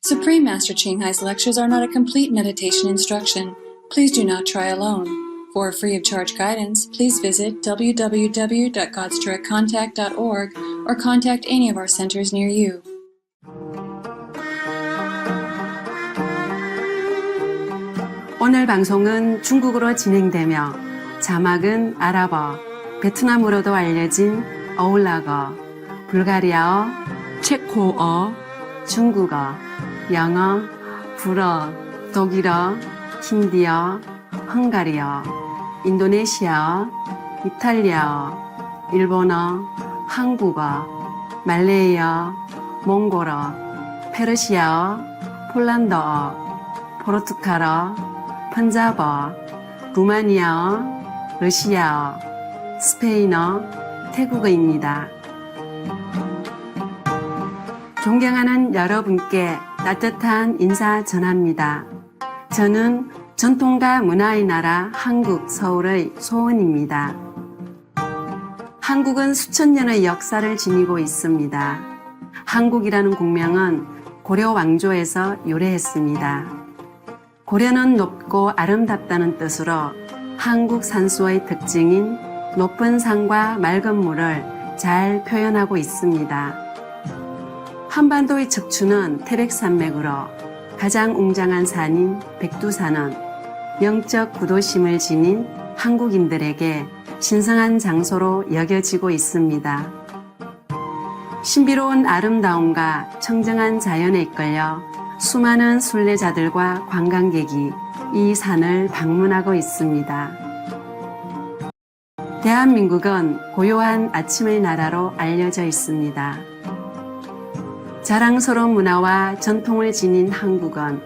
Supreme Master Ching Hai's lectures are not a complete meditation instruction. Please do not try alone. For free of charge guidance, please visit www.godsdirectcontact.org or contact any of our centers near you. 오늘 방송은 중국어로 진행되며 자막은 아랍어, 베트남어로도 알려진 어울락어, 불가리아어, 체코어, 중국어, 영어, 불어, 독일어, 힌디어, 헝가리어, 인도네시아어, 이탈리아어, 일본어, 한국어, 말레이어, 몽골어, 페르시아어, 폴란드어, 포르투갈어, 펀자버, 루마니아어, 러시아어, 스페인어, 태국어입니다. 존경하는 여러분께 따뜻한 인사 전합니다. 저는 전통과 문화의 나라 한국 서울의 소은입니다. 한국은 수천 년의 역사를 지니고 있습니다. 한국이라는 국명은 고려 왕조에서 유래했습니다. 고려는 높고 아름답다는 뜻으로 한국 산수의 특징인 높은 산과 맑은 물을 잘 표현하고 있습니다. 한반도의 척추는 태백산맥으로 가장 웅장한 산인 백두산은 영적 구도심을 지닌 한국인들에게 신성한 장소로 여겨지고 있습니다. 신비로운 아름다움과 청정한 자연에 이끌려 수많은 순례자들과 관광객이 이 산을 방문하고 있습니다. 대한민국은 고요한 아침의 나라로 알려져 있습니다. 자랑스러운 문화와 전통을 지닌 한국은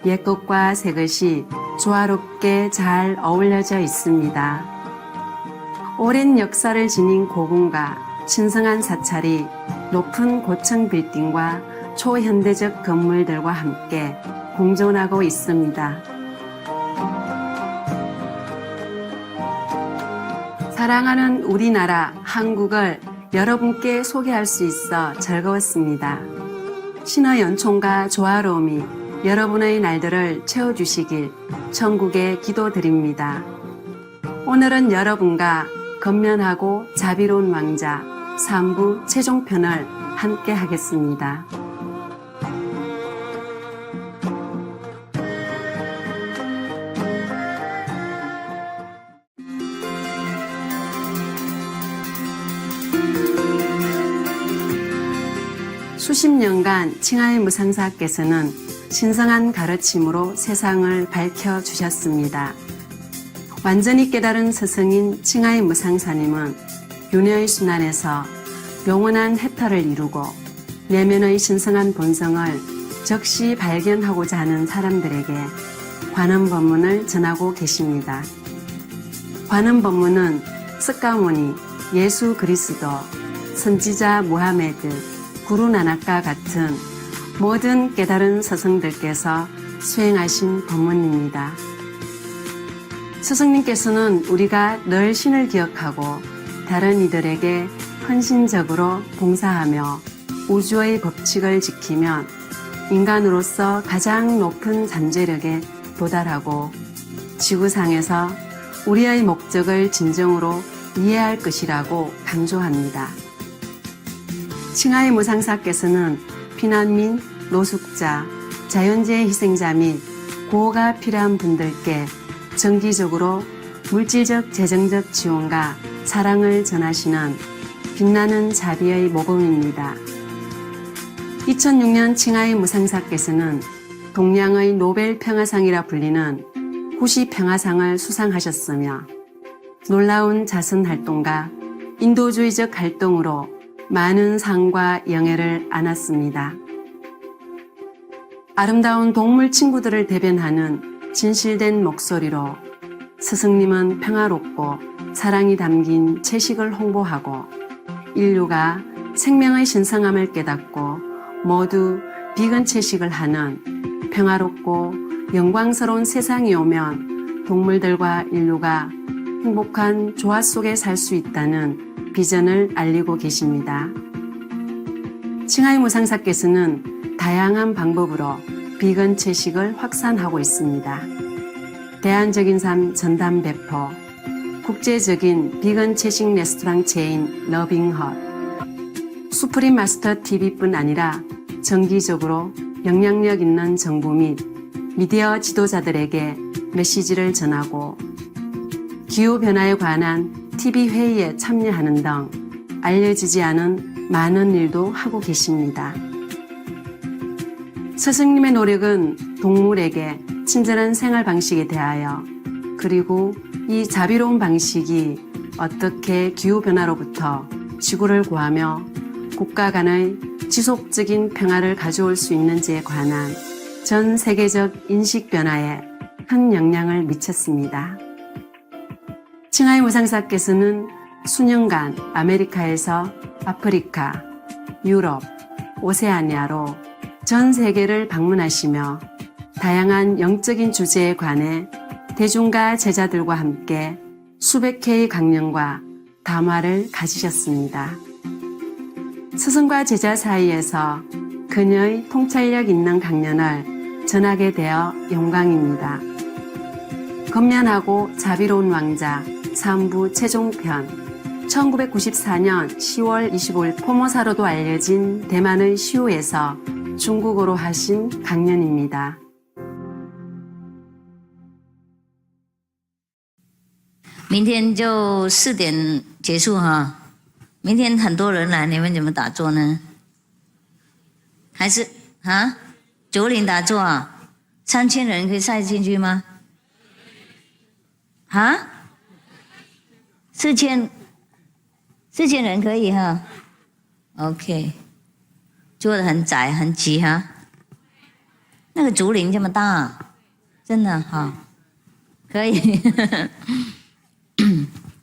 옛것과 새것이 조화롭게 잘 어울려져 있습니다. 오랜 역사를 지닌 고궁과 신성한 사찰이 높은 고층 빌딩과 초현대적 건물들과 함께 공존하고 있습니다. 사랑하는 우리나라 한국을 여러분께 소개할 수 있어 즐거웠습니다. 신의 연총과 조화로움이 여러분의 날들을 채워주시길 천국에 기도드립니다. 오늘은 여러분과 건면하고 자비로운 왕자 3부 최종편을 함께 하겠습니다. 수십 년간 칭하이 무상사께서는 신성한 가르침으로 세상을 밝혀주셨습니다. 완전히 깨달은 스승인 칭하이 무상사님은 윤회의 순환에서 영원한 해탈을 이루고 내면의 신성한 본성을 적시 발견하고자 하는 사람들에게 관음법문을 전하고 계십니다. 관음법문은 스가모니, 예수 그리스도, 선지자 무하메드, 구루나낙과 같은 모든 깨달은 스승들께서 수행하신 법문입니다. 스승님께서는 우리가 늘 신을 기억하고 다른 이들에게 헌신적으로 봉사하며 우주의 법칙을 지키면 인간으로서 가장 높은 잠재력에 도달하고 지구상에서 우리의 목적을 진정으로 이해할 것이라고 강조합니다. 칭하이 무상사께서는 피난민, 노숙자, 자연재해 희생자 및 구호가 필요한 분들께 정기적으로 물질적, 재정적 지원과 사랑을 전하시는 빛나는 자비의 모범입니다. 2006년 칭하이 무상사께서는 동양의 노벨 평화상이라 불리는 구시 평화상을 수상하셨으며 놀라운 자선 활동과 인도주의적 활동으로 많은 상과 영예를 안았습니다. 아름다운 동물 친구들을 대변하는 진실된 목소리로 스승님은 평화롭고 사랑이 담긴 채식을 홍보하고 인류가 생명의 신성함을 깨닫고 모두 비건 채식을 하는 평화롭고 영광스러운 세상이 오면 동물들과 인류가 행복한 조화 속에 살 수 있다는 비전을 알리고 계십니다. 칭하이 무상사께서는 다양한 방법으로 비건 채식을 확산하고 있습니다. 대안적인 삶 전담 배포, 국제적인 비건 채식 레스토랑 체인 러빙헛, 수프림 마스터 TV뿐 아니라 정기적으로 영향력 있는 정부 및 미디어 지도자들에게 메시지를 전하고 기후변화에 관한 TV 회의에 참여하는 등 알려지지 않은 많은 일도 하고 계십니다. 스승님의 노력은 동물에게 친절한 생활 방식에 대하여 그리고 이 자비로운 방식이 어떻게 기후변화로부터 지구를 구하며 국가 간의 지속적인 평화를 가져올 수 있는지에 관한 전 세계적 인식 변화에 큰 영향을 미쳤습니다. 칭하이 무상사께서는 수년간 아메리카에서 아프리카, 유럽, 오세아니아로 전 세계를 방문하시며 다양한 영적인 주제에 관해 대중과 제자들과 함께 수백 회의 강연과 담화를 가지셨습니다. 스승과 제자 사이에서 그녀의 통찰력 있는 강연을 전하게 되어 영광입니다. 건면하고 자비로운 왕자 3부 최종편 1994년 10월 25일 포모사로도 알려진 대만의 시우에서 중국어로 하신 강연입니다. 明天就4点结束哈。明天很多人来，你们怎么打坐呢？还是9点打坐啊？3000人可以塞进去吗？4000人可以哈。OK， 坐得很窄很挤哈。那个竹林这么大，真的哈，可以。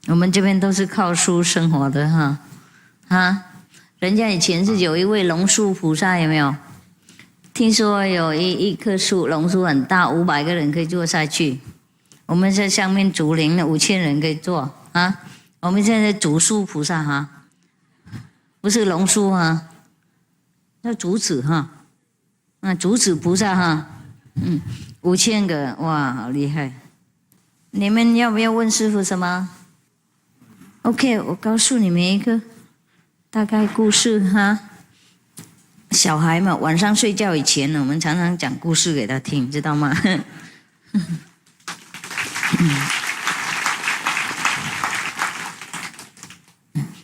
我们这边都是靠书生活的哈，人家以前是有一位龙树菩萨，有没有？听说有一棵树，龙树很大，500个人可以坐下去。我们在上面竹林5000人可以坐啊。我们现在竹树菩萨哈，不是龙树哈，叫竹子哈，竹子菩萨哈，5000个，哇，好厉害！你们要不要问师父什么 ？OK， 我告诉你们一个大概故事哈。小孩嘛，晚上睡觉以前呢，我们常常讲故事给他听，知道吗？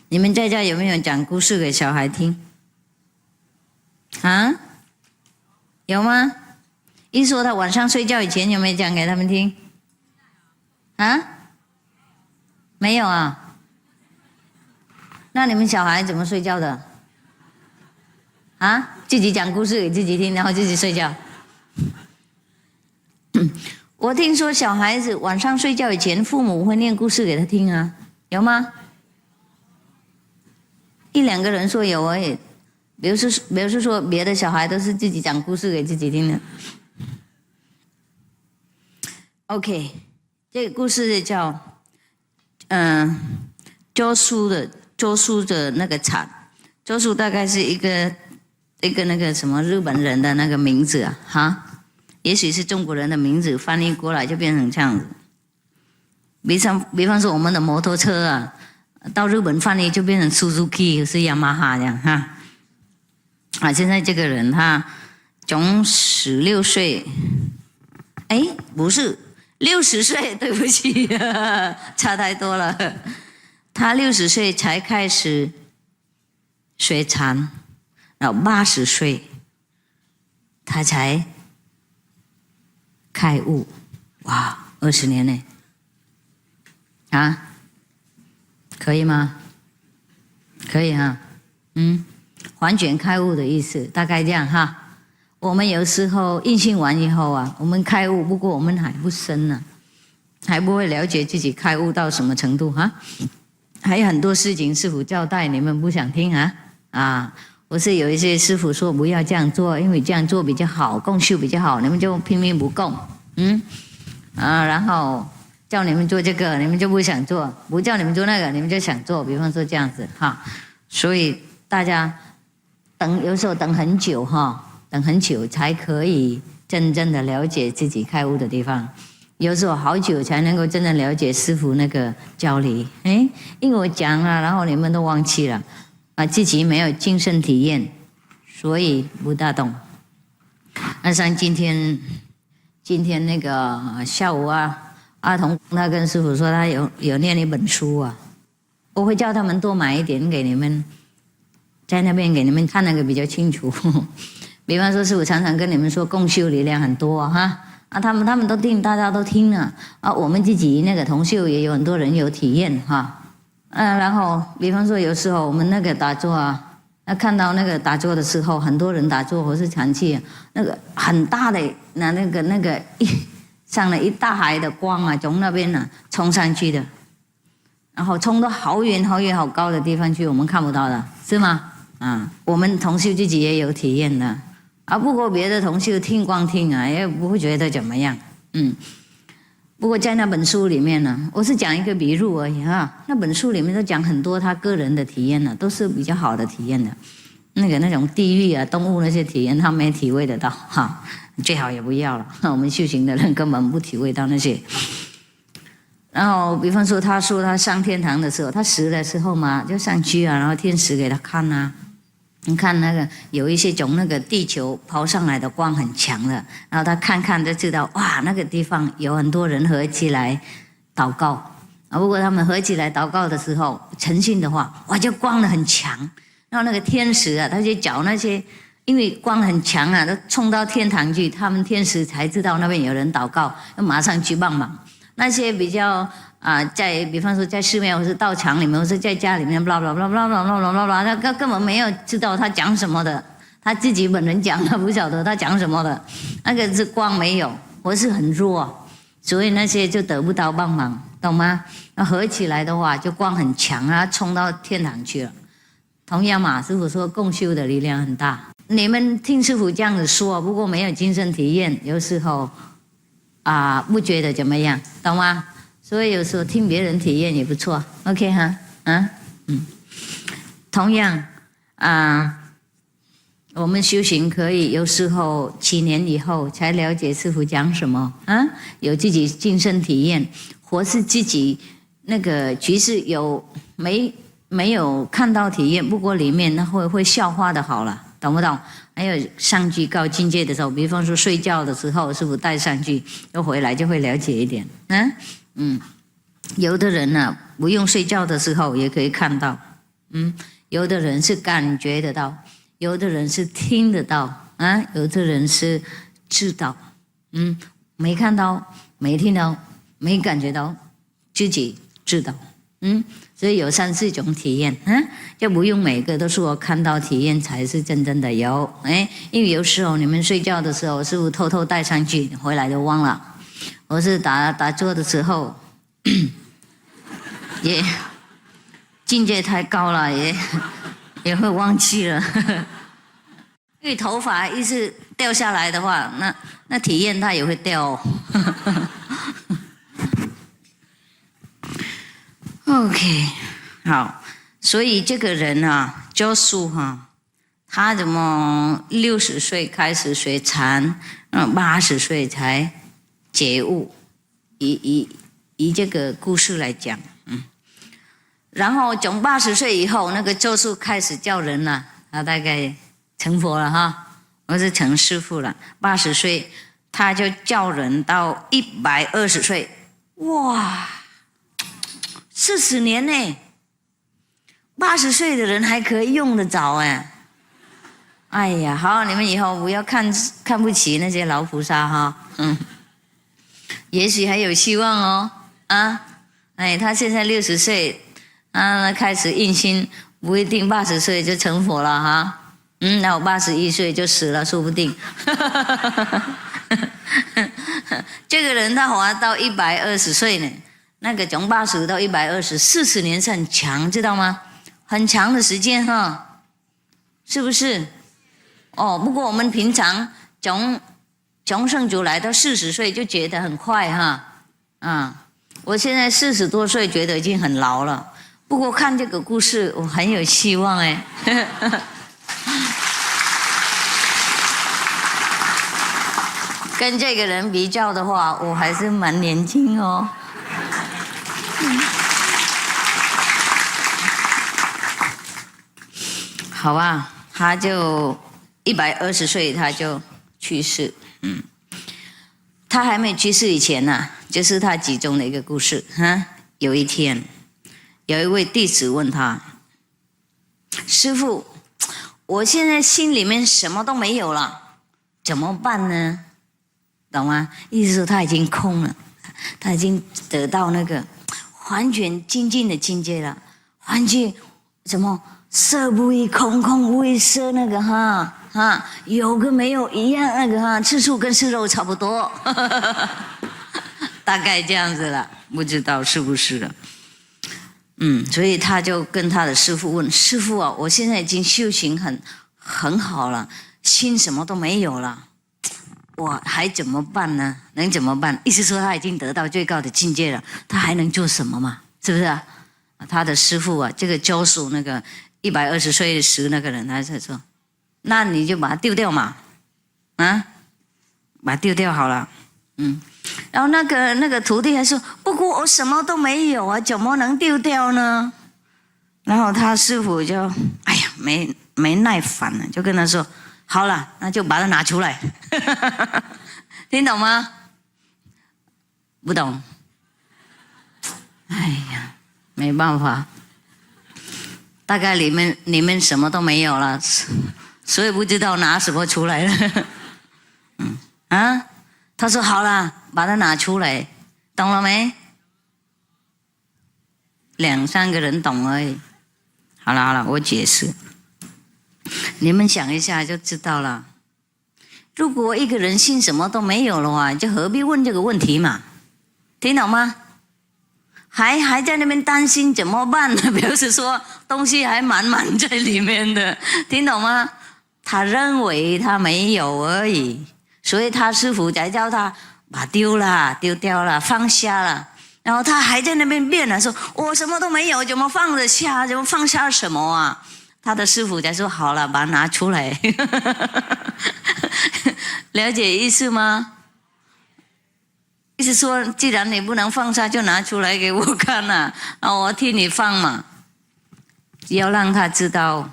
你们在家有没有讲故事给小孩听？有吗？一说他晚上睡觉以前有没有讲给他们听？没有啊？那你们小孩怎么睡觉的？自己讲故事给自己听，然后自己睡觉。我听说小孩子晚上睡觉以前，父母会念故事给他听啊，有吗？1、2个人说有而已，比如说别的小孩都是自己讲故事给自己听的。OK， 这个故事叫周叔的那个惨。周叔大概是一个那个什么日本人的那个名字也许是中国人的名字，翻译过来就变成这样子。比方说我们的摩托车到日本翻译就变成 Suzuki 是雅马哈这样现在这个人他从16岁，不是60岁，对不起，差太多了。他60岁才开始学禅，然后80岁他才开悟，哇，20年呢，可以吗？可以哈，完全开悟的意思，大概这样哈。我们有时候印性完以后我们开悟，不过我们还不深呢，还不会了解自己开悟到什么程度还有很多事情师父交代你们不想听或是有一些师父说不要这样做，因为这样做比较好，共修比较好，你们就拼命不共，然后叫你们做这个，你们就不想做；不叫你们做那个，你们就想做。比方说这样子所以大家有时候等很久等很久才可以真正的了解自己开悟的地方。有时候好久才能够真正了解师父那个教理。因为我讲了，然后你们都忘记了，自己没有亲身体验，所以不大懂。那像今天那个下午阿童他跟师父说他有念一本书啊，我会叫他们多买一点给你们，在那边给你们看那个比较清楚。比方说师父常常跟你们说共修力量很多他们都听，大家都听了我们自己那个同修也有很多人有体验然后比方说有时候我们那个打坐看到那个打坐的时候，很多人打坐或是禅气那个很大的那个上了一大海的光从那边冲上去的，然后冲到好远好远好高的地方去，我们看不到的，是吗？我们同修自己也有体验的不过别的同修听光听也不会觉得怎么样。不过在那本书里面呢，我是讲一个比喻而已那本书里面都讲很多他个人的体验都是比较好的体验的。那种地狱动物那些体验他没体会得到最好也不要了。我们修行的人根本不体会到那些。然后比方说他说他上天堂的时候，他死的时候嘛就上去然后天使给他看你看那个有一些从那个地球抛上来的光很强的，然后他看就知道哇，那个地方有很多人合起来祷告不过他们合起来祷告的时候诚信的话，哇就光得很强，然后那个天使他就找那些因为光很强都冲到天堂去，他们天使才知道那边有人祷告，要马上去帮忙。那些比较在比方说在寺庙或是道场里面或是在家里面blah blah blah blah blah blah blah blah， 他根本没有知道他讲什么的，他自己本人讲他不晓得他讲什么的，那个是光没有或是很弱，所以那些就得不到帮忙，懂吗？那合起来的话就光很强冲到天堂去了。同样嘛，师父说共修的力量很大，你们听师父这样子说，不过没有亲身体验，有时候不觉得怎么样，懂吗？所以有时候听别人体验也不错 ，OK 同样我们修行可以有时候7年以后才了解师父讲什么有自己亲身体验，或是自己那个其实没有看到体验，不过里面那会消化的好了，懂不懂？还有上去高境界的时候，比方说睡觉的时候，师父带上去，又回来就会了解一点。有的人不用睡觉的时候也可以看到，有的人是感觉得到，有的人是听得到，有的人是知道，没看到，没听到，没感觉到，自己知道，所以有3、4种体验，就不用每个都说看到体验才是真正的有，因为有时候你们睡觉的时候，师父偷偷带上去，回来就忘了，或是打坐的时候，也境界太高了，也会忘记了，因为头发一直掉下来的话，那体验它也会掉OK， 好，所以这个人教书他怎么60岁开始学禅，80岁才觉悟，以这个故事来讲，然后从80岁以后，那个教书开始叫人了，他大概成佛了或是成师父了。80岁他就叫人到120岁，哇！40年呢，80岁的人还可以用得着哎呀，好，你们以后不要看不起那些老菩萨也许还有希望他现在60岁开始印心，不一定80岁就成佛了那我81岁就死了，说不定。这个人他活到120岁呢。那个从80到120，40年是很长，知道吗？很长的时间是不是？不过我们平常从圣主来到40岁就觉得很快我现在40多岁觉得已经很老了，不过看这个故事我很有希望跟这个人比较的话，我还是蛮年轻哦。好吧，他就120岁他就去世。他还没去世以前呢，就是他集中的一个故事哈。有一天，有一位弟子问他：“师父，我现在心里面什么都没有了，怎么办呢？”懂吗？意思说他已经空了，他已经得到那个完全精进的境界了，完全什么色不异空，空不异色，那个有跟没有一样，那个吃素跟吃肉差不多，大概这样子了，不知道是不是了。所以他就跟他的师父问：“师父啊，我现在已经修行很好了，心什么都没有了。我还怎么办呢？能怎么办？”意思说他已经得到最高的境界了，他还能做什么嘛？是不是啊？他的师父啊，这个教授那个120岁时那个人，他就说：“那你就把它丢掉嘛，把它丢掉好了。”然后那个徒弟还说：“不过我什么都没有啊，怎么能丢掉呢？”然后他师父就没耐烦了，就跟他说：“好了，那就把它拿出来。”听懂吗？不懂。哎呀，没办法，大概里面什么都没有了，所以不知道拿什么出来了。他说好了，把它拿出来，懂了没？2、3个人懂而已。好了，我解释，你们想一下就知道了。如果一个人心什么都没有的话，就何必问这个问题嘛？听懂吗？还在那边担心怎么办呢？表示说东西还满在里面的，听懂吗？他认为他没有而已，所以他师父才叫他把丢掉了，放下了。然后他还在那边辩了，说我什么都没有，怎么放得下？怎么放下什么啊？他的师父才说好了，把它拿出来。了解意思吗？意思说，既然你不能放下，就拿出来给我看啊，我替你放嘛。要让他知道，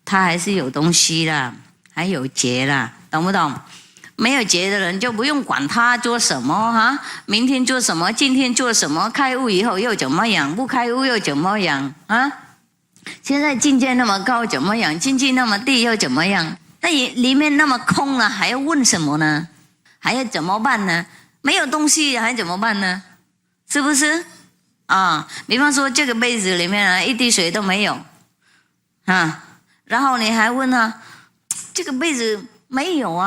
他还是有东西啦，还有结啦，懂不懂？没有结的人就不用管他做什么明天做什么，今天做什么，开悟以后又怎么样，不开悟又怎么样现在境界那么高怎么样，境界那么低又怎么样？那里面那么空了，还要问什么呢？还要怎么办呢？没有东西还怎么办呢？是不是比方说这个杯子里面一滴水都没有然后你还问他这个杯子没有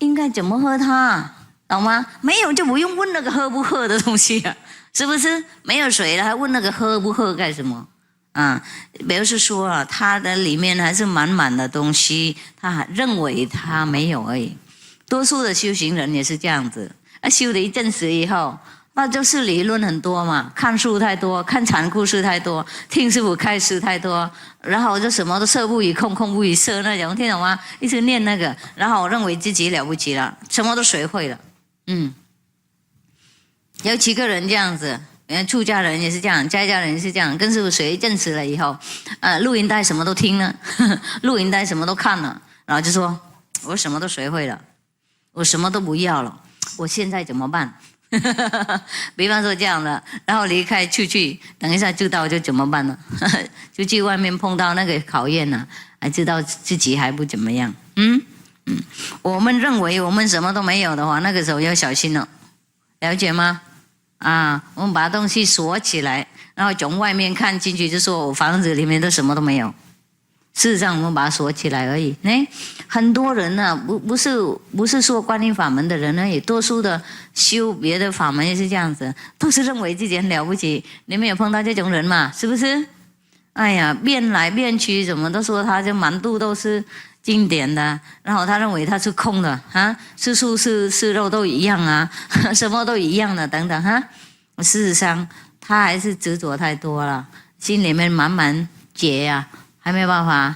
应该怎么喝它懂吗？没有就不用问那个喝不喝的东西是不是？没有水了还问那个喝不喝干什么表示说他的里面还是满的东西，他还认为他没有而已。多数的修行人也是这样子，修了一阵子以后，那就是理论很多嘛，看书太多，看禅故事太多，听师父开示太多，然后就什么都色不异空，空不异色那种，听懂吗？一直念那个，然后认为自己了不起了，什么都学会了。有几个人这样子，出家人也是这样，在家人也是这样，跟师父学一阵子了以后，录音带什么都听了，录音带什么都看了，然后就说我什么都学会了，我什么都不要了，我现在怎么办？比方说这样的，然后离开出去，等一下知道就怎么办了？出去外面碰到那个考验了，还知道自己还不怎么样。我们认为我们什么都没有的话，那个时候要小心了，了解吗？我们把东西锁起来，然后从外面看进去，就说我房子里面都什么都没有。事实上我们把它锁起来而已。很多人不是说观音法门的人呢，也多数的修别的法门也是这样子，都是认为自己很了不起。你们有碰到这种人嘛？是不是？哎呀，变来变去，怎么都说他就满肚都是经典的，然后他认为他是空的是素是肉都一样什么都一样的等等事实上他还是执着太多了，心里面满结还没有办法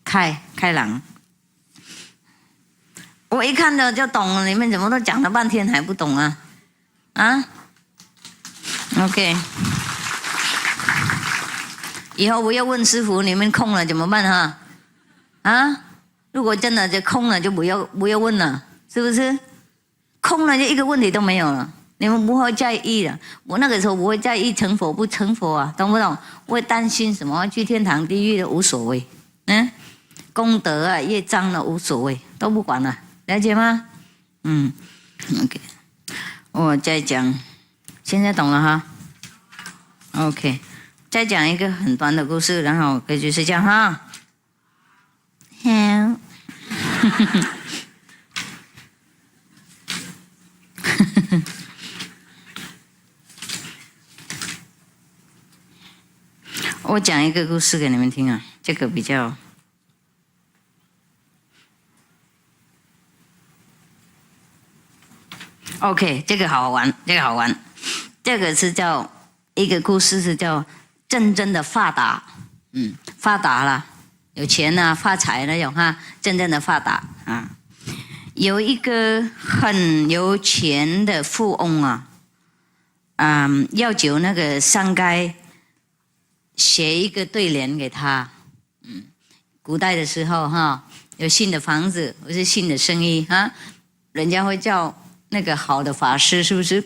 开朗。我一看到就懂了，你们怎么都讲了半天还不懂啊？啊 ？OK， 以后不要问师父，你们空了怎么办哈？啊？如果真的就空了，就不要问了，是不是？空了就一个问题都没有了，你们不会在意了。我那个时候不会在意成佛不成佛啊，懂不懂？不会担心什么去天堂地狱的无所谓，功德啊业障的无所谓，都不管了，了解吗？OK， 我再讲，现在懂了哈 ？OK， 再讲一个很短的故事，然后可以去睡觉哈。好。我讲一个故事给你们听啊，这个比较OK， 这个好玩，这个是叫一个故事，是叫真正的发达，发达了，有钱啊，发财那种哈，真正的发达啊。有一个很有钱的富翁啊，要求那个商该写一个对联给他。古代的时候哈，有新的房子或是新的生意哈，人家会叫那个好的法师，是不是？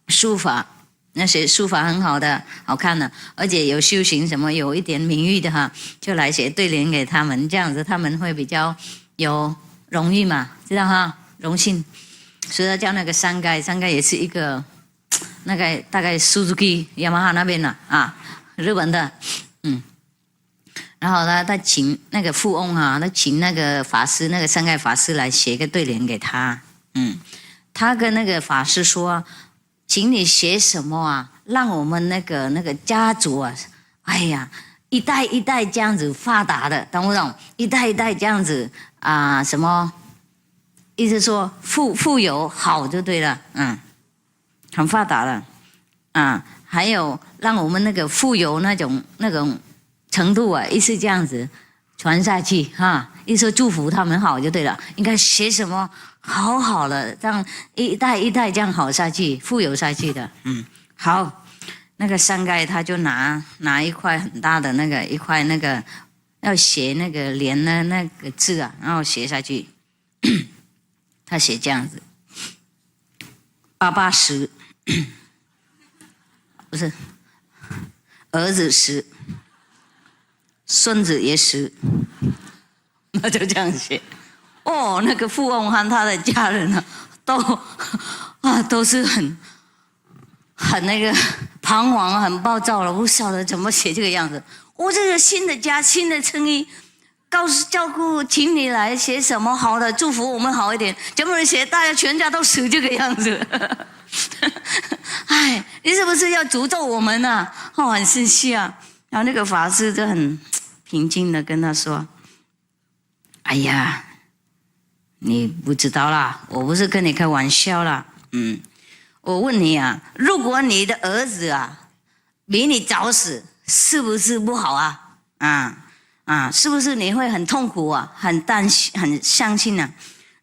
书法，那写书法很好的，好看的，而且有修行什么，有一点名誉的哈，就来写对联给他们，这样子他们会比较有荣誉嘛，知道哈？荣幸，所以他叫那个商该也是一个那个大概 Suzuki 雅马哈那边的啊，日本的，然后他请那个富翁啊，他请那个法师，那个商该法师来写一个对联给他，他跟那个法师说，请你写什么啊，让我们那个家族啊，哎呀，一代一代这样子发达的，懂不懂？一代一代这样子啊，什么？意思说富有好就对了，很发达了，还有让我们那个富有那种程度啊，意思这样子传下去哈，意思祝福他们好就对了。应该写什么好了，让一代一代这样好下去，富有下去的，好。那个商该他就拿一块很大的一块要写那个联的那个字啊，然后写下去。他写这样子：88十，不是，儿子10，孙子也10，那就这样写。哦，那个富翁和他的家人啊，都是很那个彷徨，很暴躁了，不晓得怎么写这个样子。我这个新的家，新的生意，照顾，请你来写什么好的，祝福我们好一点。怎么能写大家全家都死这个样子？哎，你是不是要诅咒我们啊？很生气啊。然后那个法师就很平静的跟他说：“哎呀，你不知道啦，我不是跟你开玩笑啦，我问你啊，如果你的儿子啊比你早死，是不是不好啊？是不是你会很痛苦啊，很担心，很伤心啊？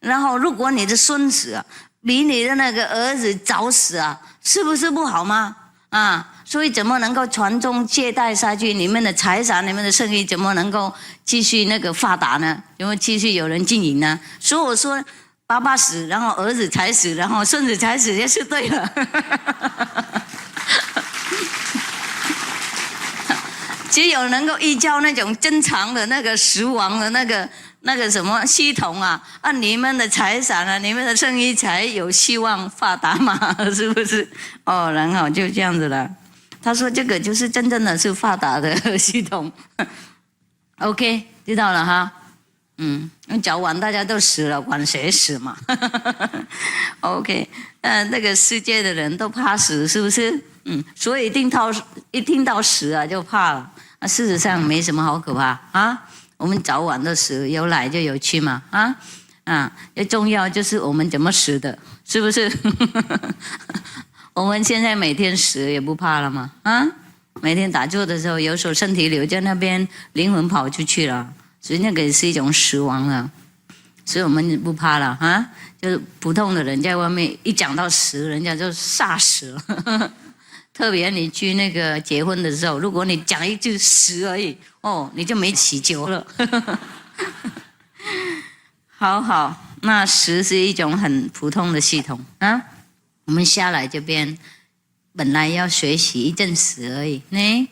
然后如果你的孙子啊比你的那个儿子早死啊，是不是不好吗？所以怎么能够传宗接代下去？你们的财产、你们的生意怎么能够继续发达呢？怎么继续有人经营呢？所以我说，88死，然后儿子才死，然后孙子才死，也是对了。只有能够依照那种正常的那个时王的那个什么系统啊，你们的财产啊，你们的生意才有希望发达嘛，是不是？哦，然后就这样子了。他说这个就是真正的是发达的系统。OK， 知道了哈。早晚大家都死了，管谁死嘛？OK， 那个世界的人都怕死，是不是？所以一听到死啊就怕了。事实上没什么好可怕啊，我们早晚都死，有来就有去嘛，最重要就是我们怎么死的，是不是？我们现在每天死也不怕了嘛，每天打坐的时候，有时候身体留在那边，灵魂跑出去了，所以那个也是一种死亡了。所以我们不怕了啊。就是普通的人在外面一讲到10，人家就吓死了。特别你去那个结婚的时候，如果你讲一句10而已，哦，你就没祈求了。好，那10是一种很普通的系统啊。我们下来这边本来要学习一阵子而已，呢，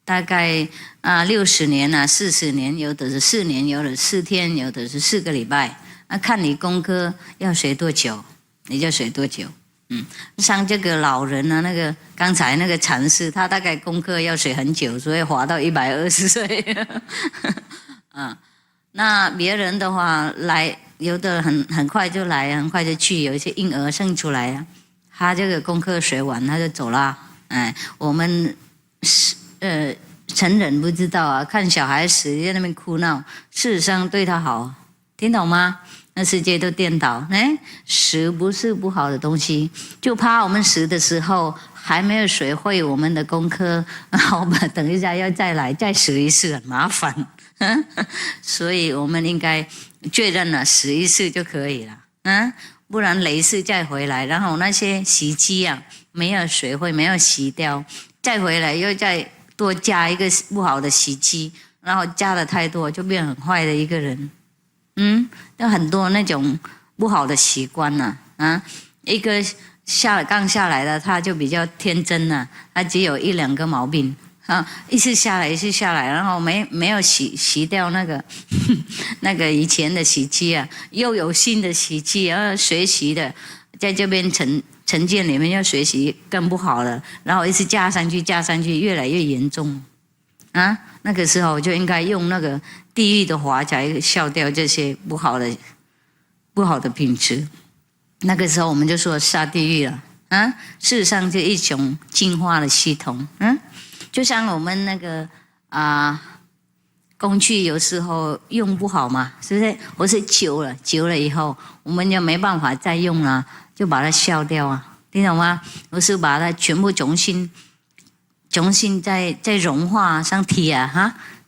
大概60年40年，有的是4年，有的4天，有的是4个礼拜。看你功课要学多久，你就学多久。像这个老人那个刚才那个禅师，他大概功课要学很久，所以活到120岁。那别人的话来，有的很快就来，很快就去，有一些婴儿生出来了，他这个功课学完他就走了。我们成人不知道看小孩死在那边哭闹，事实上对他好，听懂吗？那世界都颠倒，死不是不好的东西，就怕我们死的时候还没有学会我们的功课，然后等一下要再来再死一次很麻烦。所以我们应该确认了死一次就可以了，不然雷世再回来，然后那些习气没有学会，没有洗掉，再回来又再多加一个不好的习气，然后加的太多就变很坏的一个人。有很多那种不好的习惯一个刚下来的他就比较天真他只有1、2个毛病一次下来，然后没有洗掉那个以前的习气又有新的习气，然后学习的在这边成见里面要学习更不好了，然后一直加上去，越来越严重那个时候就应该用那个地狱的华来消掉这些不好的品质。那个时候我们就说下地狱了事实上就一种进化的系统就像我们那个工具有时候用不好嘛，是不是？或是久了以后，我们就没办法再用了，就把它消掉听懂吗？或是把它全部重新再融化，像铁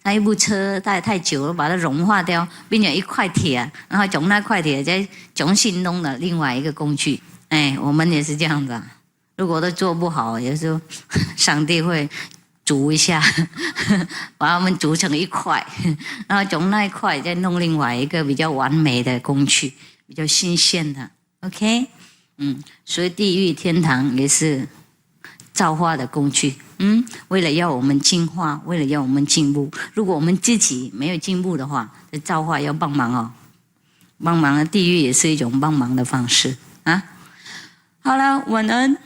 那一部车太久了，把它融化掉，变成一块铁然后从那块铁再重新弄了另外一个工具。我们也是这样的如果都做不好，有时候上帝会煮一下，把它们煮成一块，然后从那一块再弄另外一个比较完美的工具，比较新鲜的。OK，所以地狱天堂也是造化的工具。为了要我们进化，为了要我们进步。如果我们自己没有进步的话，这造化要帮忙帮忙地狱也是一种帮忙的方式好了，晚安，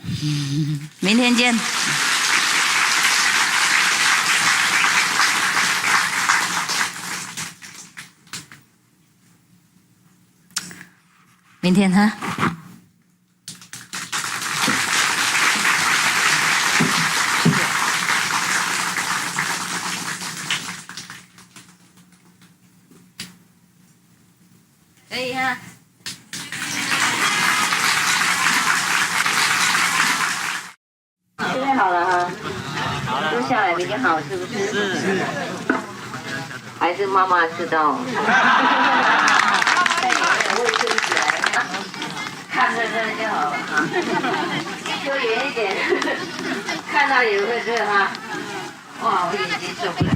明天见。明天可以现在好了坐下来比较好，是不是？是。还是妈妈知道。看着这就好了就远一点，看到有个这哇，我眼睛受不了。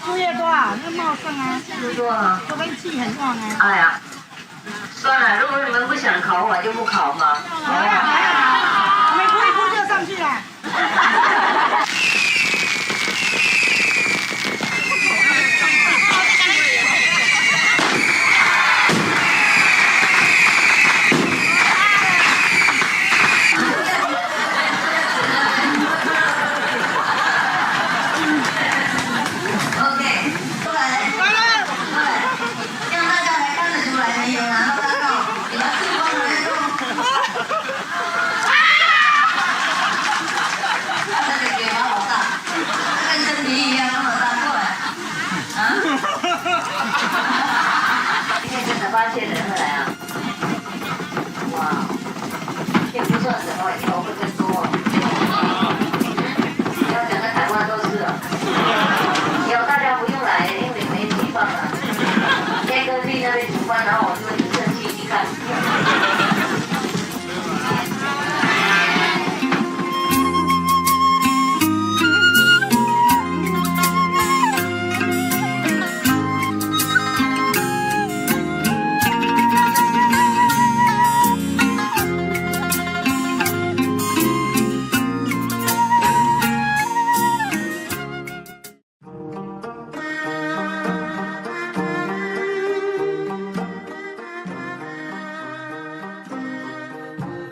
树叶多那茂盛树多这边气很旺哎呀，算了，如果你们不想考我就不考嘛。每哭一哭就上去了。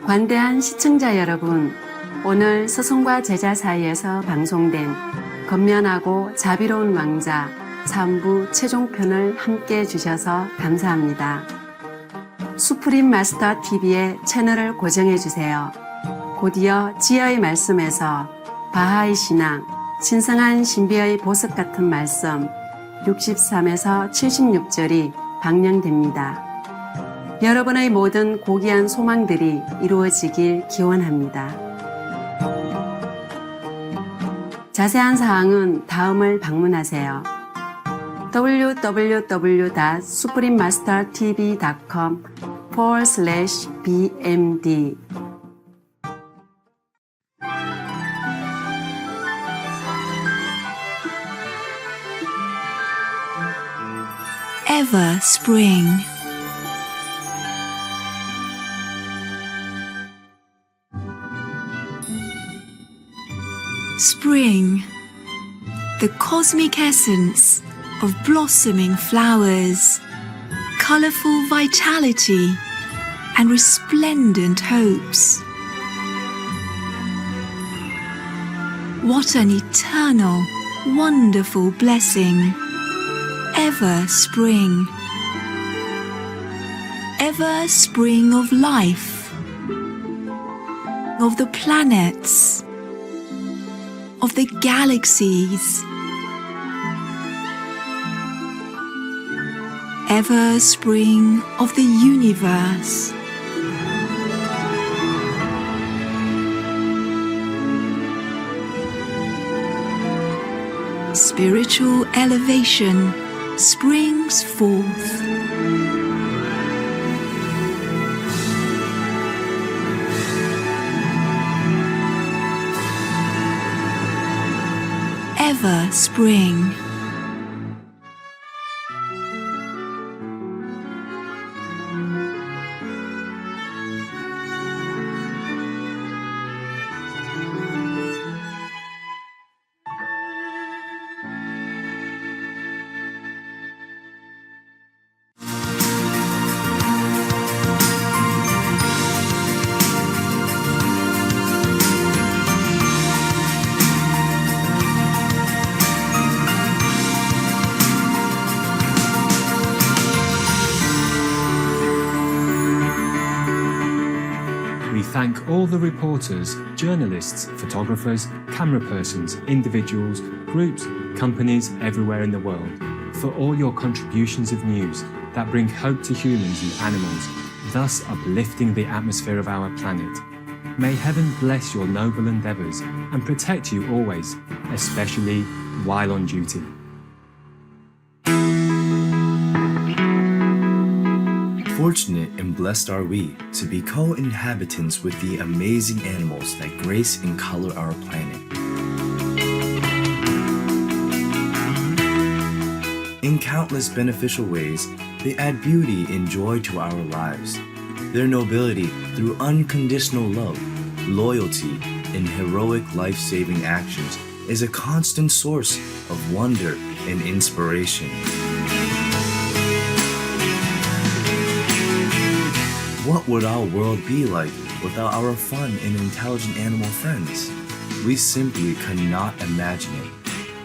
관대한 시청자 여러분, 오늘 스승과 제자 사이에서 방송된 건면하고 자비로운 왕자 3부 최종편을 함께 해주셔서 감사합니다. 수프림 마스터 TV의 채널을 고정해주세요. 곧이어 지혜의 말씀에서 바하의 신앙, 신성한 신비의 보석 같은 말씀 63에서 76절이 방영됩니다. 여러분의 모든 고귀한 소망들이 이루어지길 기원합니다. 자세한 사항은 다음을 방문하세요. www.suprememastertv.com/bmd Ever Spring. Spring, the cosmic essence of blossoming flowers, colorful vitality, and resplendent hopes. What an eternal, wonderful blessing. Ever spring. Ever spring of life, of the planets, of the galaxies. Ever spring of the universe. Spiritual elevation springs forth. Ever spring. We thank all the reporters, journalists, photographers, camera persons, individuals, groups, companies everywhere in the world for all your contributions of news that bring hope to humans and animals, thus uplifting the atmosphere of our planet. May heaven bless your noble endeavours and protect you always, especially while on duty. Fortunate and blessed are we to be co-inhabitants with the amazing animals that grace and color our planet. In countless beneficial ways, they add beauty and joy to our lives. Their nobility through unconditional love, loyalty, and heroic life-saving actions is a constant source of wonder and inspiration. What would our world be like without our fun and intelligent animal friends? We simply cannot imagine it.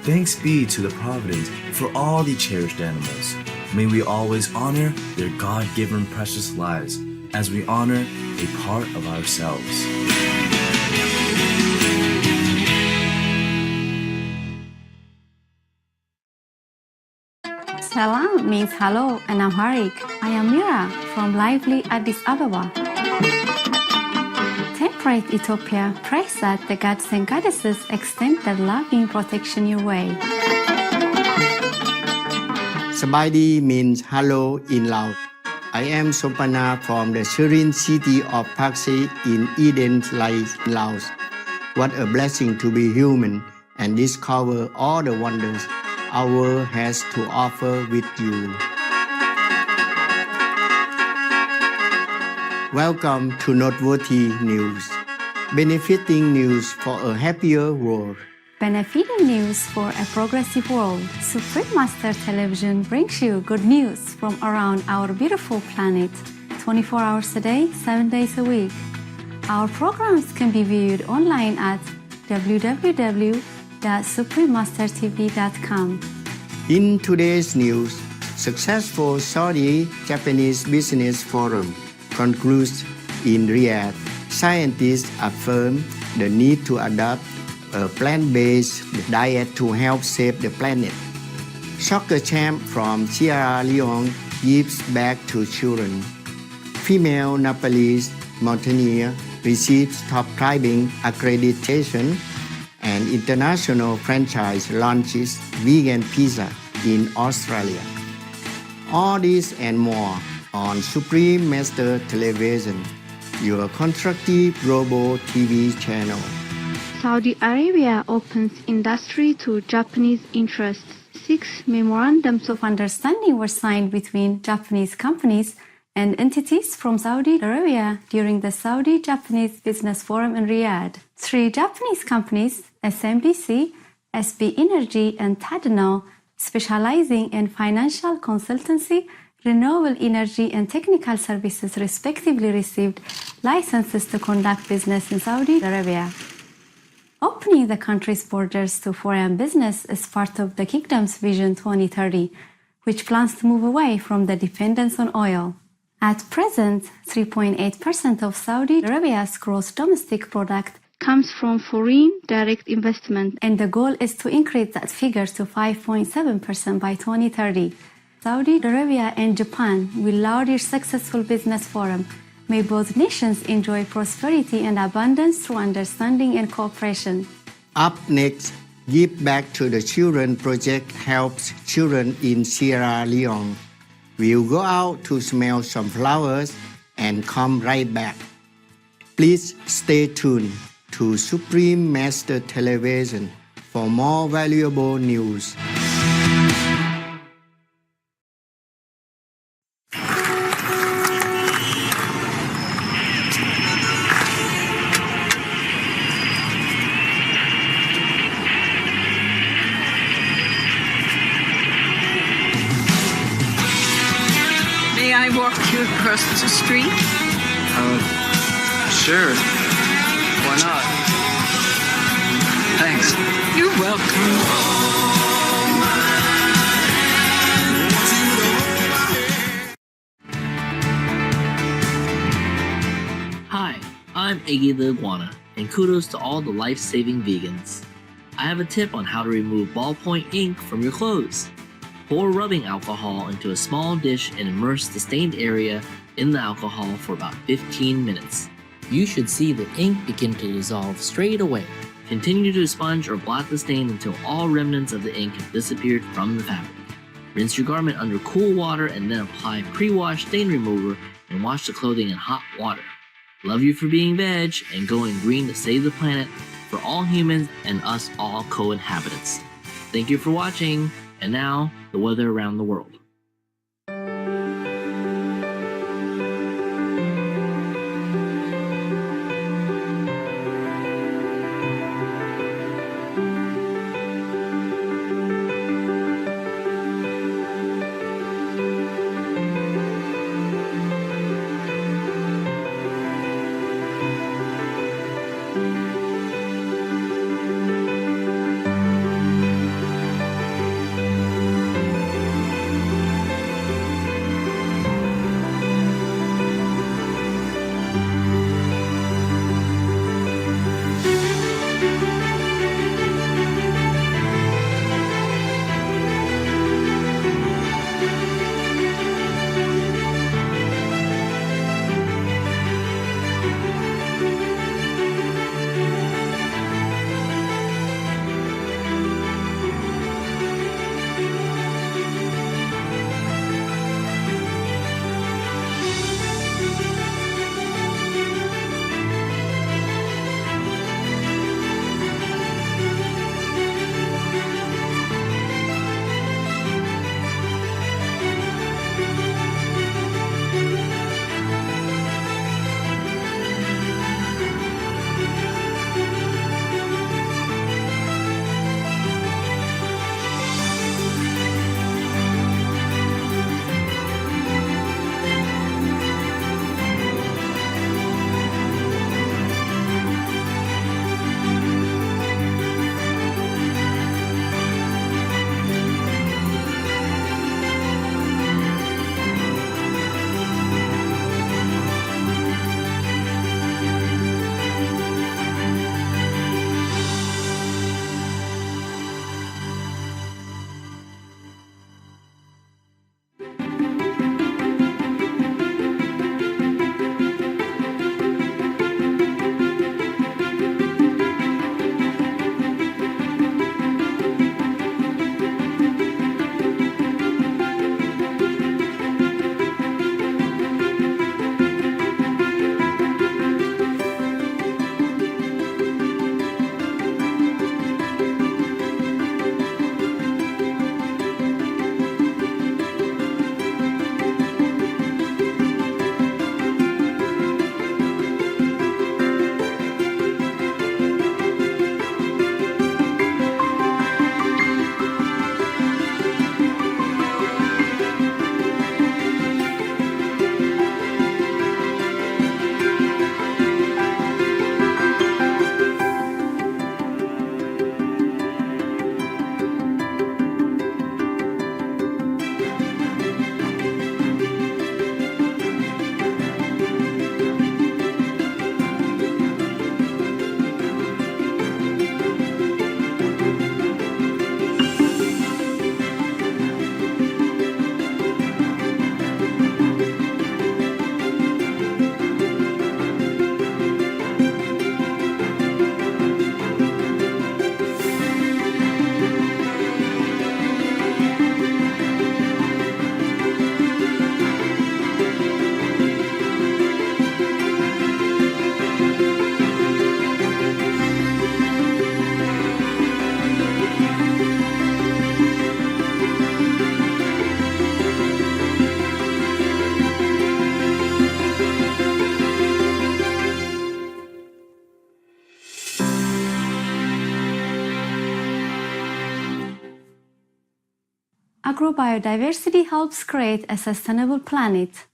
Thanks be to the Providence for all the cherished animals. May we always honor their God-given precious lives as we honor a part of ourselves. Salam means hello in Amharic. I am Mira from lively Addis Ababa. Temperate Ethiopia prays that the gods and goddesses extend their loving protection your way. Sabaidi means hello in Laos. I am Sopana from the serene city of Paksi in Eden, Laos. What a blessing to be human and discover all the wonders our world has to offer with you. Welcome to Noteworthy News, benefiting news for a happier world. Benefiting news for a progressive world. Supreme Master Television brings you good news from around our beautiful planet, 24 hours a day, 7 days a week. Our programs can be viewed online at www.suprememastertv.com. In today's news, successful Saudi-Japanese Business Forum concludes in Riyadh. Scientists affirm the need to adopt a plant-based diet to help save the planet. Soccer champ from Sierra Leone gives back to children. Female Nepalese mountaineer receives top climbing accreditation, and international franchise launches vegan pizza in Australia. All this and more on Supreme Master Television, your constructive global TV channel. Saudi Arabia opens industry to Japanese interests. 6 memorandums of understanding were signed between Japanese companies and entities from Saudi Arabia during the Saudi-Japanese Business Forum in Riyadh. 3 Japanese companies, SMBC, SB Energy, and Tadano, specializing in financial consultancy, renewable energy, and technical services, respectively received licenses to conduct business in Saudi Arabia. Opening the country's borders to foreign business is part of the kingdom's Vision 2030, which plans to move away from the dependence on oil. At present, 3.8% of Saudi Arabia's gross domestic product comes from foreign direct investment, and the goal is to increase that figure to 5.7% by 2030. Saudi Arabia and Japan will laud your successful business forum. May both nations enjoy prosperity and abundance through understanding and cooperation. Up next, Give Back to the Children project helps children in Sierra Leone. We'll go out to smell some flowers and come right back. Please stay tuned to Supreme Master Television for more valuable news. May I walk you across the street? Sure. Why not? Thanks. You're welcome. Hi, I'm Iggy the Iguana, and kudos to all the life-saving vegans. I have a tip on how to remove ballpoint ink from your clothes. Pour rubbing alcohol into a small dish and immerse the stained area in the alcohol for about 15 minutes. You should see the ink begin to dissolve straight away. Continue to sponge or blot the stain until all remnants of the ink have disappeared from the fabric. Rinse your garment under cool water and then apply pre-wash stain remover and wash the clothing in hot water. Love you for being veg and going green to save the planet for all humans and us all co-inhabitants. Thank you for watching, and now the weather around the world. Agrobiodiversity helps create a sustainable planet.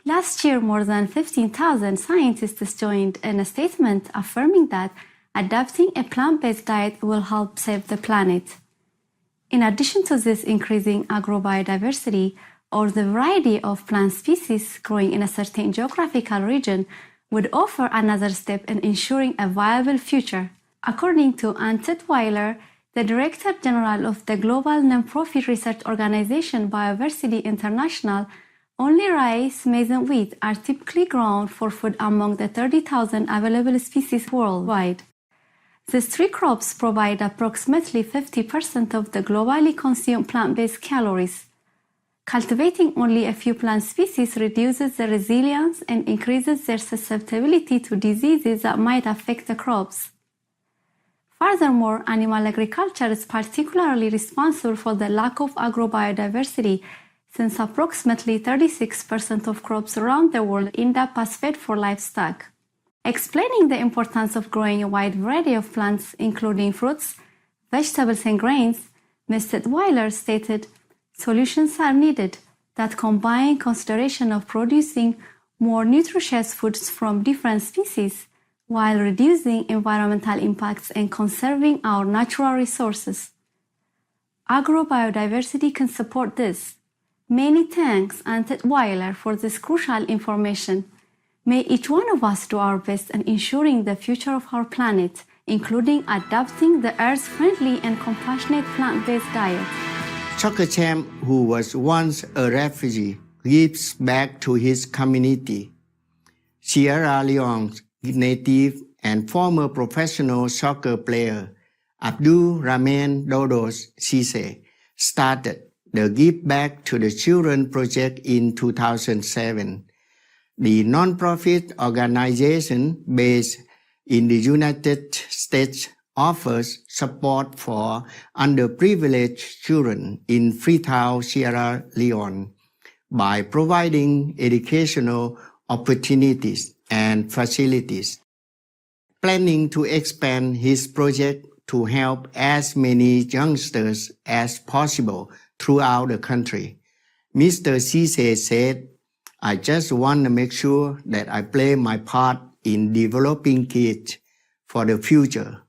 Last year, more than 15,000 scientists joined in a statement affirming that adopting a plant-based diet will help save the planet. In addition to this increasing agrobiodiversity, or the variety of plant species growing in a certain geographical region, would offer another step in ensuring a viable future. According to Ann Titweiler, the Director General of the global nonprofit research organization Biodiversity International, only rice, maize, and wheat are typically grown for food among the 30,000 available species worldwide. These three crops provide approximately 50% of the globally consumed plant-based calories. Cultivating only a few plant species reduces their resilience and increases their susceptibility to diseases that might affect the crops. Furthermore, animal agriculture is particularly responsible for the lack of agrobiodiversity, since approximately 36% of crops around the world end up as feed for livestock. Explaining the importance of growing a wide variety of plants, including fruits, vegetables, and grains, Ms. Titweiler stated, "Solutions are needed that combine consideration of producing more nutritious foods from different species while reducing environmental impacts and conserving our natural resources. Agrobiodiversity can support this." Many thanks, Ann Titweiler, for this crucial information. May each one of us do our best in ensuring the future of our planet, including adopting the earth-friendly and compassionate plant-based diet. Choco Champ, who was once a refugee, gives back to his community. Sierra Leone's native and former professional soccer player Abdul Rahman Dodo Cisse started the Give Back to the Children project in 2007. The non-profit organization based in the United States offers support for underprivileged children in Freetown, Sierra Leone by providing educational opportunities and facilities. Planning to expand his project to help as many youngsters as possible throughout the country, Mr. Cisse said, "I just want to make sure that I play my part in developing kids for the future.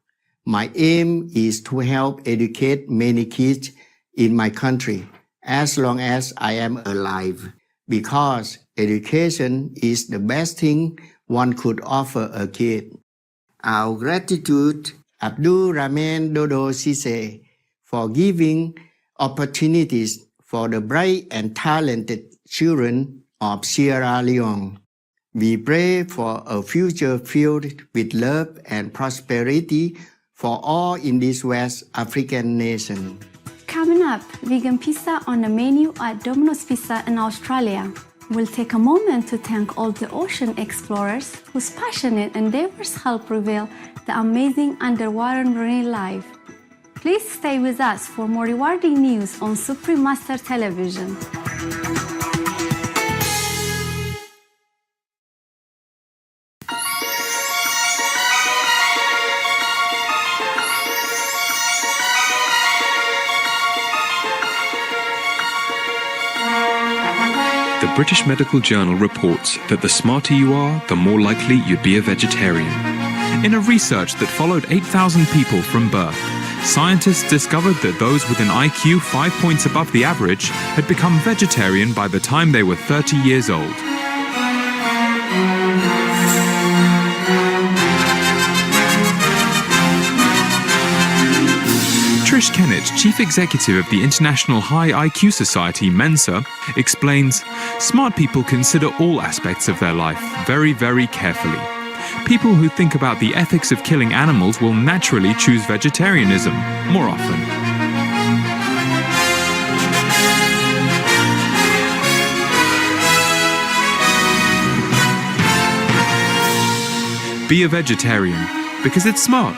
My aim is to help educate many kids in my country as long as I am alive, because education is the best thing one could offer a kid." Our gratitude, Abdul Rahman Dodo Cisse, for giving opportunities for the bright and talented children of Sierra Leone. We pray for a future filled with love and prosperity for all in this West African nation. Coming up, vegan pizza on the menu at Domino's Pizza in Australia. We'll take a moment to thank all the ocean explorers whose passionate endeavors help reveal the amazing underwater marine life. Please stay with us for more rewarding news on Supreme Master Television. The British Medical Journal reports that the smarter you are, the more likely you'd be a vegetarian. In a research that followed 8,000 people from birth, scientists discovered that those with an IQ 5 points above the average had become vegetarian by the time they were 30 years old. Trish Kennett, Chief Executive of the International High IQ Society, Mensa, explains, "Smart people consider all aspects of their life very, very carefully. People who think about the ethics of killing animals will naturally choose vegetarianism more often." Be a vegetarian, because it's smart.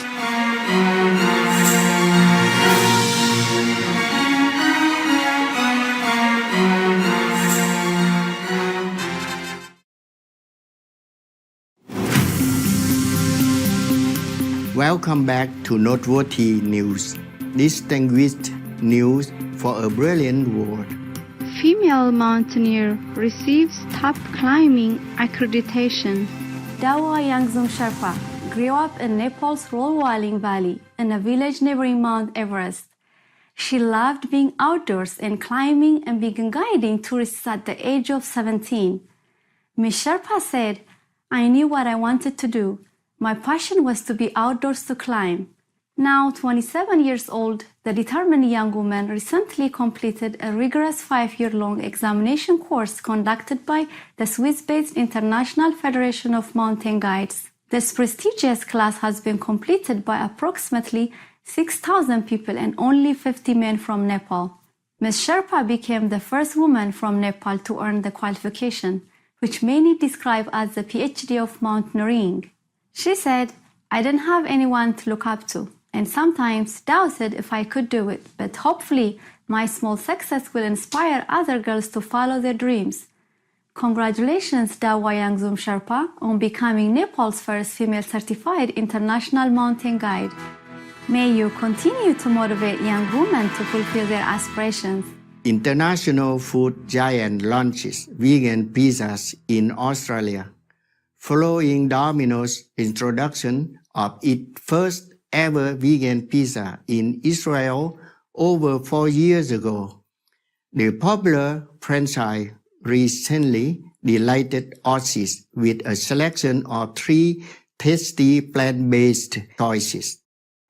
Welcome back to Noteworthy News. Distinguished news for a brilliant work. Female mountaineer receives top climbing accreditation. Dawa Yangzum Sherpa grew up in Nepal's Rolwaling Valley in a village neighboring Mount Everest. She loved being outdoors and climbing and began guiding tourists at the age of 17. Ms. Sherpa said, "I knew what I wanted to do. My passion was to be outdoors to climb." Now 27 years old, the determined young woman recently completed a rigorous 5-year-long examination course conducted by the Swiss-based International Federation of Mountain Guides. This prestigious class has been completed by approximately 6,000 people and only 50 men from Nepal. Ms. Sherpa became the first woman from Nepal to earn the qualification, which many describe as the PhD of mountaineering. She said, "I didn't have anyone to look up to, and sometimes doubted if I could do it, but hopefully my small success will inspire other girls to follow their dreams." Congratulations, Dawa Yangzum Sherpa, on becoming Nepal's first female certified international mountain guide. May you continue to motivate young women to fulfill their aspirations. International food giant launches vegan pizzas in Australia. Following Domino's introduction of its first ever vegan pizza in Israel over 4 years ago, the popular franchise recently delighted Aussies with a selection of 3 tasty plant-based choices.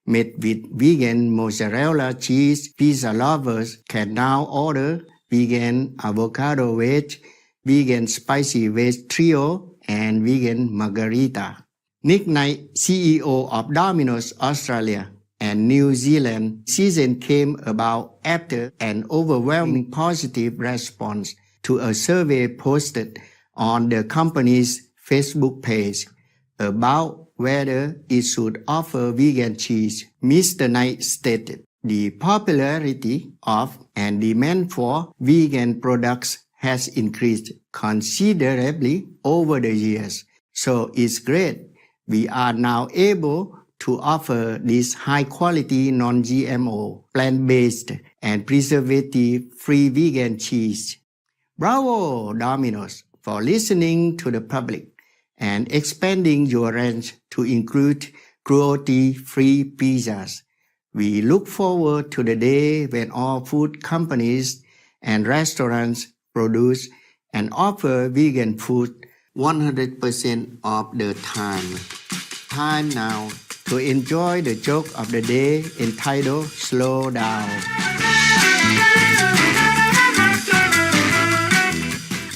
Made with vegan mozzarella cheese, pizza lovers can now order vegan avocado wedge, vegan spicy wedge trio, and vegan margarita. Nick Knight, CEO of Domino's Australia and New Zealand, season came about after an overwhelming positive response to a survey posted on the company's Facebook page about whether it should offer vegan cheese. Mr. Knight stated, "The popularity of and demand for vegan products has increased considerably over the years, so it's great we are now able to offer this high-quality non-GMO, plant-based, and preservative-free vegan cheese." Bravo, Domino's, for listening to the public and expanding your range to include cruelty-free pizzas. We look forward to the day when all food companies and restaurants produce and offer vegan food 100% of the time. Time now to enjoy the joke of the day entitled "Slow Down."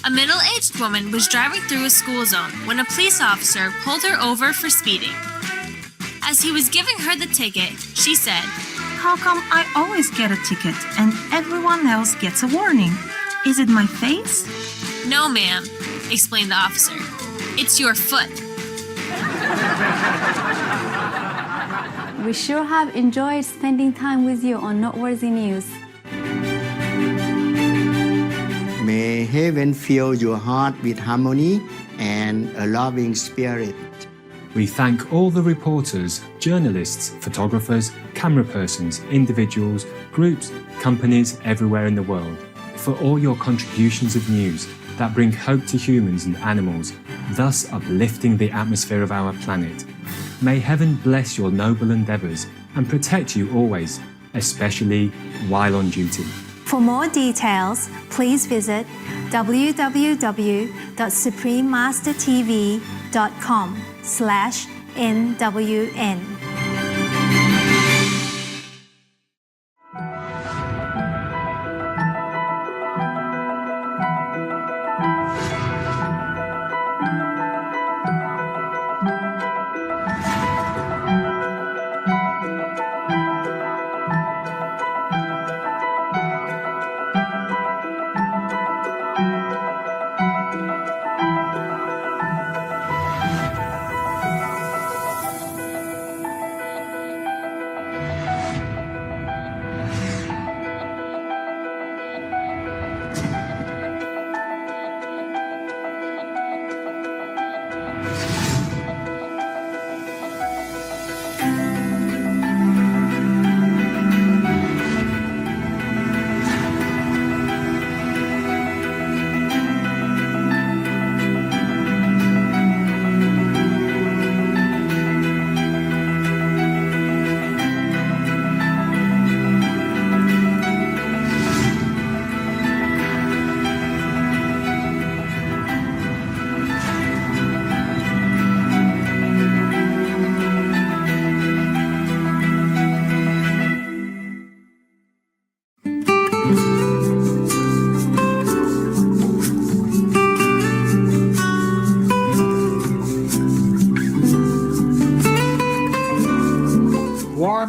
A middle-aged woman was driving through a school zone when a police officer pulled her over for speeding. As he was giving her the ticket, she said, How come I always get a ticket and everyone else gets a warning? Is it my face? "No, ma'am," explained the officer. "It's your foot." We sure have enjoyed spending time with you on Noteworthy News. May heaven fill your heart with harmony and a loving spirit. We thank all the reporters, journalists, photographers, camera persons, individuals, groups, companies everywhere in the world for all your contributions of news that bring hope to humans and animals, thus uplifting the atmosphere of our planet. May heaven bless your noble endeavours and protect you always, especially while on duty. For more details, please visit www.suprememastertv.com/NWN.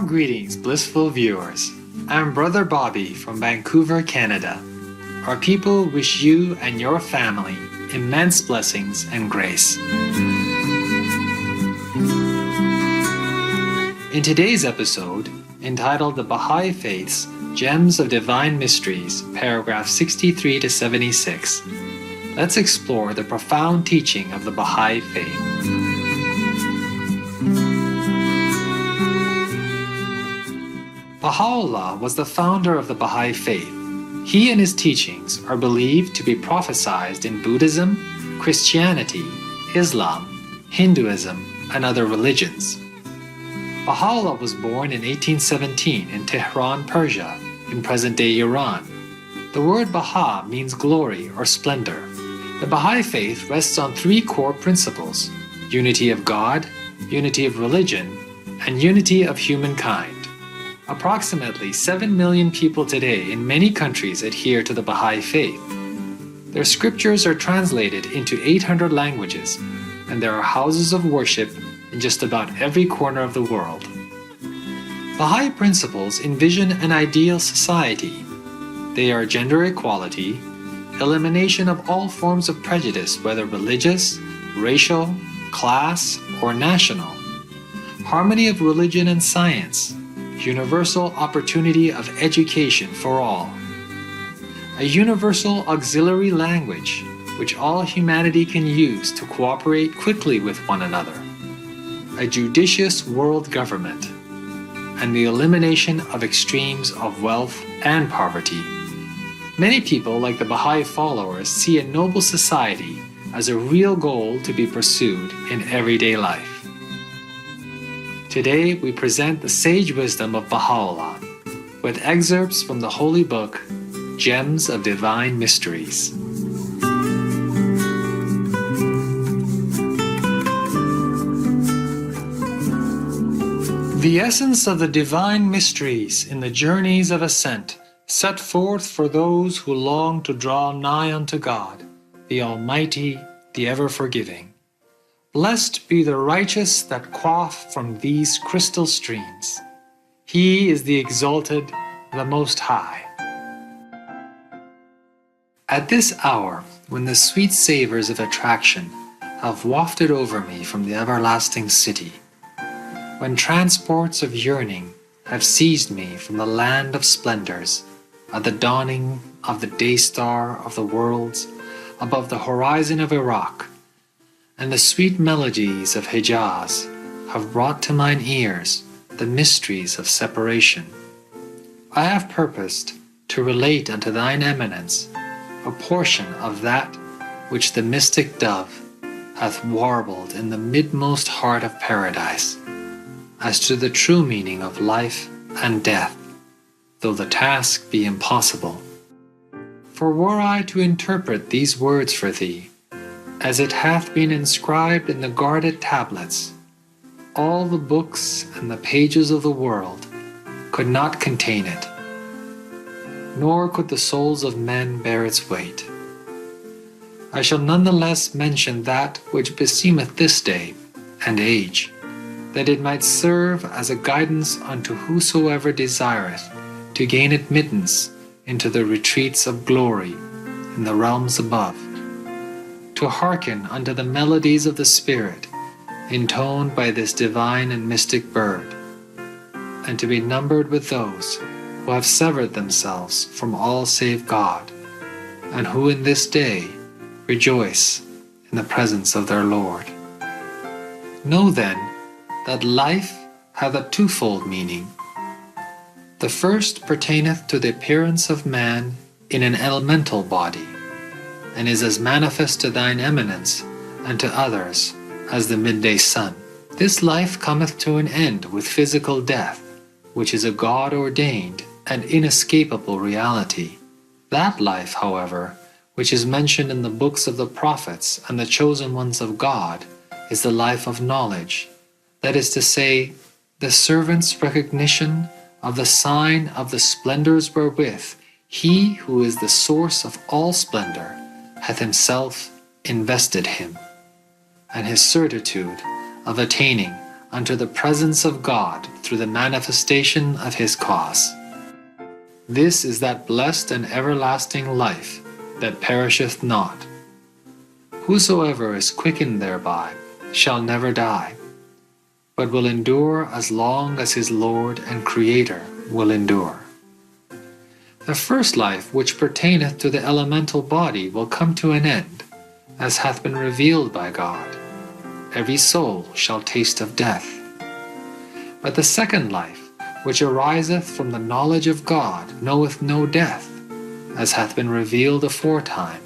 greetings, blissful viewers. I'm Brother Bobby from Vancouver, Canada. Our people wish you and your family immense blessings and grace. In today's episode, entitled The Baha'i Faith's Gems of Divine Mysteries, paragraph 63 to 76, let's explore the profound teaching of the Baha'i Faith. Baha'u'llah was the founder of the Baha'i Faith. He and his teachings are believed to be prophesied in Buddhism, Christianity, Islam, Hinduism, and other religions. Baha'u'llah was born in 1817 in Tehran, Persia, in present-day Iran. The word Baha means glory or splendor. The Baha'i Faith rests on three core principles: unity of God, unity of religion, and unity of humankind. Approximately 7 million people today in many countries adhere to the Baha'i Faith. Their scriptures are translated into 800 languages, and there are houses of worship in just about every corner of the world. Baha'i principles envision an ideal society. They are gender equality, elimination of all forms of prejudice, whether religious, racial, class, or national, harmony of religion and science, universal opportunity of education for all, a universal auxiliary language which all humanity can use to cooperate quickly with one another, a judicious world government, and the elimination of extremes of wealth and poverty. Many people, like the Baha'i followers, see a noble society as a real goal to be pursued in everyday life. Today, we present the sage wisdom of Baha'u'llah with excerpts from the holy book, Gems of Divine Mysteries. The essence of the divine mysteries in the journeys of ascent set forth for those who long to draw nigh unto God, the Almighty, the ever-forgiving. Blessed be the righteous that quaff from these crystal streams. He is the exalted, the Most High. At this hour, when the sweet savors of attraction have wafted over me from the everlasting city, when transports of yearning have seized me from the land of splendors, at the dawning of the day star of the worlds above the horizon of Iraq, and the sweet melodies of Hijaz have brought to mine ears the mysteries of separation, I have purposed to relate unto thine eminence a portion of that which the mystic dove hath warbled in the midmost heart of paradise, as to the true meaning of life and death, though the task be impossible. For were I to interpret these words for thee, as it hath been inscribed in the guarded tablets, all the books and the pages of the world could not contain it, nor could the souls of men bear its weight. I shall nonetheless mention that which beseemeth this day and age, that it might serve as a guidance unto whosoever desireth to gain admittance into the retreats of glory in the realms above, to hearken unto the melodies of the Spirit intoned by this divine and mystic bird, and to be numbered with those who have severed themselves from all save God, and who in this day rejoice in the presence of their Lord. Know then that life hath a twofold meaning. The first pertaineth to the appearance of man in an elemental body, and is as manifest to thine eminence and to others as the midday sun. This life cometh to an end with physical death, which is a God-ordained and inescapable reality. That life, however, which is mentioned in the books of the prophets and the chosen ones of God, is the life of knowledge, that is to say, the servant's recognition of the sign of the splendors wherewith he who is the source of all splendor hath himself invested him, and his certitude of attaining unto the presence of God through the manifestation of his cause. This is that blessed and everlasting life that perisheth not. Whosoever is quickened thereby shall never die, but will endure as long as his Lord and Creator will endure. The first life which pertaineth to the elemental body will come to an end, as hath been revealed by God. Every soul shall taste of death. But the second life, which ariseth from the knowledge of God, knoweth no death, as hath been revealed aforetime.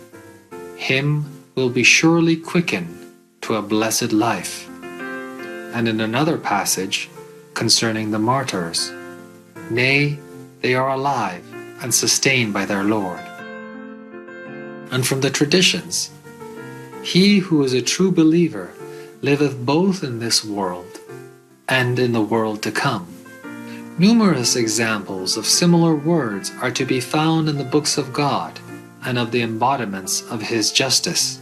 Him will be surely quickened to a blessed life. And in another passage, concerning the martyrs, nay, they are alive and sustained by their Lord. And from the traditions, he who is a true believer liveth both in this world and in the world to come. Numerous examples of similar words are to be found in the books of God and of the embodiments of his justice.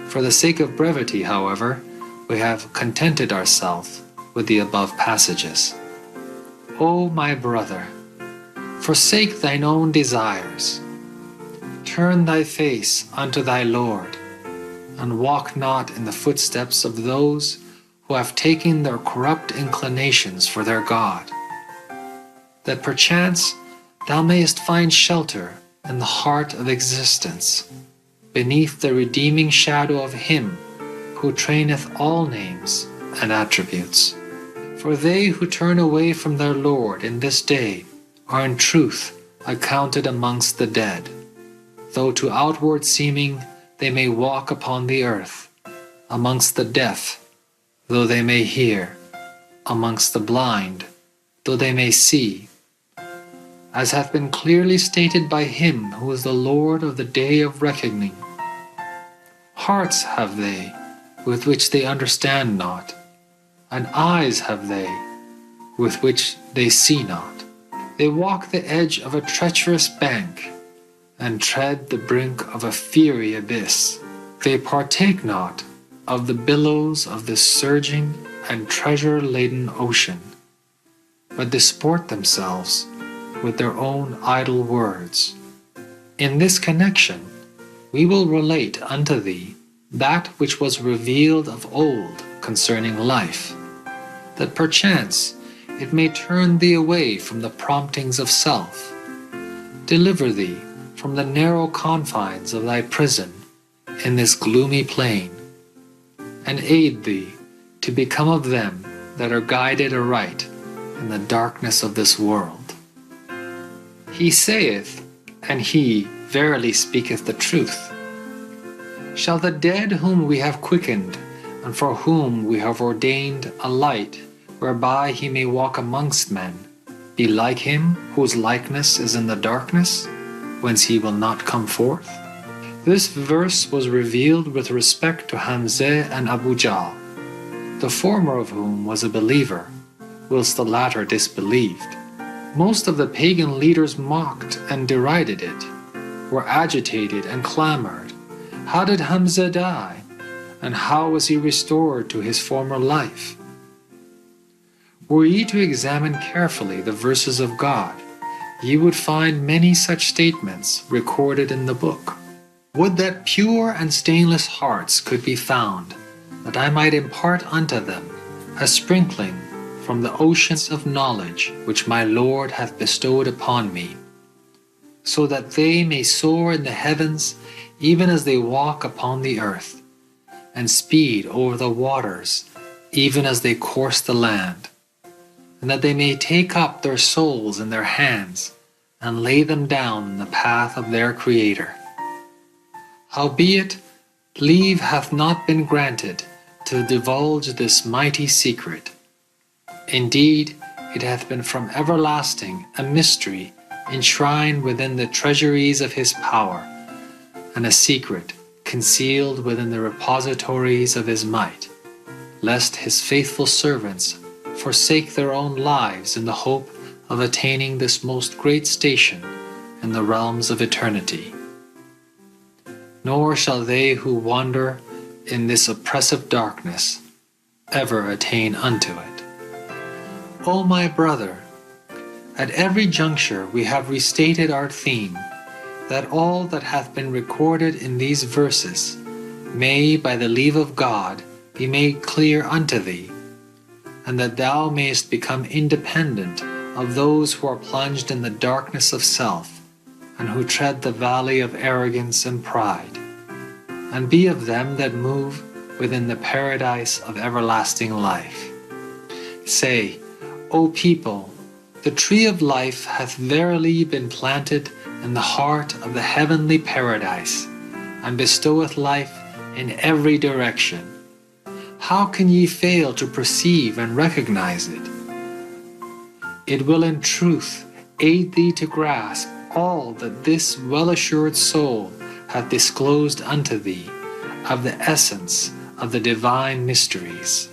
For the sake of brevity, however, we have contented ourselves with the above passages. O my brother, forsake thine own desires. Turn thy face unto thy Lord, and walk not in the footsteps of those who have taken their corrupt inclinations for their God, that perchance thou mayest find shelter in the heart of existence, beneath the redeeming shadow of him who traineth all names and attributes. For they who turn away from their Lord in this day are in truth accounted amongst the dead, though to outward seeming they may walk upon the earth, amongst the deaf, though they may hear, amongst the blind, though they may see, as hath been clearly stated by him who is the Lord of the day of reckoning. Hearts have they, with which they understand not, and eyes have they, with which they see not. They walk the edge of a treacherous bank, and tread the brink of a fiery abyss. They partake not of the billows of this surging and treasure-laden ocean, but disport themselves with their own idle words. In this connection, we will relate unto thee that which was revealed of old concerning life, that perchance it may turn thee away from the promptings of self, deliver thee from the narrow confines of thy prison in this gloomy plain, and aid thee to become of them that are guided aright in the darkness of this world. He saith, and he verily speaketh the truth. Shall the dead whom we have quickened, and for whom we have ordained a light, whereby he may walk amongst men, be like him whose likeness is in the darkness, whence he will not come forth? This verse was revealed with respect to Hamzeh and Abu Jahl, the former of whom was a believer, whilst the latter disbelieved. Most of the pagan leaders mocked and derided it, were agitated and clamored, "How did Hamzeh die? And how was he restored to his former life?" Were ye to examine carefully the verses of God, ye would find many such statements recorded in the book. Would that pure and stainless hearts could be found, that I might impart unto them a sprinkling from the oceans of knowledge which my Lord hath bestowed upon me, so that they may soar in the heavens even as they walk upon the earth, and speed over the waters even as they course the land, and that they may take up their souls in their hands and lay them down in the path of their Creator. Howbeit, leave hath not been granted to divulge this mighty secret. Indeed, it hath been from everlasting a mystery enshrined within the treasuries of his power, and a secret concealed within the repositories of his might, lest his faithful servants forsake their own lives in the hope of attaining this most great station in the realms of eternity. Nor shall they who wander in this oppressive darkness ever attain unto it. O my brother, at every juncture we have restated our theme, that all that hath been recorded in these verses may, by the leave of God, be made clear unto thee, and that thou mayest become independent of those who are plunged in the darkness of self, and who tread the valley of arrogance and pride, and be of them that move within the paradise of everlasting life. Say, O people, the tree of life hath verily been planted in the heart of the heavenly paradise, and bestoweth life in every direction. How can ye fail to perceive and recognize it? It will in truth aid thee to grasp all that this well-assured soul hath disclosed unto thee of the essence of the divine mysteries.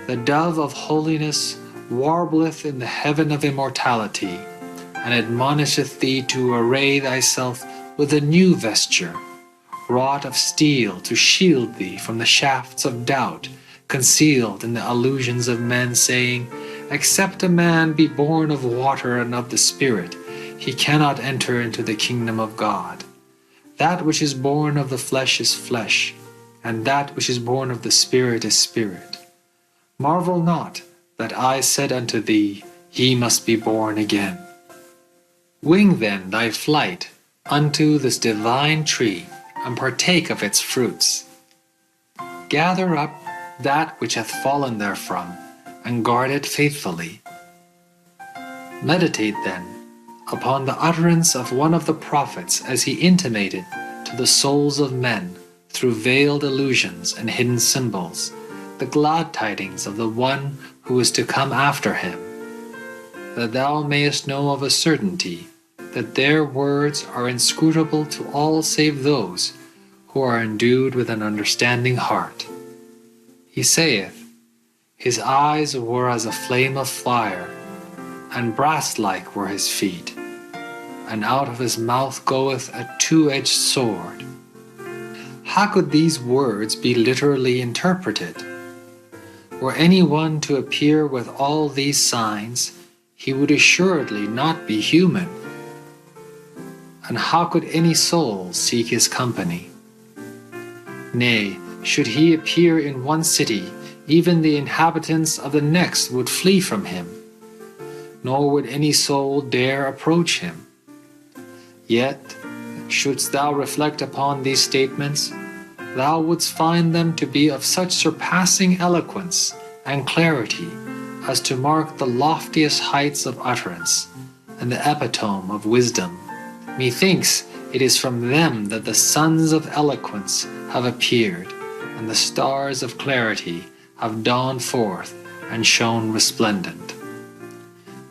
The dove of holiness warbleth in the heaven of immortality, and admonisheth thee to array thyself with a new vesture, wrought of steel, to shield thee from the shafts of doubt concealed in the illusions of men, saying, Except a man be born of water and of the Spirit, he cannot enter into the kingdom of God. That which is born of the flesh is flesh, and that which is born of the Spirit is spirit. Marvel not that I said unto thee, Ye must be born again. Wing then thy flight unto this divine tree, and partake of its fruits. Gather up that which hath fallen therefrom, and guard it faithfully. Meditate then upon the utterance of one of the prophets as he intimated to the souls of men through veiled illusions and hidden symbols the glad tidings of the one who is to come after him, that thou mayest know of a certainty that their words are inscrutable to all save those who are endued with an understanding heart. He saith, His eyes were as a flame of fire, and brass-like were his feet, and out of his mouth goeth a two-edged sword. How could these words be literally interpreted? Were any one to appear with all these signs, he would assuredly not be human. And how could any soul seek his company? Nay, should he appear in one city, even the inhabitants of the next would flee from him, nor would any soul dare approach him. Yet, shouldst thou reflect upon these statements, thou wouldst find them to be of such surpassing eloquence and clarity as to mark the loftiest heights of utterance and the epitome of wisdom. Methinks it is from them that the sons of eloquence have appeared, and the stars of clarity have dawned forth and shone resplendent.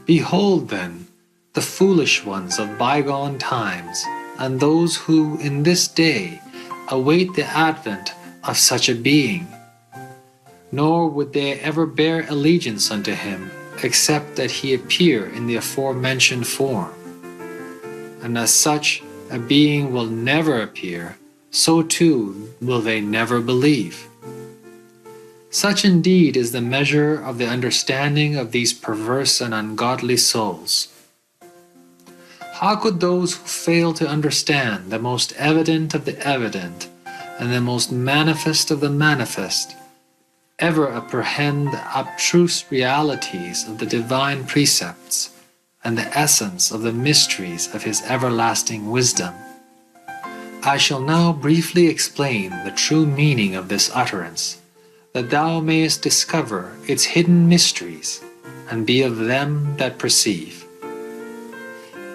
Behold, then, the foolish ones of bygone times, and those who in this day await the advent of such a being. Nor would they ever bear allegiance unto him, except that he appear in the aforementioned form. And as such a being will never appear, so too will they never believe. Such indeed is the measure of the understanding of these perverse and ungodly souls. How could those who fail to understand the most evident of the evident and the most manifest of the manifest ever apprehend the abstruse realities of the divine precepts and the essence of the mysteries of his everlasting wisdom? I shall now briefly explain the true meaning of this utterance, that thou mayest discover its hidden mysteries, and be of them that perceive.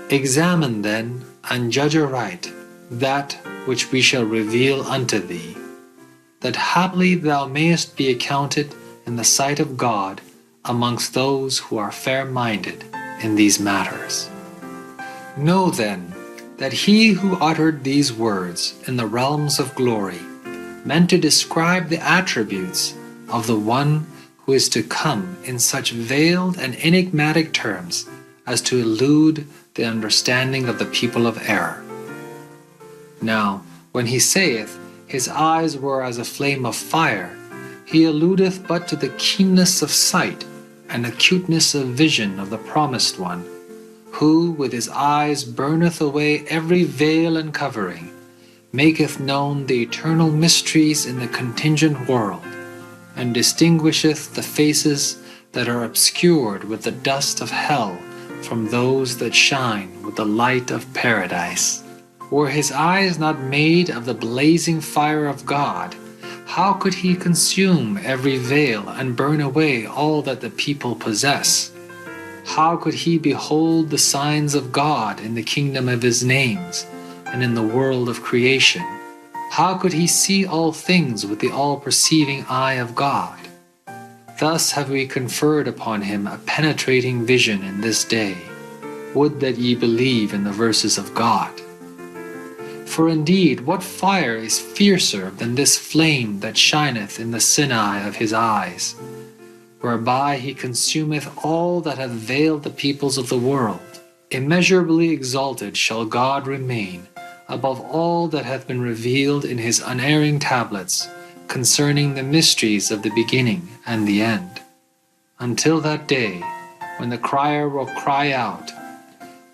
Examine then, and judge aright that which we shall reveal unto thee, that haply thou mayest be accounted in the sight of God amongst those who are fair-minded in these matters. Know then that he who uttered these words in the realms of glory meant to describe the attributes of the one who is to come in such veiled and enigmatic terms as to elude the understanding of the people of error. Now, when he saith, His eyes were as a flame of fire, he alludeth but to the keenness of sight and acuteness of vision of the Promised One, who with his eyes burneth away every veil and covering, maketh known the eternal mysteries in the contingent world, and distinguisheth the faces that are obscured with the dust of hell from those that shine with the light of paradise. Were his eyes not made of the blazing fire of God, how could he consume every veil and burn away all that the people possess? How could he behold the signs of God in the kingdom of his names and in the world of creation? How could he see all things with the all-perceiving eye of God? Thus have we conferred upon him a penetrating vision in this day. Would that ye believe in the verses of God. For indeed, what fire is fiercer than this flame that shineth in the Sinai of his eyes, whereby he consumeth all that have veiled the peoples of the world? Immeasurably exalted shall God remain above all that hath been revealed in his unerring tablets concerning the mysteries of the beginning and the end, until that day when the crier will cry out,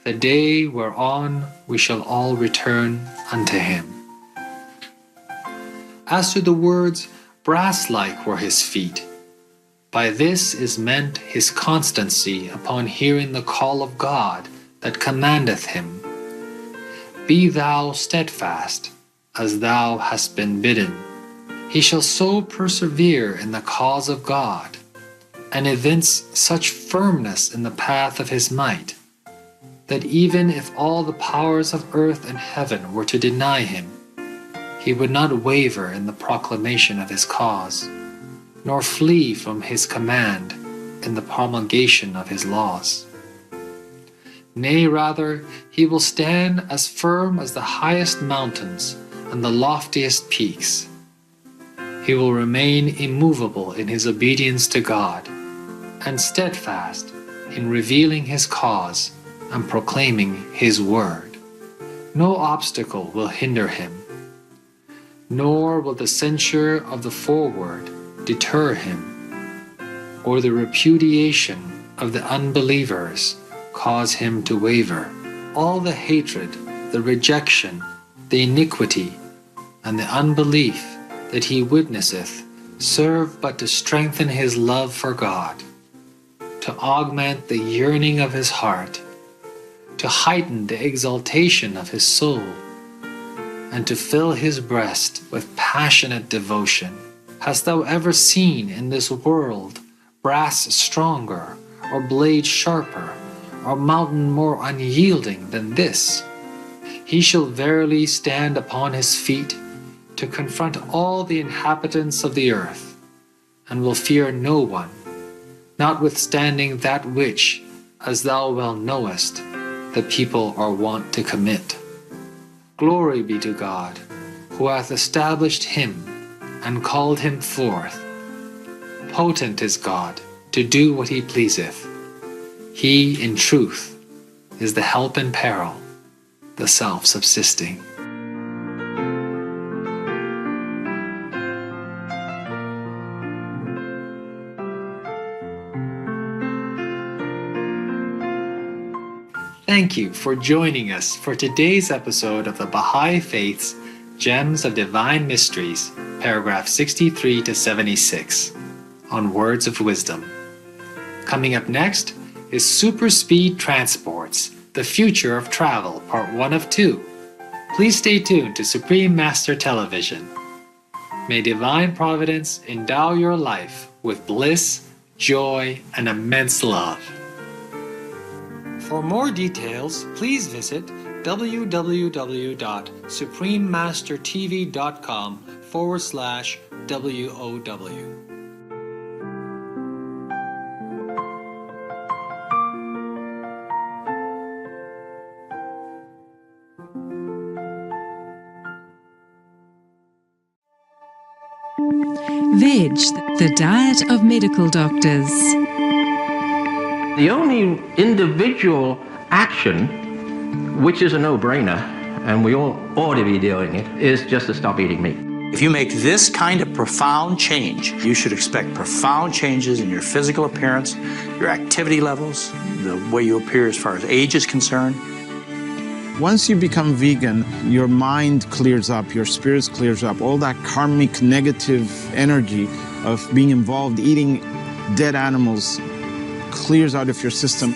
the day whereon we shall all return unto him. As to the words, brass-like were his feet, by this is meant his constancy upon hearing the call of God that commandeth him, be thou steadfast, as thou hast been bidden. He shall so persevere in the cause of God, and evince such firmness in the path of his might, that even if all the powers of earth and heaven were to deny him, he would not waver in the proclamation of his cause, nor flee from his command in the promulgation of his laws. Nay, rather, he will stand as firm as the highest mountains and the loftiest peaks. He will remain immovable in his obedience to God, and steadfast in revealing his cause and proclaiming his word. No obstacle will hinder him, nor will the censure of the forward deter him, or the repudiation of the unbelievers cause him to waver. All the hatred, the rejection, the iniquity, and the unbelief that he witnesseth serve but to strengthen his love for God, to augment the yearning of his heart, to heighten the exaltation of his soul, and to fill his breast with passionate devotion. Hast thou ever seen in this world brass stronger, or blade sharper, or mountain more unyielding than this? He shall verily stand upon his feet to confront all the inhabitants of the earth, and will fear no one, notwithstanding that which, as thou well knowest, the people are wont to commit. Glory be to God, who hath established him and called him forth. Potent is God to do what he pleaseth. He, in truth, is the help in peril, the self-subsisting. Thank you for joining us for today's episode of the Baha'i Faith's Gems of Divine Mysteries, paragraph 63 to 76, on Words of Wisdom. Coming up next is Super Speed Transports, The Future of Travel, Part 1 of 2. Please stay tuned to Supreme Master Television. May Divine Providence endow your life with bliss, joy, and immense love. For more details, please visit www.suprememastertv.com/WOW. Veg, the diet of medical doctors. The only individual action, which is a no-brainer, and we all ought to be doing it, is just to stop eating meat. If you make this kind of profound change, you should expect profound changes in your physical appearance, your activity levels, the way you appear as far as age is concerned. Once you become vegan, your mind clears up, your spirits clears up, all that karmic negative energy of being involved, eating dead animals, clears out of your system.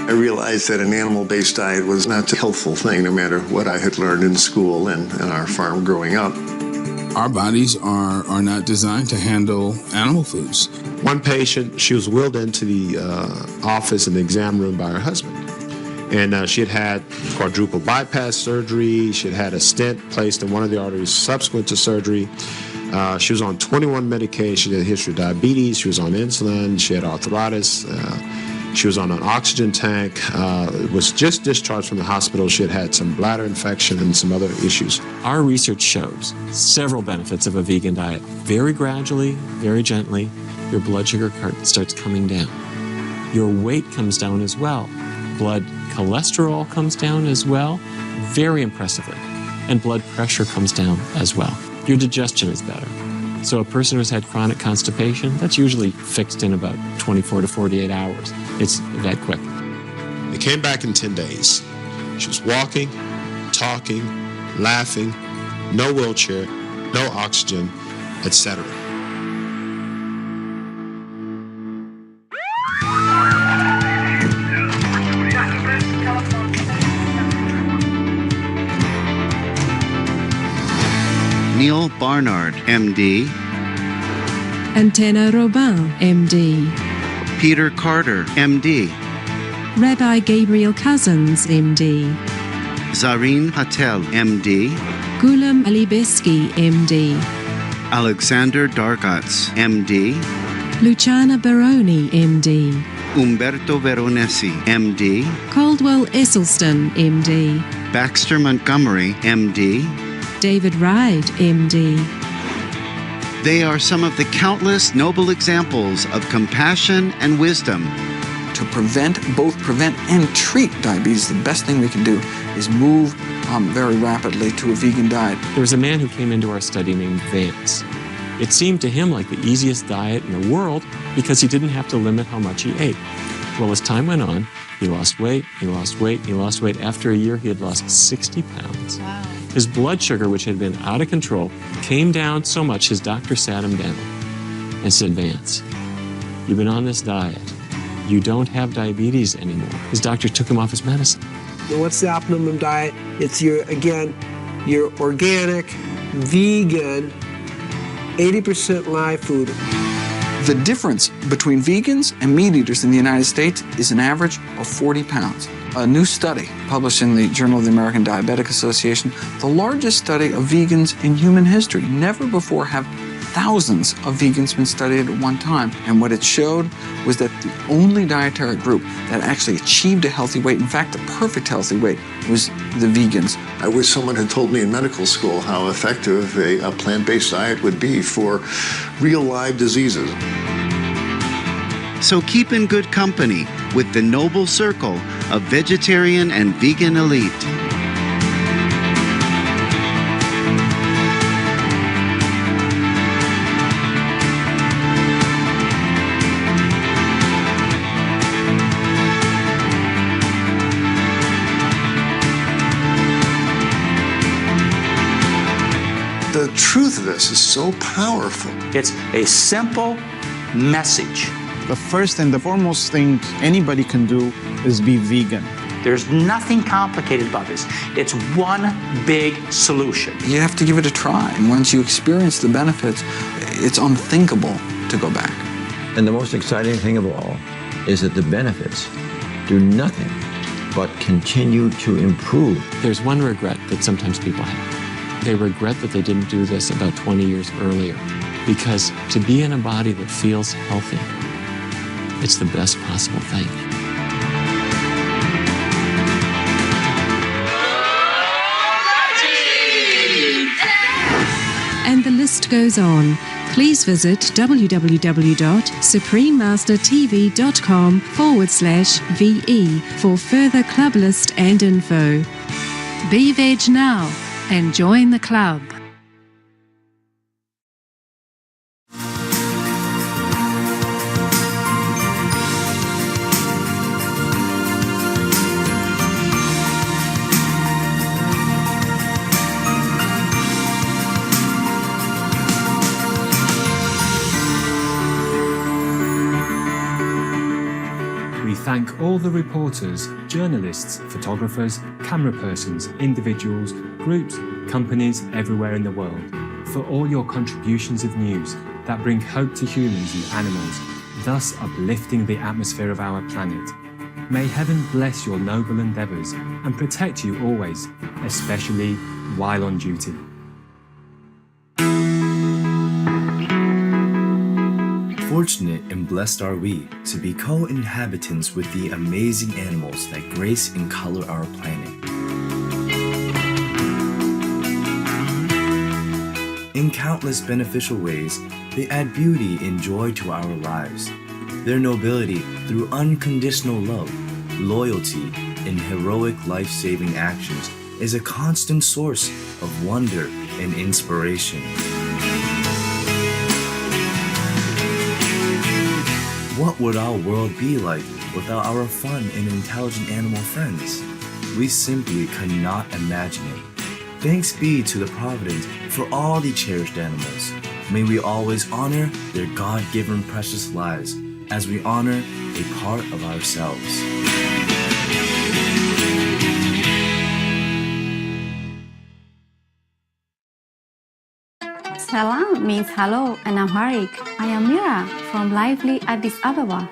I realized that an animal-based diet was not a helpful thing, no matter what I had learned in school and our farm growing up. Our bodies are not designed to handle animal foods. One patient, she was wheeled into the office in the exam room by her husband. And she had had quadruple bypass surgery. She had had a stent placed in one of the arteries subsequent to surgery. She was on 21 medications. She had a history of diabetes. She was on insulin. She had arthritis. She was on an oxygen tank, was just discharged from the hospital. She had had some bladder infection and some other issues. Our research shows several benefits of a vegan diet. Very gradually, very gently, your blood sugar starts coming down. Your weight comes down as well. Blood cholesterol comes down as well, very impressively. And blood pressure comes down as well. Your digestion is better. So a person who's had chronic constipation, that's usually fixed in about 24 to 48 hours. It's that quick. They came back in 10 days. She was walking, talking, laughing, no wheelchair, no oxygen, etc. Neil Barnard, MD. Antenna Robin, MD. Peter Carter, MD. Rabbi Gabriel Cousins, MD. Zareen Patel, MD. Gulam Alibeski, MD. Alexander Dargatz, MD. Luciana Baroni, MD. Umberto Veronesi, MD. Caldwell Esselstyn, MD. Baxter Montgomery, MD. David Ride, MD. They are some of the countless noble examples of compassion and wisdom. To both prevent and treat diabetes, the best thing we can do is move very rapidly to a vegan diet. There was a man who came into our study named Vance. It seemed to him like the easiest diet in the world because he didn't have to limit how much he ate. Well, as time went on, he lost weight, he lost weight, he lost weight. After a year, he had lost 60 pounds. Wow. His blood sugar, which had been out of control, came down so much his doctor sat him down and said, Vance, you've been on this diet. You don't have diabetes anymore. His doctor took him off his medicine. What's the optimum diet? It's your organic, vegan, 80% live food. The difference between vegans and meat eaters in the United States is an average of 40 pounds. A new study published in the Journal of the American Diabetic Association, the largest study of vegans in human history. Never before have thousands of vegans been studied at one time. And what it showed was that the only dietary group that actually achieved a healthy weight, in fact, a perfect healthy weight, was the vegans. I wish someone had told me in medical school how effective a plant-based diet would be for real live diseases. So keep in good company with the noble circle of vegetarian and vegan elite. The truth of this is so powerful. It's a simple message. The first and the foremost thing anybody can do is be vegan. There's nothing complicated about this. It's one big solution. You have to give it a try. And once you experience the benefits, it's unthinkable to go back. And the most exciting thing of all is that the benefits do nothing but continue to improve. There's one regret that sometimes people have. They regret that they didn't do this about 20 years earlier. Because to be in a body that feels healthy, it's the best possible thing. And the list goes on. Please visit www.suprememastertv.com/VE for further club list and info. Be Veg now and join the club. We thank all the reporters, journalists, photographers, camera persons, individuals, groups, companies everywhere in the world for all your contributions of news that bring hope to humans and animals, thus uplifting the atmosphere of our planet. May heaven bless your noble endeavours and protect you always, especially while on duty. Fortunate and blessed are we to be co-inhabitants with the amazing animals that grace and color our planet. In countless beneficial ways, they add beauty and joy to our lives. Their nobility through unconditional love, loyalty, and heroic life-saving actions is a constant source of wonder and inspiration. What would our world be like without our fun and intelligent animal friends? We simply cannot imagine it. Thanks be to the Providence for all the cherished animals. May we always honor their God-given precious lives as we honor a part of ourselves. Salam means hello in Amharic. I am Mira from lively Addis Ababa.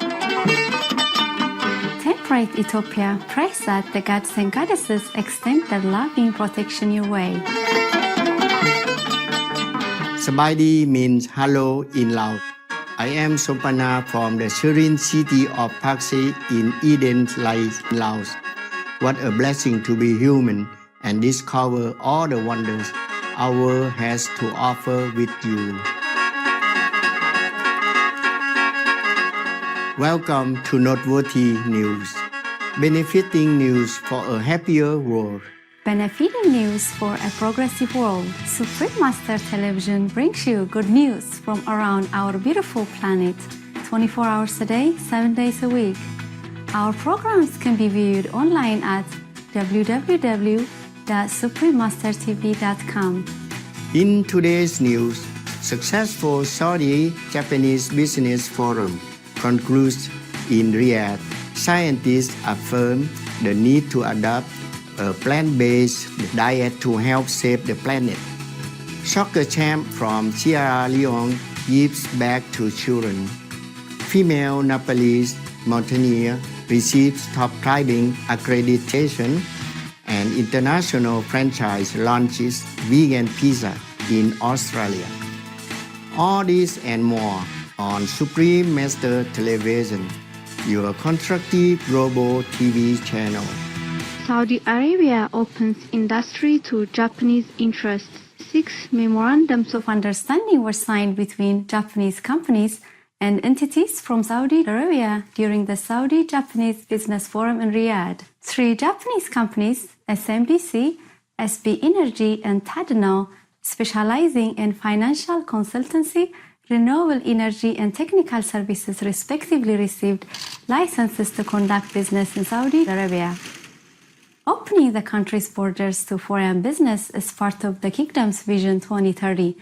Temperate Ethiopia prays that the gods and goddesses extend their loving protection your way. Sabaidi means hello in Laos. I am Sompana from the serene city of Paksay in Eden, Laos. What a blessing to be human and discover all the wonders our world has to offer with you. Welcome to Noteworthy News, benefiting news for a happier world. Benefiting news for a progressive world, Supreme Master Television brings you good news from around our beautiful planet, 24 hours a day, 7 days a week. Our programs can be viewed online at www.suprememastertv.com. In today's news, successful Saudi-Japanese Business Forum concludes in Riyadh. Scientists affirm the need to adopt a plant-based diet to help save the planet. Soccer champ from Sierra Leone gives back to children. Female Nepalese mountaineer receives top climbing accreditation, and international franchise launches vegan pizza in Australia. All this and more on Supreme Master Television, your constructive global TV channel. Saudi Arabia opens industry to Japanese interests. 6 memorandums of understanding were signed between Japanese companies and entities from Saudi Arabia during the Saudi-Japanese Business Forum in Riyadh. 3 Japanese companies, SMBC, SB Energy, and Tadano, specializing in financial consultancy, renewable energy, and technical services, respectively received licenses to conduct business in Saudi Arabia. Opening the country's borders to foreign business is part of the kingdom's Vision 2030,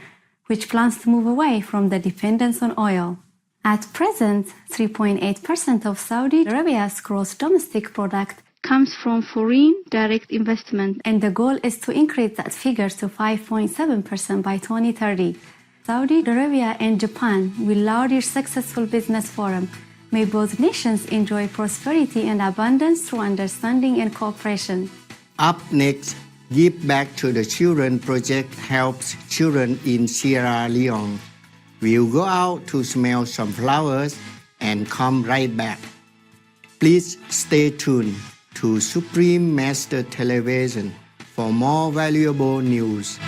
which plans to move away from the dependence on oil. At present, 3.8% of Saudi Arabia's gross domestic product comes from foreign direct investment, and the goal is to increase that figure to 5.7% by 2030. Saudi Arabia and Japan will laud your successful business forum. May both nations enjoy prosperity and abundance through understanding and cooperation. Up next, Give Back to the Children project helps children in Sierra Leone. We'll go out to smell some flowers and come right back. Please stay tuned to Supreme Master Television for more valuable news.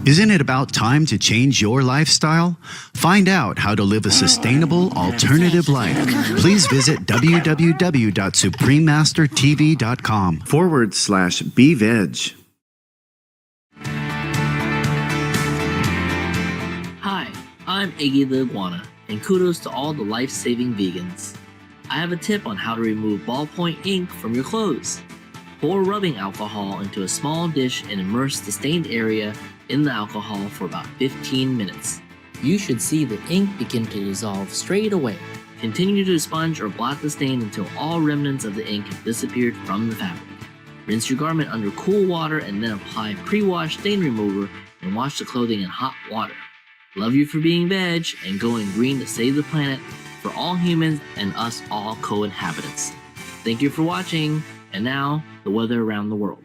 Isn't it about time to change your lifestyle? Find out how to live a sustainable alternative life. Please visit www.suprememastertv.com/BeVeg. Hi, I'm Iggy the Iguana, and kudos to all the life-saving vegans. I have a tip on how to remove ballpoint ink from your clothes. Pour rubbing alcohol into a small dish and immerse the stained area in the alcohol for about 15 minutes. You should see the ink begin to dissolve straight away. Continue to sponge or blot the stain until all remnants of the ink have disappeared from the fabric. Rinse your garment under cool water and then apply pre-wash stain remover and wash the clothing in hot water. Love you for being veg and going green to save the planet for all humans and us all co-inhabitants. Thank you for watching, and now the weather around the world.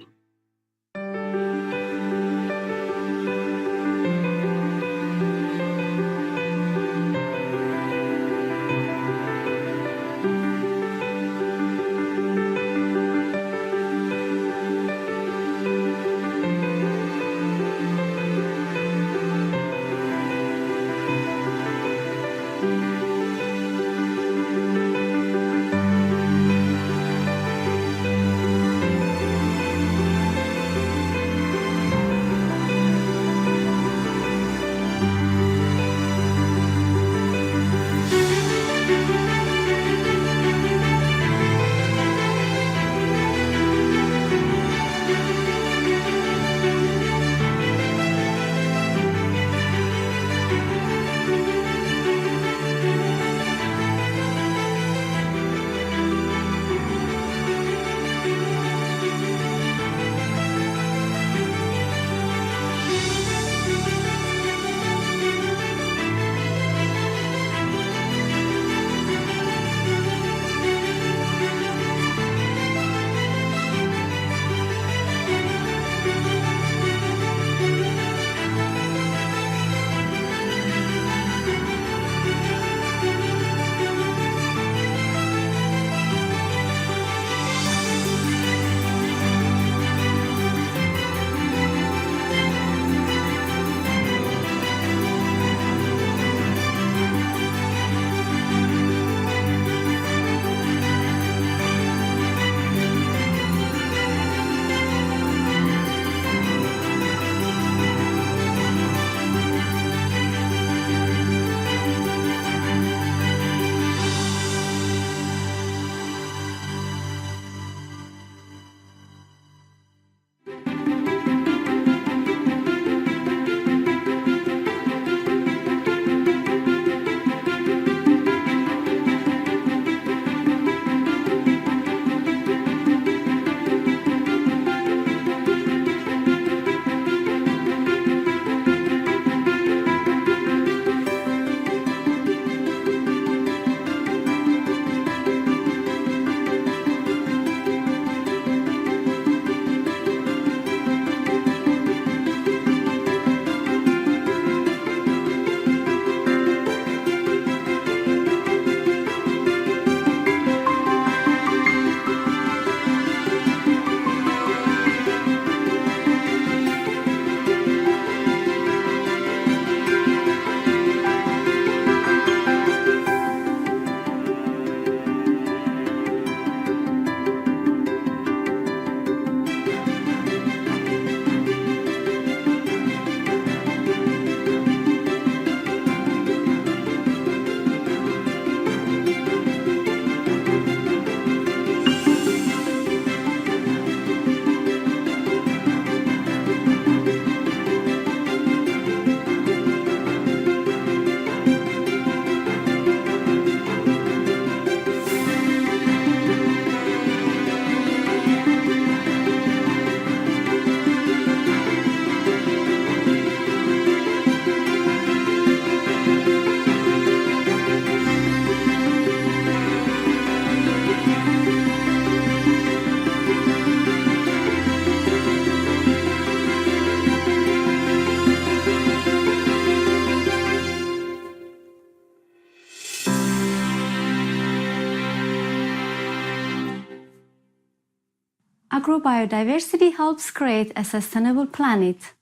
Agrobiodiversity helps create a sustainable planet.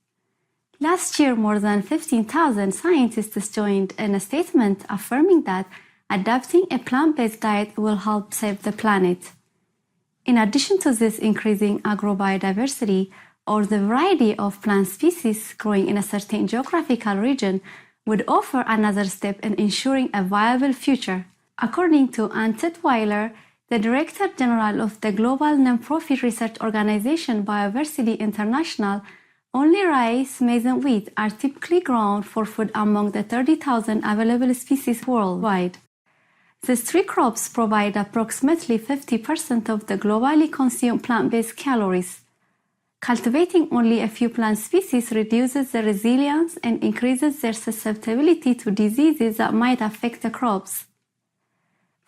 Last year, more than 15,000 scientists joined in a statement affirming that adopting a plant-based diet will help save the planet. In addition to this increasing agrobiodiversity, or the variety of plant species growing in a certain geographical region, would offer another step in ensuring a viable future. According to Ann Titweiler, the Director General of the global nonprofit research organization Biodiversity International, only rice, maize, and wheat are typically grown for food among the 30,000 available species worldwide. These three crops provide approximately 50% of the globally consumed plant-based calories. Cultivating only a few plant species reduces their resilience and increases their susceptibility to diseases that might affect the crops.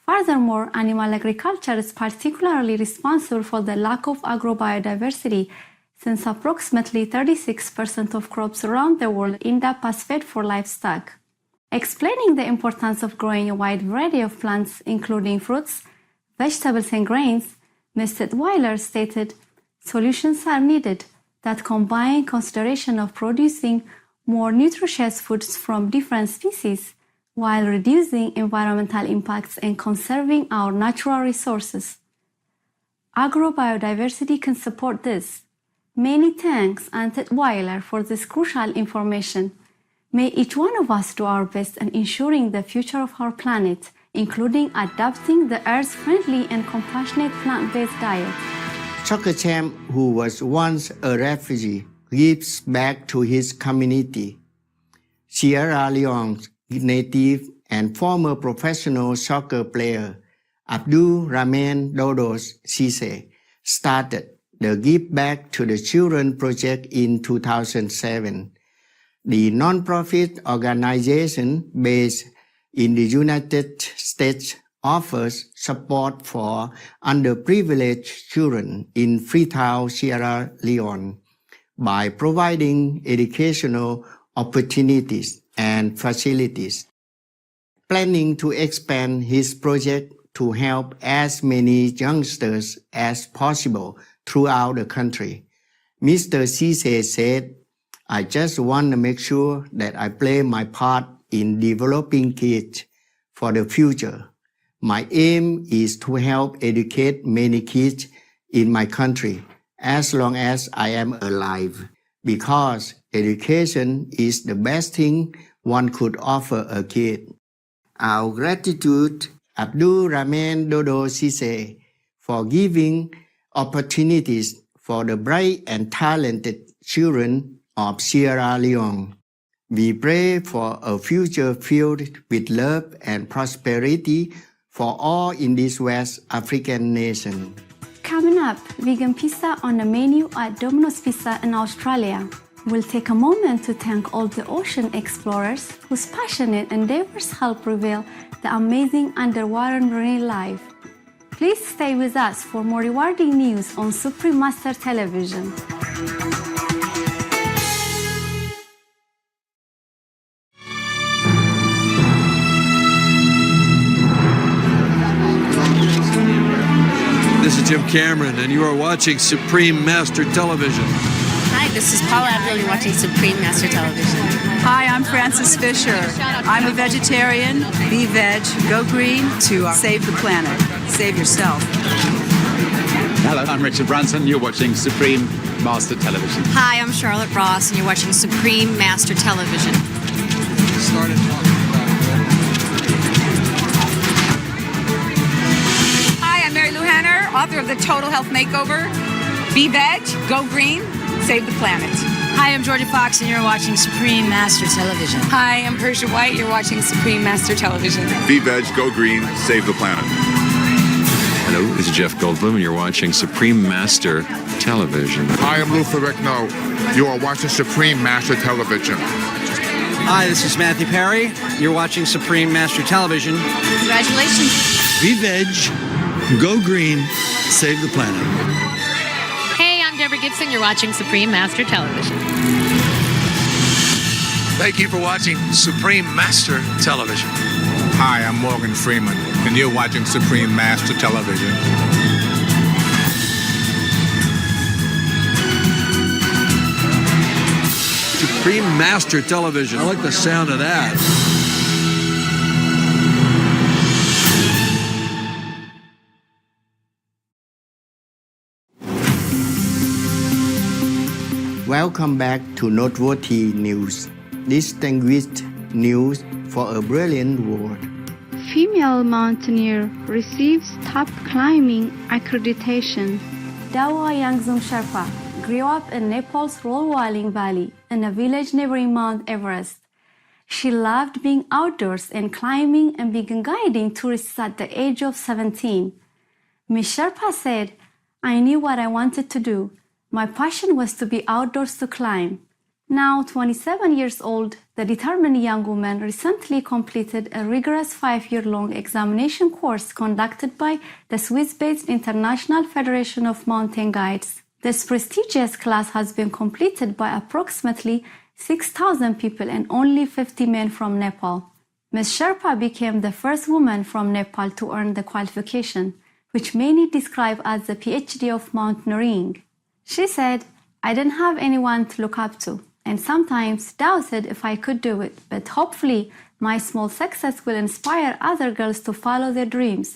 Furthermore, animal agriculture is particularly responsible for the lack of agrobiodiversity, since approximately 36% of crops around the world end up as feed for livestock. Explaining the importance of growing a wide variety of plants, including fruits, vegetables, and grains, Ms. Titweiler stated, "Solutions are needed that combine consideration of producing more nutritious foods from different species while reducing environmental impacts and conserving our natural resources. Agrobiodiversity can support this." Many thanks, Ann Titweiler, for this crucial information. May each one of us do our best in ensuring the future of our planet, including adopting the earth-friendly and compassionate plant-based diet. Soccer champ who was once a refugee gives back to his community. Sierra Leone's native and former professional soccer player Abdul Rahman Dodo Cisse started the Give Back to the Children project in 2007. The non-profit organization based in the United States offers support for underprivileged children in Freetown, Sierra Leone by providing educational opportunities and facilities. Planning to expand his project to help as many youngsters as possible throughout the country, Mr. Cisse said, "I just want to make sure that I play my part in developing kids for the future. My aim is to help educate many kids in my country as long as I am alive, because education is the best thing one could offer a kid." Our gratitude, Abdul Rahman Dodo Cisse, for giving opportunities for the bright and talented children of Sierra Leone. We pray for a future filled with love and prosperity for all in this West African nation. Coming up, vegan pizza on the menu at Domino's Pizza in Australia. We'll take a moment to thank all the ocean explorers whose passionate endeavors help reveal the amazing underwater marine life. Please stay with us for more rewarding news on Supreme Master Television. This is Jim Cameron, and you are watching Supreme Master Television. Hi, this is Paula Abdul. You're watching Supreme Master Television. Hi, I'm Frances Fisher. I'm a vegetarian. Be veg, go green to save the planet. Save yourself. Hello, I'm Richard Branson. You're watching Supreme Master Television. Hi, I'm Charlotte Ross, and you're watching Supreme Master Television. Hi, I'm Mary Lou Hanner, author of The Total Health Makeover. Be veg, go green, save the planet. Hi, I'm Georgia Fox, and you're watching Supreme Master Television. Hi, I'm Persia White. You're watching Supreme Master Television. Be veg, go green, save the planet. Hello, this is Jeff Goldblum, and you're watching Supreme Master Television. Hi, I'm Lou Ferrigno. You are watching Supreme Master Television. Hi, this is Matthew Perry. You're watching Supreme Master Television. Congratulations. Be veg, go green, save the planet. Hey, I'm Deborah Gibson. You're watching Supreme Master Television. Thank you for watching Supreme Master Television. Hi, I'm Morgan Freeman, and you're watching Supreme Master Television. Supreme Master Television. I like the sound of that. Welcome back to Noteworthy News. Distinguished news for a brilliant world. Female mountaineer receives top climbing accreditation. Dawa Yangzum Sherpa grew up in Nepal's Rolwaling Valley in a village neighboring Mount Everest. She loved being outdoors and climbing and began guiding tourists at the age of 17. Ms. Sherpa said, "I knew what I wanted to do. My passion was to be outdoors to climb." Now 27 years old, the determined young woman recently completed a rigorous 5-year-long examination course conducted by the Swiss-based International Federation of Mountain Guides. This prestigious class has been completed by approximately 6,000 people and only 50 men from Nepal. Ms. Sherpa became the first woman from Nepal to earn the qualification, which many describe as the PhD of mountaineering. She said, "I didn't have anyone to look up to, and sometimes doubted if I could do it, but hopefully my small success will inspire other girls to follow their dreams."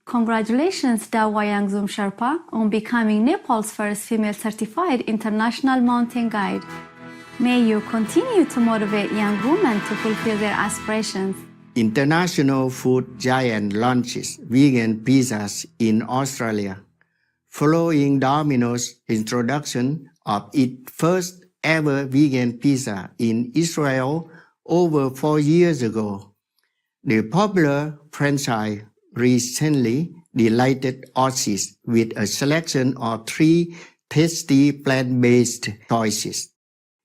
Congratulations, Dawa Yangzum Sherpa, on becoming Nepal's first female certified international mountain guide. May you continue to motivate young women to fulfill their aspirations. International food giant launches vegan pizzas in Australia. Following Domino's introduction of its first ever vegan pizza in Israel over 4 years ago, the popular franchise recently delighted Aussies with a selection of 3 tasty plant-based choices.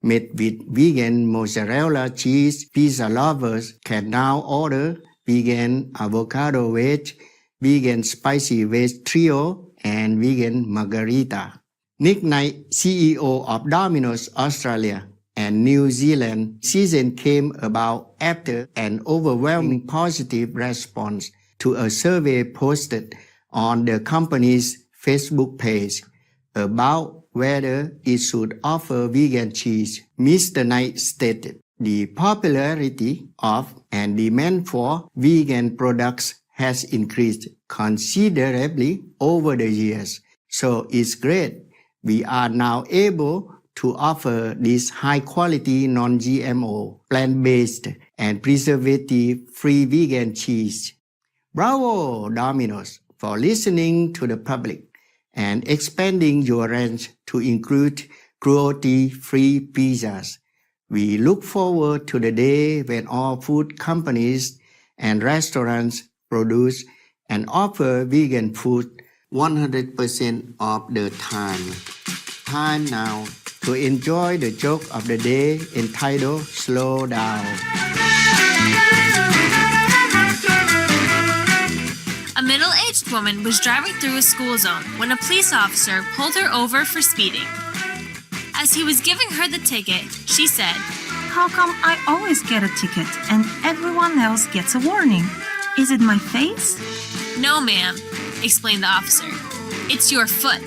Made with vegan mozzarella cheese, pizza lovers can now order vegan avocado wedge, vegan spicy wedge trio, and vegan margarita. Nick Knight, CEO of Domino's Australia and New Zealand, season came about after an overwhelming positive response to a survey posted on the company's Facebook page about whether it should offer vegan cheese. Mr. Knight stated, "The popularity of and demand for vegan products has increased considerably over the years, so it's great. We are now able to offer this high-quality non-GMO, plant-based, and preservative-free vegan cheese." Bravo, Domino's, for listening to the public and expanding your range to include cruelty-free pizzas. We look forward to the day when all food companies and restaurants produce and offer vegan food 100% of the time. Time now to enjoy the joke of the day entitled "Slow Down." A middle-aged woman was driving through a school zone when a police officer pulled her over for speeding. As he was giving her the ticket, she said, "How come I always get a ticket and everyone else gets a warning? Is it my face?" "No, ma'am," explained the officer. "It's your foot."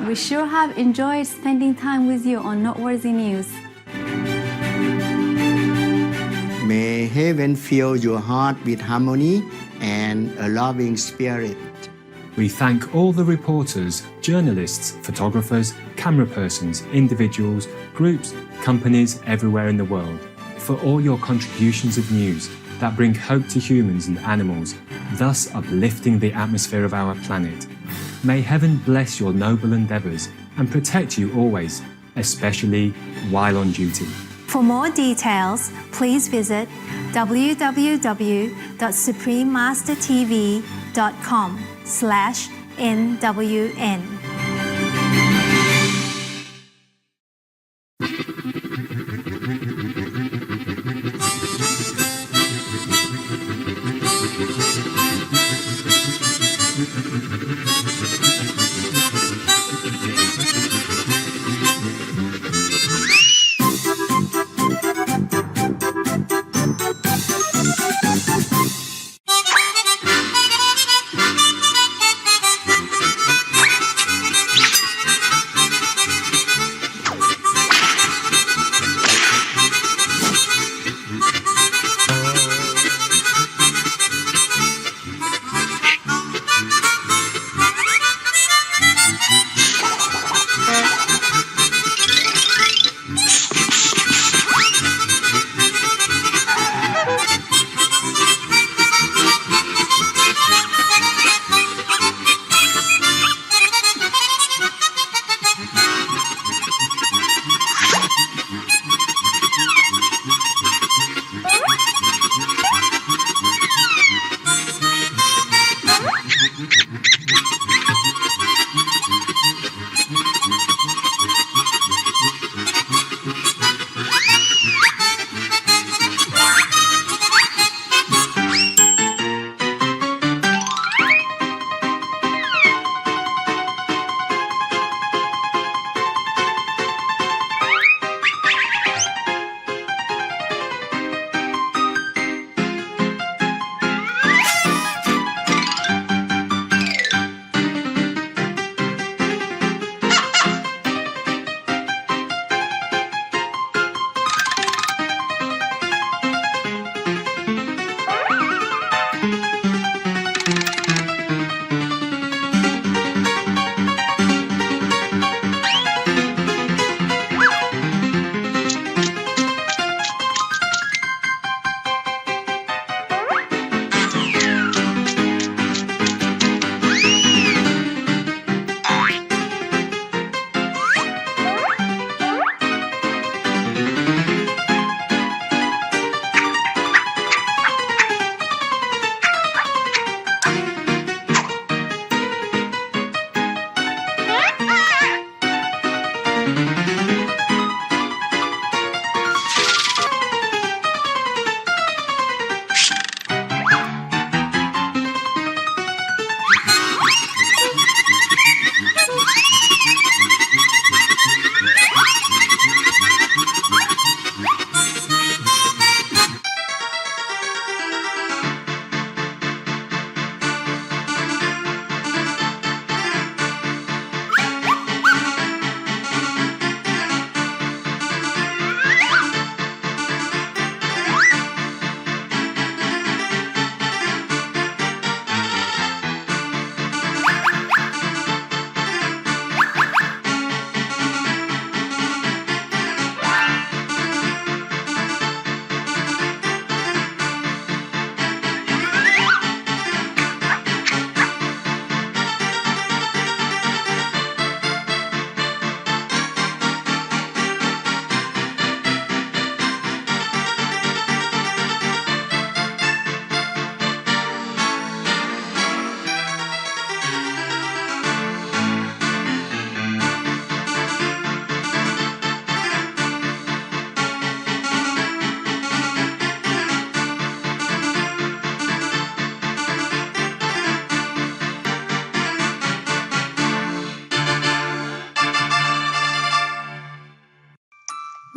We sure have enjoyed spending time with you on Noteworthy News. May heaven fill your heart with harmony and a loving spirit. We thank all the reporters, journalists, photographers, camera persons, individuals, groups, companies everywhere in the world for all your contributions of news that bring hope to humans and animals, thus uplifting the atmosphere of our planet. May heaven bless your noble endeavours and protect you always, especially while on duty. For more details, please visit www.suprememastertv.com/NWN.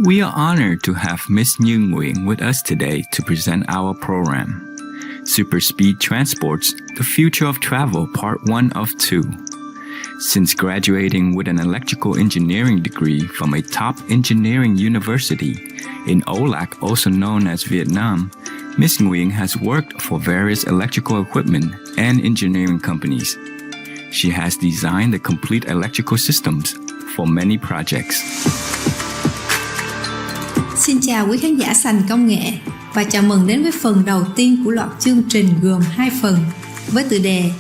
We are honored to have Ms. Như Nguyen with us today to present our program, Super Speed Transports, The Future of Travel, Part 1 of 2. Since graduating with an electrical engineering degree from a top engineering university in OLAC, also known as Vietnam, Ms. Nguyen has worked for various electrical equipment and engineering companies. She has designed the complete electrical systems for many projects. Xin chào quý khán giả sành công nghệ và chào mừng đến với phần đầu tiên của loạt chương trình gồm 2 phần với tựa đề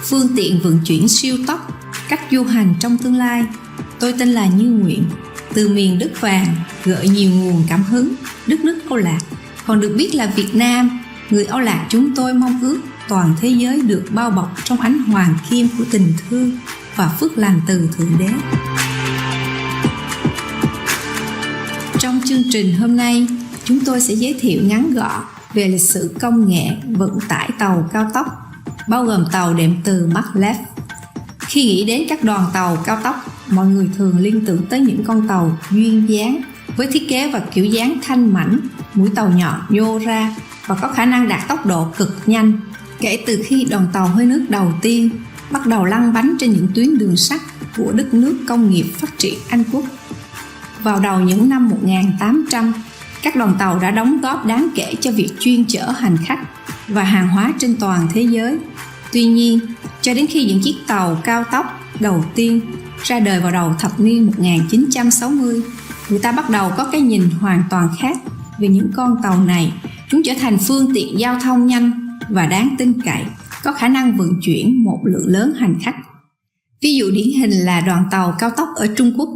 Phương tiện vận chuyển siêu tốc, cách du hành trong tương lai. Tôi tên là Như Nguyện, từ miền đất vàng, gợi nhiều nguồn cảm hứng, đất nước Âu Lạc. Còn được biết là Việt Nam, người Âu Lạc chúng tôi mong ước toàn thế giới được bao bọc trong ánh hoàng kim của tình thương và phước lành từ Thượng Đế. Trong chương trình hôm nay, chúng tôi sẽ giới thiệu ngắn gọn về lịch sử công nghệ vận tải tàu cao tốc, bao gồm tàu đệm từ maglev. Khi nghĩ đến các đoàn tàu cao tốc, mọi người thường liên tưởng tới những con tàu duyên dáng với thiết kế và kiểu dáng thanh mảnh, mũi tàu nhọn nhô ra và có khả năng đạt tốc độ cực nhanh. Kể từ khi đoàn tàu hơi nước đầu tiên bắt đầu lăn bánh trên những tuyến đường sắt của đất nước công nghiệp phát triển Anh Quốc, vào đầu những năm 1800, các đoàn tàu đã đóng góp đáng kể cho việc chuyên chở hành khách và hàng hóa trên toàn thế giới. Tuy nhiên, cho đến khi những chiếc tàu cao tốc đầu tiên ra đời vào đầu thập niên 1960, người ta bắt đầu có cái nhìn hoàn toàn khác về những con tàu này. Chúng trở thành phương tiện giao thông nhanh và đáng tin cậy, có khả năng vận chuyển một lượng lớn hành khách. Ví dụ điển hình là đoàn tàu cao tốc ở Trung Quốc.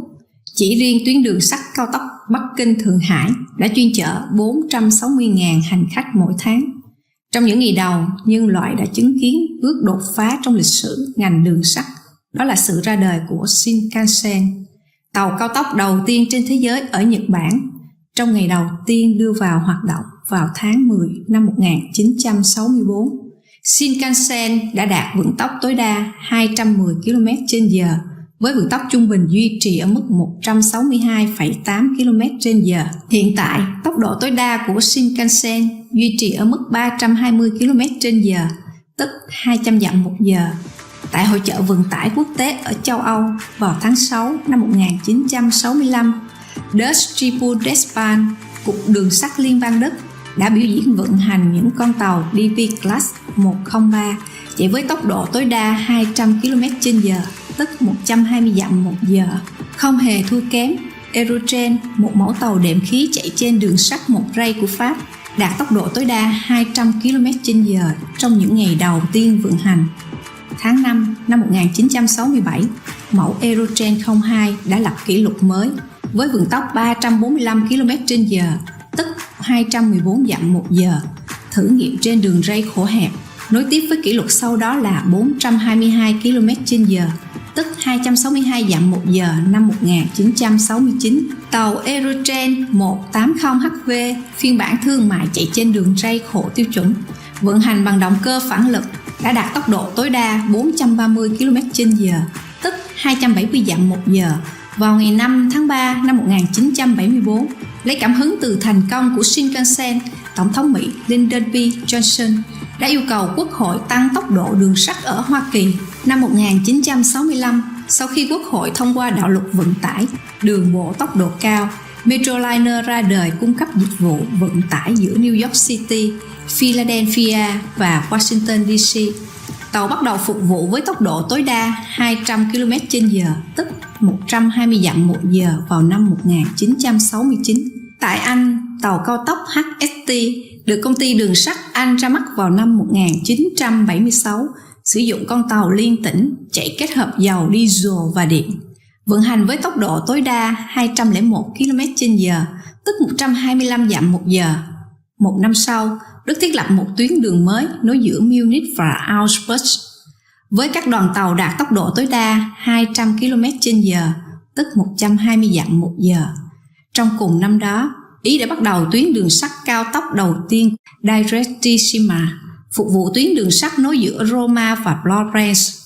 Chỉ riêng tuyến đường sắt cao tốc Bắc Kinh - Thượng Hải đã chuyên chở 460.000 hành khách mỗi tháng. Trong những ngày đầu, nhân loại đã chứng kiến bước đột phá trong lịch sử ngành đường sắt. Đó là sự ra đời của Shinkansen, tàu cao tốc đầu tiên trên thế giới ở Nhật Bản, trong ngày đầu tiên đưa vào hoạt động vào tháng 10 năm 1964. Shinkansen đã đạt vận tốc tối đa 210 km/h, với vận tốc trung bình duy trì ở mức 162,8 km/h. Hiện tại, tốc độ tối đa của Shinkansen duy trì ở mức 320 km/h, tức 200 dặm một giờ. Tại Hội chợ vận tải quốc tế ở châu Âu vào tháng 6 năm 1965, Deutsche Bundesbahn, Cục Đường sắt Liên bang Đức, đã biểu diễn vận hành những con tàu DB Class 103 chạy với tốc độ tối đa 200 km/h, tức 120 dặm một giờ. Không hề thua kém, Eurotrain, một mẫu tàu đệm khí chạy trên đường sắt một ray của Pháp, đạt tốc độ tối đa 200 km/h trong những ngày đầu tiên vận hành. Tháng 5 năm 1967, mẫu Eurotrain 02 đã lập kỷ lục mới với vận tốc 345 km/h, tức 214 dặm một giờ, thử nghiệm trên đường ray khổ hẹp. Nối tiếp với kỷ lục sau đó là 422 km/h, tức 262 dặm một giờ năm 1969. Tàu Aerotrain 180HV phiên bản thương mại chạy trên đường ray khổ tiêu chuẩn, vận hành bằng động cơ phản lực, đã đạt tốc độ tối đa 430 km/h, tức 270 dặm một giờ vào ngày 5 tháng 3 năm 1974, lấy cảm hứng từ thành công của Shinkansen. Tổng thống Mỹ Lyndon B. Johnson đã yêu cầu Quốc hội tăng tốc độ đường sắt ở Hoa Kỳ. Năm 1965, sau khi Quốc hội thông qua đạo luật vận tải đường bộ tốc độ cao, Metroliner ra đời cung cấp dịch vụ vận tải giữa New York City, Philadelphia và Washington DC. Tàu bắt đầu phục vụ với tốc độ tối đa 200 km/h, tức 120 dặm một giờ vào năm 1969. Tại Anh, tàu cao tốc HST được công ty đường sắt Anh ra mắt vào năm 1976, sử dụng con tàu liên tỉnh chạy kết hợp dầu diesel và điện, vận hành với tốc độ tối đa 201 km/h, tức 125 dặm một giờ. Một năm sau, Đức thiết lập một tuyến đường mới nối giữa Munich và Augsburg, với các đoàn tàu đạt tốc độ tối đa 200 km/h, tức 120 dặm một giờ. Trong cùng năm đó, Ý đã bắt đầu tuyến đường sắt cao tốc đầu tiên Direttissima, phục vụ tuyến đường sắt nối giữa Roma và Florence.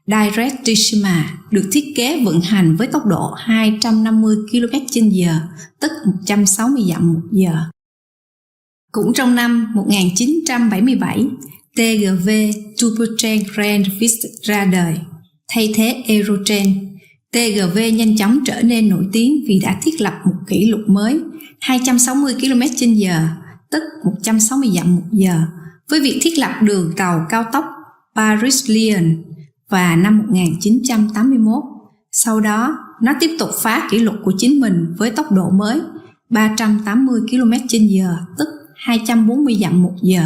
Direttissima được thiết kế vận hành với tốc độ 250 km/h, tức 160 dặm một giờ. Cũng trong năm 1977, TGV Turbotrain Grand Vista ra đời, thay thế Aerotrain. TGV nhanh chóng trở nên nổi tiếng vì đã thiết lập một kỷ lục mới 260 km/h, tức 160 dặm một giờ, với việc thiết lập đường tàu cao tốc Paris-Lyon vào năm 1981. Sau đó, nó tiếp tục phá kỷ lục của chính mình với tốc độ mới 380 km/h, tức 240 dặm một giờ.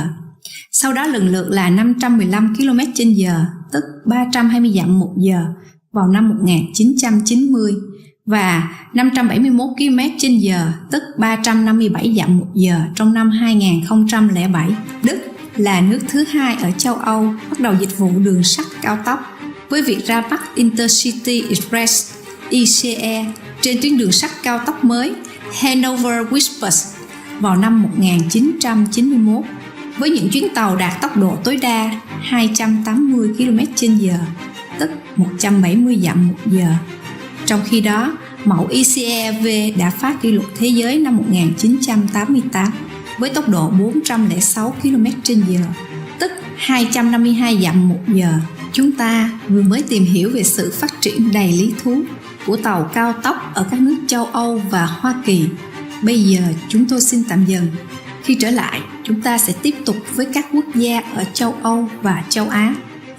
Sau đó lần lượt là 515 km/h, tức 320 dặm một giờ vào năm 1990 và 571 km/h, tức 357 dặm một giờ trong năm 2007. Đức là nước thứ hai ở châu Âu bắt đầu dịch vụ đường sắt cao tốc với việc ra mắt Intercity Express (ICE) trên tuyến đường sắt cao tốc mới Hanover-Wiesbaden vào năm 1991, với những chuyến tàu đạt tốc độ tối đa 280 km/h, tức 170 dặm một giờ. Trong khi đó, mẫu ICE-V đã phá kỷ lục thế giới năm 1988 với tốc độ 406 km/h, tức 252 dặm một giờ. Chúng ta vừa mới tìm hiểu về sự phát triển đầy lý thú của tàu cao tốc ở các nước châu Âu và Hoa Kỳ. Bây giờ chúng tôi xin tạm dừng. Khi trở lại, chúng ta sẽ tiếp tục với các quốc gia ở châu Âu và châu Á.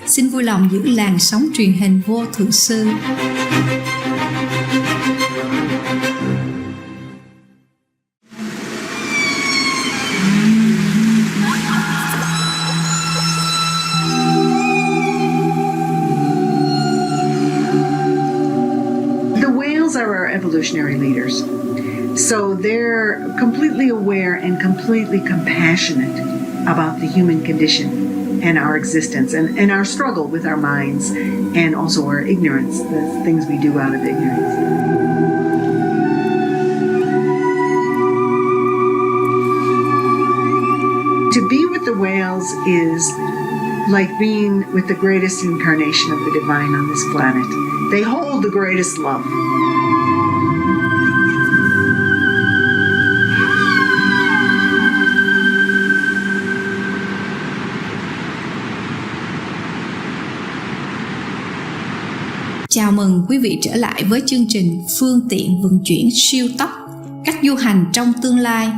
Xin vui lòng giữ làn sóng truyền hình vô thượng sư. The whales are our evolutionary leaders. So they're completely aware and completely compassionate about the human condition and our existence and our struggle with our minds and also our ignorance, the things we do out of ignorance. To be with the whales is like being with the greatest incarnation of the divine on this planet. They hold the greatest love. Chào mừng quý vị trở lại với chương trình Phương tiện vận chuyển siêu tốc, cách du hành trong tương lai.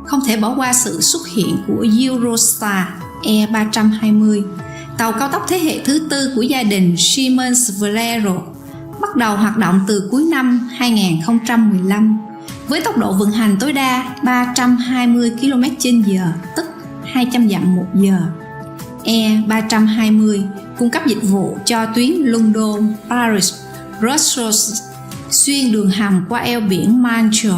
Không thể bỏ qua sự xuất hiện của Eurostar E320, tàu cao tốc thế hệ thứ tư của gia đình Siemens Valero, bắt đầu hoạt động từ cuối năm 2015 với tốc độ vận hành tối đa 320 km/h, tức 200 dặm một giờ. E320 cung cấp dịch vụ cho tuyến London, Paris, Brussels, xuyên đường hầm qua eo biển Manche,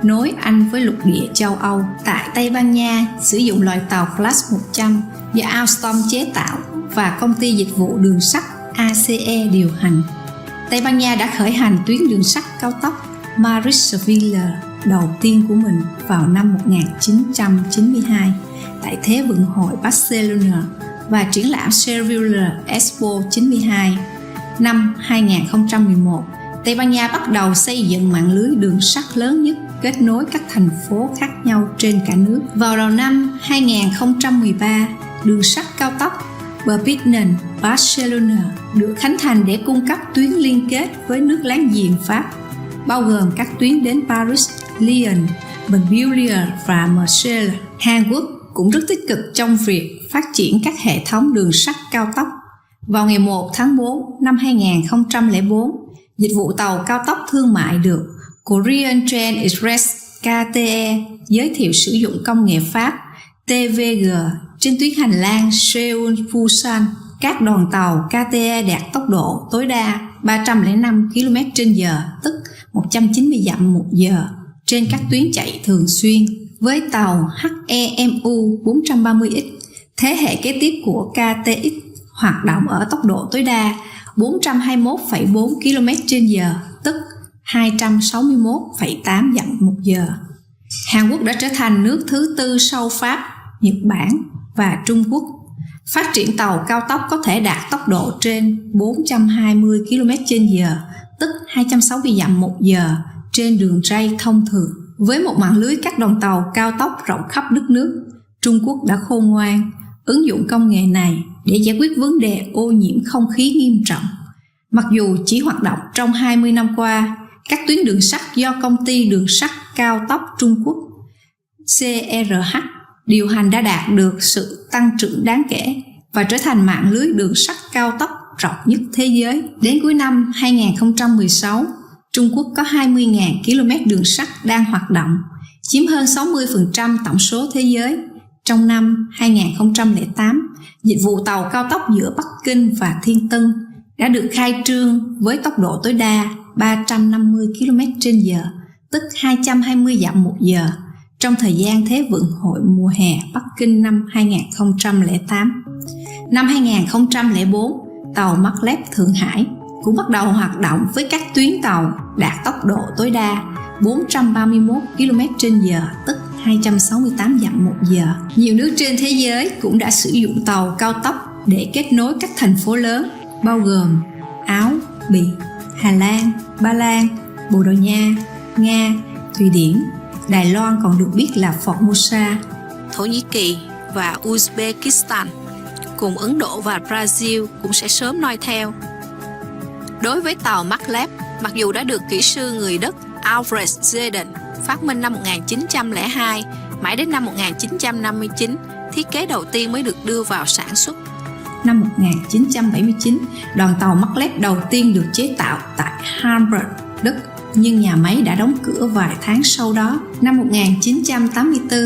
nối Anh với lục địa châu Âu. Tại Tây Ban Nha, sử dụng loại tàu Class 100 do Alstom chế tạo và công ty dịch vụ đường sắt ACE điều hành. Tây Ban Nha đã khởi hành tuyến đường sắt cao tốc Madrid-Sevilla đầu tiên của mình vào năm 1992 tại Thế vận hội Barcelona và triển lãm Sevilla Expo 92. Năm 2011, Tây Ban Nha bắt đầu xây dựng mạng lưới đường sắt lớn nhất kết nối các thành phố khác nhau trên cả nước. Vào đầu năm 2013, đường sắt cao tốc Perpignan-Barcelona được khánh thành để cung cấp tuyến liên kết với nước láng giềng Pháp, bao gồm các tuyến đến Paris, Lyon, Montpellier và Marseille. Hàn Quốc cũng rất tích cực trong việc phát triển các hệ thống đường sắt cao tốc. Vào ngày 1 tháng 4 năm 2004, dịch vụ tàu cao tốc thương mại được Korean Train Express KTE giới thiệu sử dụng công nghệ Pháp TVG trên tuyến hành lang Seoul-Busan. Các đoàn tàu KTE đạt tốc độ tối đa 305 km/h, tức 190 dặm một giờ trên các tuyến chạy thường xuyên. Với tàu HEMU 430X, thế hệ kế tiếp của KTX, hoạt động ở tốc độ tối đa 421,4 km/h, tức 261,8 dặm một giờ. Hàn Quốc đã trở thành nước thứ tư sau Pháp, Nhật Bản và Trung Quốc phát triển tàu cao tốc có thể đạt tốc độ trên 420 km/h, tức 260 dặm một giờ trên đường ray thông thường. Với một mạng lưới các đoàn tàu cao tốc rộng khắp đất nước, Trung Quốc đã khôn ngoan ứng dụng công nghệ này để giải quyết vấn đề ô nhiễm không khí nghiêm trọng. Mặc dù chỉ hoạt động trong 20 năm qua, các tuyến đường sắt do Công ty Đường sắt Cao tốc Trung Quốc CRH điều hành đã đạt được sự tăng trưởng đáng kể và trở thành mạng lưới đường sắt cao tốc rộng nhất thế giới. Đến cuối năm 2016, Trung Quốc có 20.000 km đường sắt đang hoạt động, chiếm hơn 60% tổng số thế giới. Trong năm 2008, dịch vụ tàu cao tốc giữa Bắc Kinh và Thiên Tân đã được khai trương với tốc độ tối đa 350 km/h, tức 220 dặm một giờ, trong thời gian Thế vận hội mùa hè Bắc Kinh năm 2008. Năm 2004, tàu Maglev Thượng Hải cũng bắt đầu hoạt động với các tuyến tàu đạt tốc độ tối đa 431 km/h, tức 268 dặm một giờ. Nhiều nước trên thế giới cũng đã sử dụng tàu cao tốc để kết nối các thành phố lớn, bao gồm Áo, Bỉ, Hà Lan, Ba Lan, Bồ Đào Nha, Nga, Thụy Điển, Đài Loan còn được biết là Formosa, Thổ Nhĩ Kỳ và Uzbekistan, cùng Ấn Độ và Brazil cũng sẽ sớm noi theo. Đối với tàu Maglev, mặc dù đã được kỹ sư người Đức Alfred Zeden phát minh năm 1902, mãi đến năm 1959, thiết kế đầu tiên mới được đưa vào sản xuất. Năm 1979, đoàn tàu Maglev đầu tiên được chế tạo tại Hamburg, Đức, nhưng nhà máy đã đóng cửa vài tháng sau đó. Năm 1984,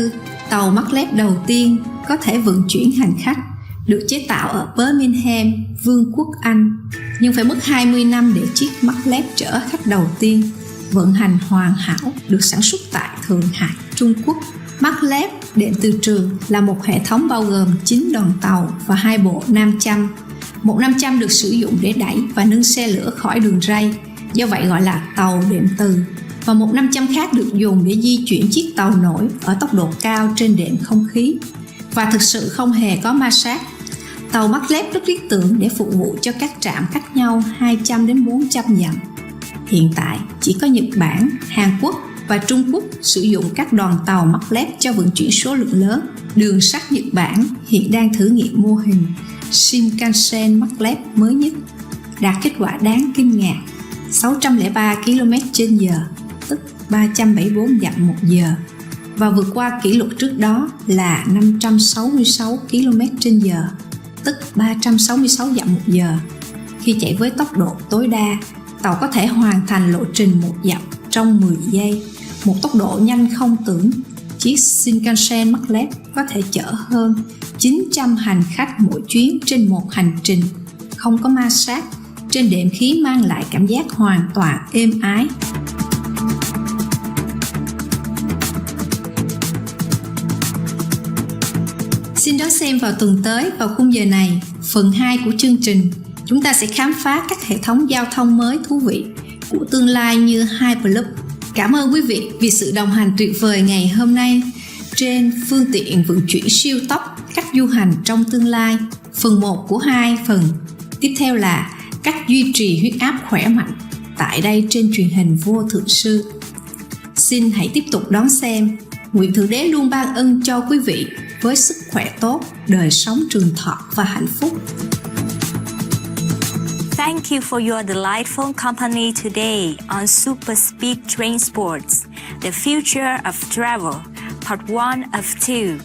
tàu Maglev đầu tiên có thể vận chuyển hành khách được chế tạo ở Birmingham, Vương quốc Anh, nhưng phải mất 20 năm để chiếc Maglev chở khách đầu tiên vận hành hoàn hảo được sản xuất tại Thượng Hải, Trung Quốc. Maglev đệm từ trường là một hệ thống bao gồm 9 đoàn tàu và 2 bộ nam châm. Một nam châm được sử dụng để đẩy và nâng xe lửa khỏi đường ray, do vậy gọi là tàu đệm từ, và một nam châm khác được dùng để di chuyển chiếc tàu nổi ở tốc độ cao trên đệm không khí, và thực sự không hề có ma sát. Tàu Maglev rất lý tưởng để phục vụ cho các trạm cách nhau 200 đến 400 dặm. Hiện tại, chỉ có Nhật Bản, Hàn Quốc và Trung Quốc sử dụng các đoàn tàu Maglev cho vận chuyển số lượng lớn. Đường sắt Nhật Bản hiện đang thử nghiệm mô hình Shinkansen Maglev mới nhất, đạt kết quả đáng kinh ngạc 603 km/h, tức 374 dặm một giờ, và vượt qua kỷ lục trước đó là 566 km/h, tức 366 dặm một giờ. Khi chạy với tốc độ tối đa, tàu có thể hoàn thành lộ trình một dặm trong 10 giây, một tốc độ nhanh không tưởng. Chiếc Shinkansen Maglev có thể chở hơn 900 hành khách mỗi chuyến trên một hành trình, không có ma sát, trên đệm khí mang lại cảm giác hoàn toàn êm ái. Xin đón xem vào tuần tới vào khung giờ này, phần 2 của chương trình Chúng ta sẽ khám phá các hệ thống giao thông mới thú vị của tương lai như Hyperloop. Cảm ơn quý vị vì sự đồng hành tuyệt vời ngày hôm nay trên phương tiện vận chuyển siêu tốc, cách du hành trong tương lai. Phần 1 của 2 phần. Tiếp theo là cách duy trì huyết áp khỏe mạnh tại đây trên truyền hình Vô Thượng Sư. Xin hãy tiếp tục đón xem. Nguyện Thượng Đế luôn ban ân cho quý vị với sức khỏe tốt, đời sống trường thọ và hạnh phúc. Thank you for your delightful company today on Super Speed Transports, the future of travel, part 1 of 2.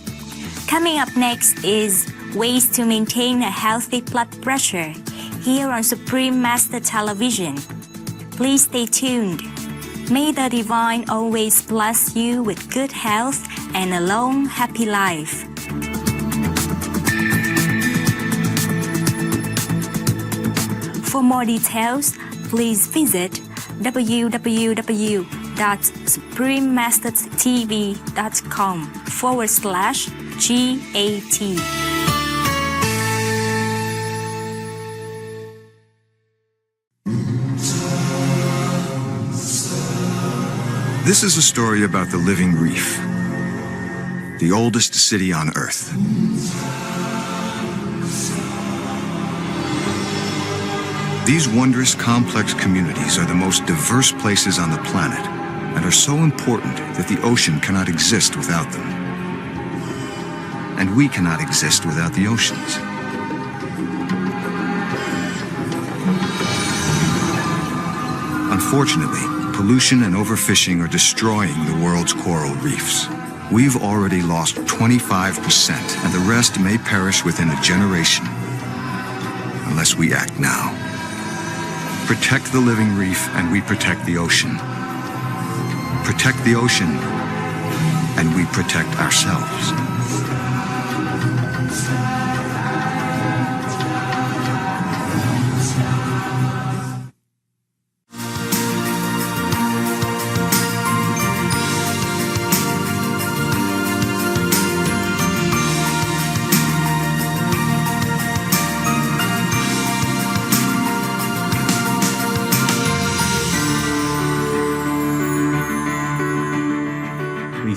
Coming up next is ways to maintain a healthy blood pressure here on Supreme Master Television. Please stay tuned. May the divine always bless you with good health and a long, happy life. For more details, please visit www.suprememastertv.com/GAT. This is a story about the living reef, the oldest city on Earth. These wondrous, complex communities are the most diverse places on the planet and are so important that the ocean cannot exist without them. And we cannot exist without the oceans. Unfortunately, pollution and overfishing are destroying the world's coral reefs. We've already lost 25%, and the rest may perish within a generation, unless we act now. Protect the living reef, and we protect the ocean. Protect the ocean, and we protect ourselves.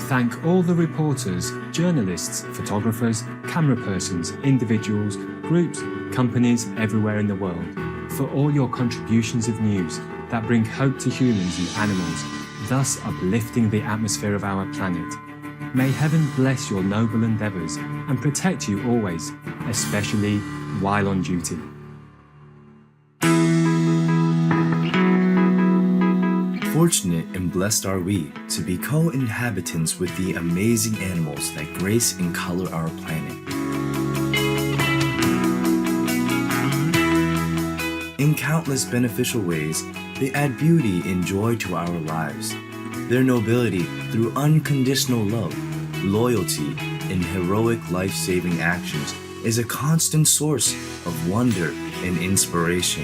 Thank all the reporters, journalists, photographers, camera persons, individuals, groups, companies everywhere in the world for all your contributions of news that bring hope to humans and animals, thus uplifting the atmosphere of our planet. May heaven bless your noble endeavours and protect you always, especially while on duty. Fortunate and blessed are we to be co-inhabitants with the amazing animals that grace and color our planet. In countless beneficial ways, they add beauty and joy to our lives. Their nobility through unconditional love, loyalty, and heroic life-saving actions is a constant source of wonder and inspiration.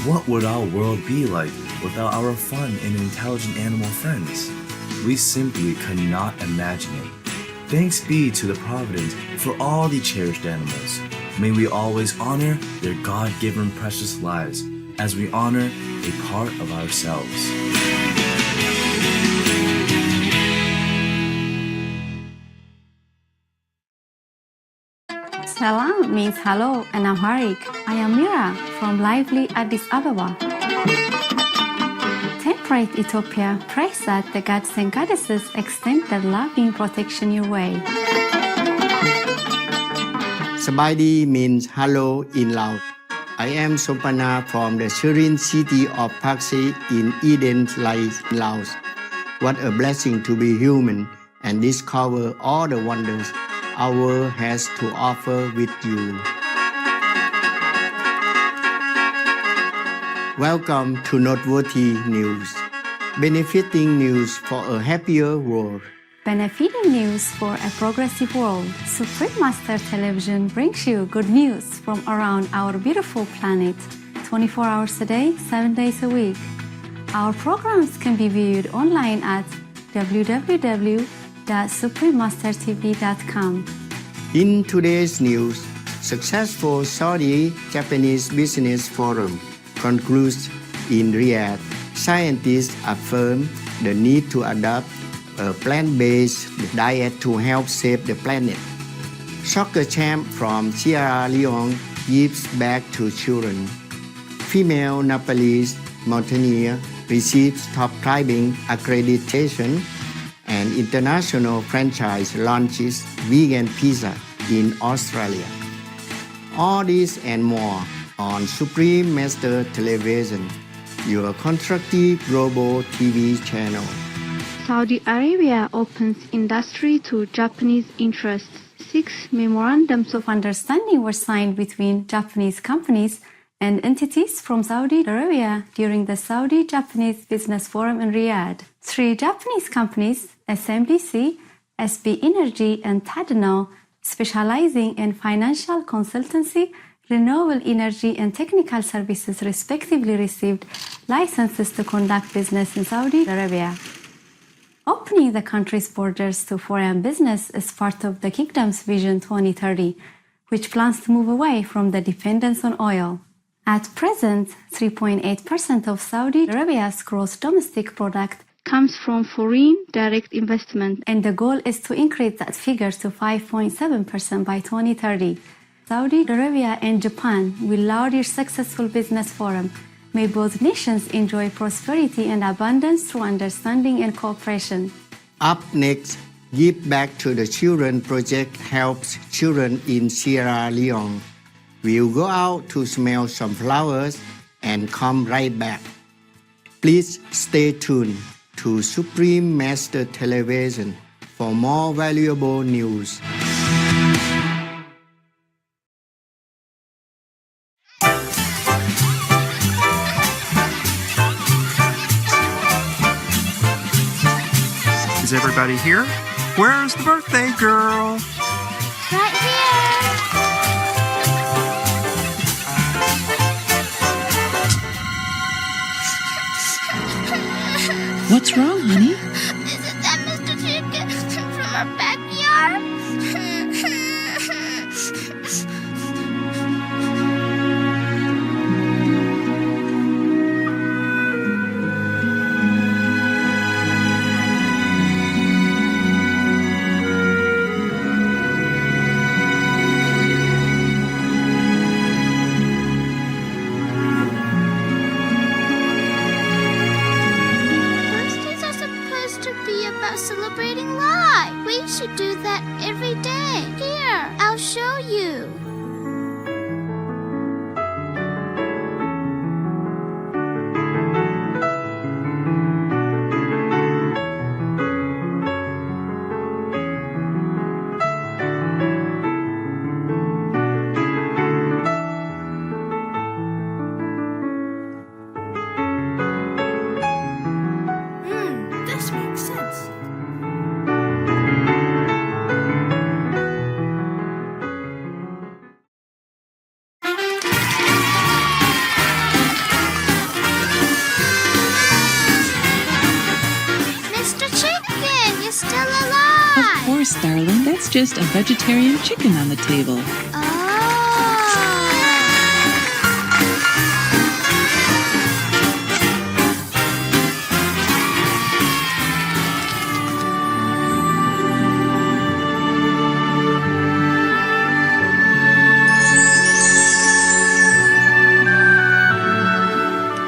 What would our world be like without our fun and intelligent animal friends? We simply cannot imagine it. Thanks be to the Providence for all the cherished animals. May we always honor their God-given precious lives as we honor a part of ourselves. Salam means hello in Amharic. I am Mira from lively Addis Ababa. Temperate Ethiopia prays that the gods and goddesses extend their loving protection your way. Sabaidi means hello in Lao. I am Sompana from the serene city of Paksi in Eden, Laos. What a blessing to be human and discover all the wonders our world has to offer with you. Welcome to Noteworthy News, benefiting news for a happier world. Benefiting news for a progressive world. Supreme Master Television brings you good news from around our beautiful planet, 24 hours a day, 7 days a week. Our programs can be viewed online at www.suprememastertv.com. In today's news, successful Saudi-Japanese Business Forum concludes in Riyadh. Scientists affirm the need to adopt a plant-based diet to help save the planet. Soccer champ from Sierra Leone gives back to children. Female Nepalese mountaineer receives top climbing accreditation, and international franchise launches vegan pizza in Australia. All this and more on Supreme Master Television, your constructive global TV channel. Saudi Arabia opens industry to Japanese interests. 6 memorandums of understanding were signed between Japanese companies and entities from Saudi Arabia during the Saudi-Japanese Business Forum in Riyadh. 3 Japanese companies, SMBC, SB Energy, and Tadano, specializing in financial consultancy, renewable energy, and technical services, respectively, received licenses to conduct business in Saudi Arabia. Opening the country's borders to foreign business is part of the kingdom's Vision 2030, which plans to move away from the dependence on oil. At present, 3.8% of Saudi Arabia's gross domestic product comes from foreign direct investment, and the goal is to increase that figure to 5.7% by 2030. Saudi Arabia and Japan will laud your successful business forum. May both nations enjoy prosperity and abundance through understanding and cooperation. Up next, Give Back to the Children project helps children in Sierra Leone. We'll go out to smell some flowers and come right back. Please stay tuned to Supreme Master Television for more valuable news. Is everybody here? Where's the birthday girl? Right here. What's wrong, honey? Isn't that Mr. Chicken from our backyard? Celebrating life. We should do that every day. Here, I'll show you. This makes sense. Of course, darling. That's just a vegetarian chicken on the table.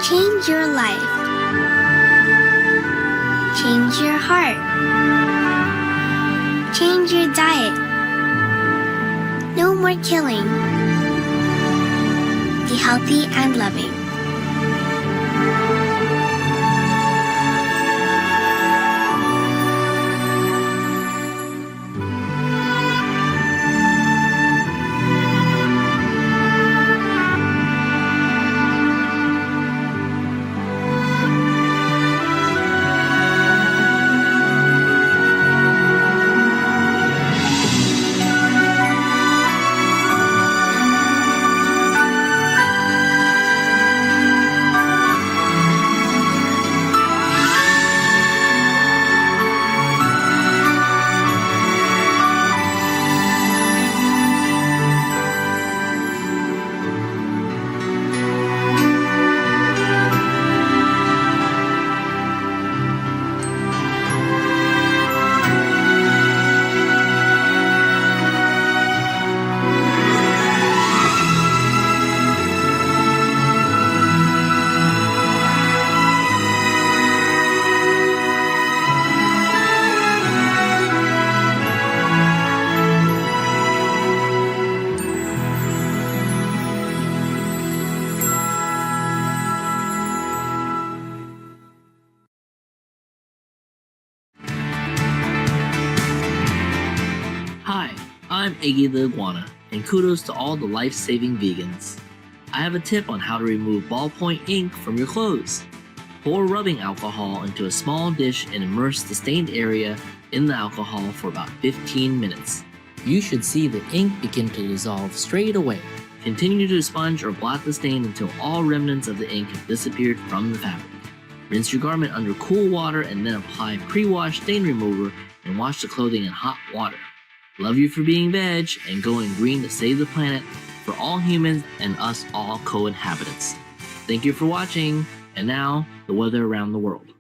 Change your life. Change your heart. Change your diet. No more killing. Be healthy and loving. I'm Iggy the Iguana, and kudos to all the life-saving vegans. I have a tip on how to remove ballpoint ink from your clothes. Pour rubbing alcohol into a small dish and immerse the stained area in the alcohol for about 15 minutes. You should see the ink begin to dissolve straight away. Continue to sponge or blot the stain until all remnants of the ink have disappeared from the fabric. Rinse your garment under cool water and then apply pre-washed stain remover and wash the clothing in hot water. Love you for being veg and going green to save the planet for all humans and us all co-inhabitants. Thank you for watching, and now the weather around the world.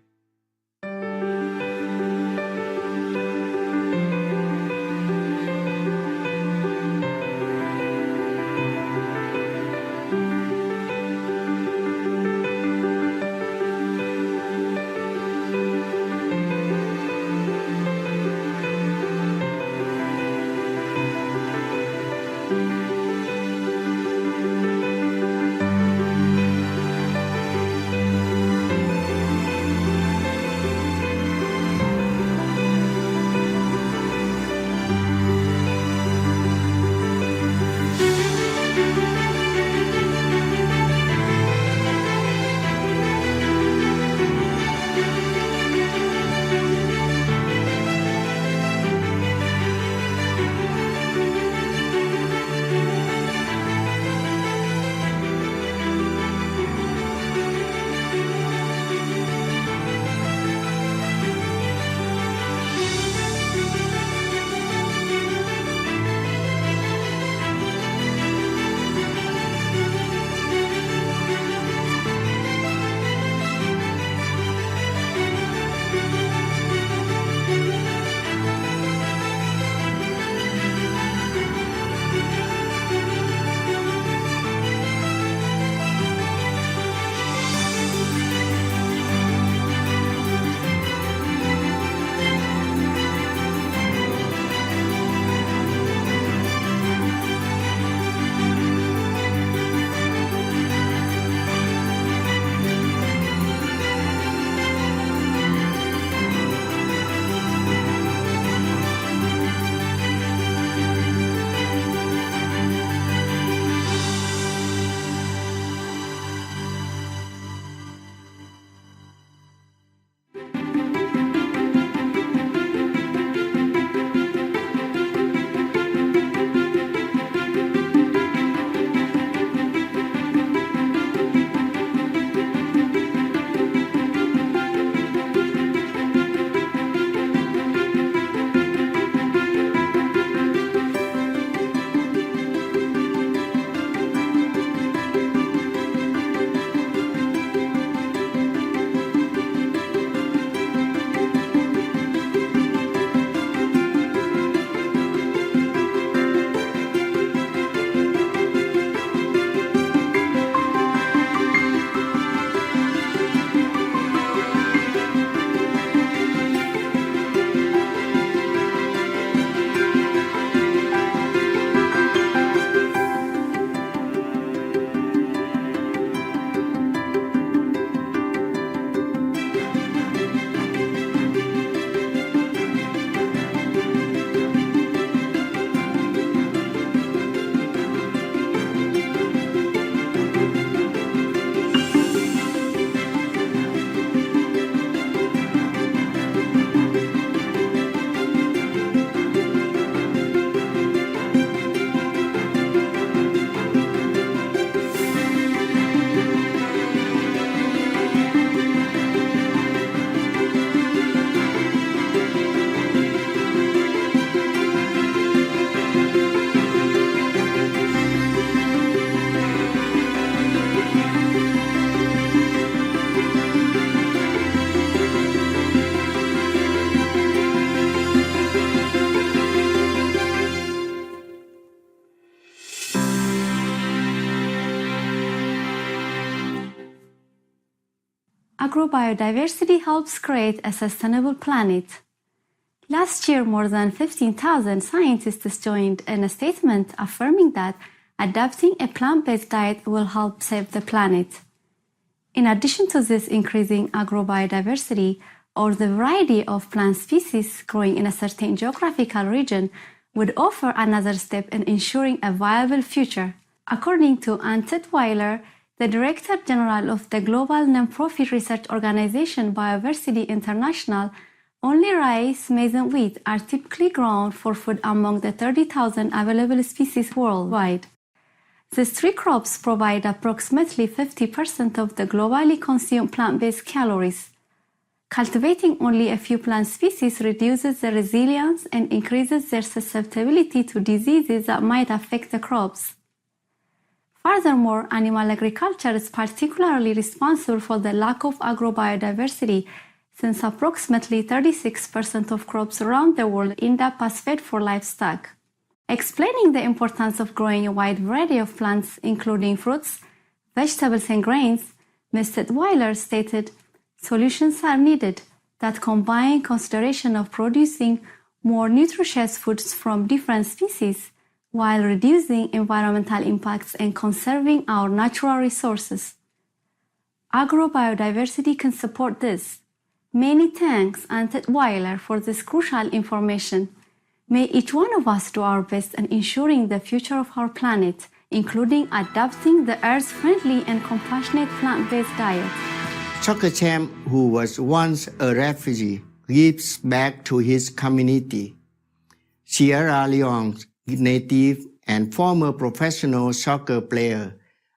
Agrobiodiversity helps create a sustainable planet. Last year, more than 15,000 scientists joined in a statement affirming that adopting a plant-based diet will help save the planet. In addition to this increasing agrobiodiversity, or the variety of plant species growing in a certain geographical region, would offer another step in ensuring a viable future. According to Ann Titweiler, the Director General of the global nonprofit research organization Biodiversity International, only rice, maize, and wheat are typically grown for food among the 30,000 available species worldwide. These three crops provide approximately 50% of the globally consumed plant-based calories. Cultivating only a few plant species reduces their resilience and increases their susceptibility to diseases that might affect the crops. Furthermore, animal agriculture is particularly responsible for the lack of agrobiodiversity, since approximately 36% of crops around the world end up as feed for livestock. Explaining the importance of growing a wide variety of plants, including fruits, vegetables, and grains, Ms. Titweiler stated, "Solutions are needed that combine consideration of producing more nutritious foods from different species while reducing environmental impacts and conserving our natural resources. Agrobiodiversity can support this." Many thanks, Ann Titweiler, for this crucial information. May each one of us do our best in ensuring the future of our planet, including adopting the Earth-friendly and compassionate plant-based diet. Soccer champ who was once a refugee gives back to his community. Sierra Leone's native and former professional soccer player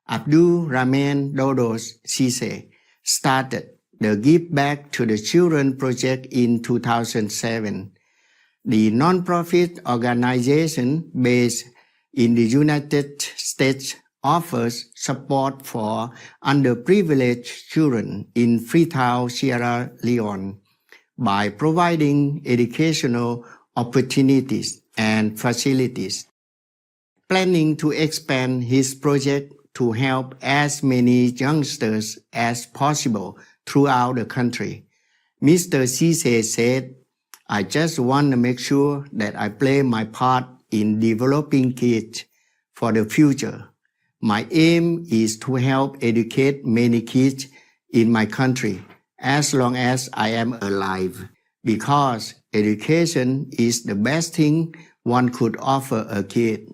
Abdul Rahman Dodo Cisse started the Give Back to the Children project in 2007. The non-profit organization based in the United States offers support for underprivileged children in Freetown, Sierra Leone by providing educational opportunities and facilities. Planning to expand his project to help as many youngsters as possible throughout the country, Mr. Cisse said, "I just want to make sure that I play my part in developing kids for the future. My aim is to help educate many kids in my country as long as I am alive, because education is the best thing one could offer a kid."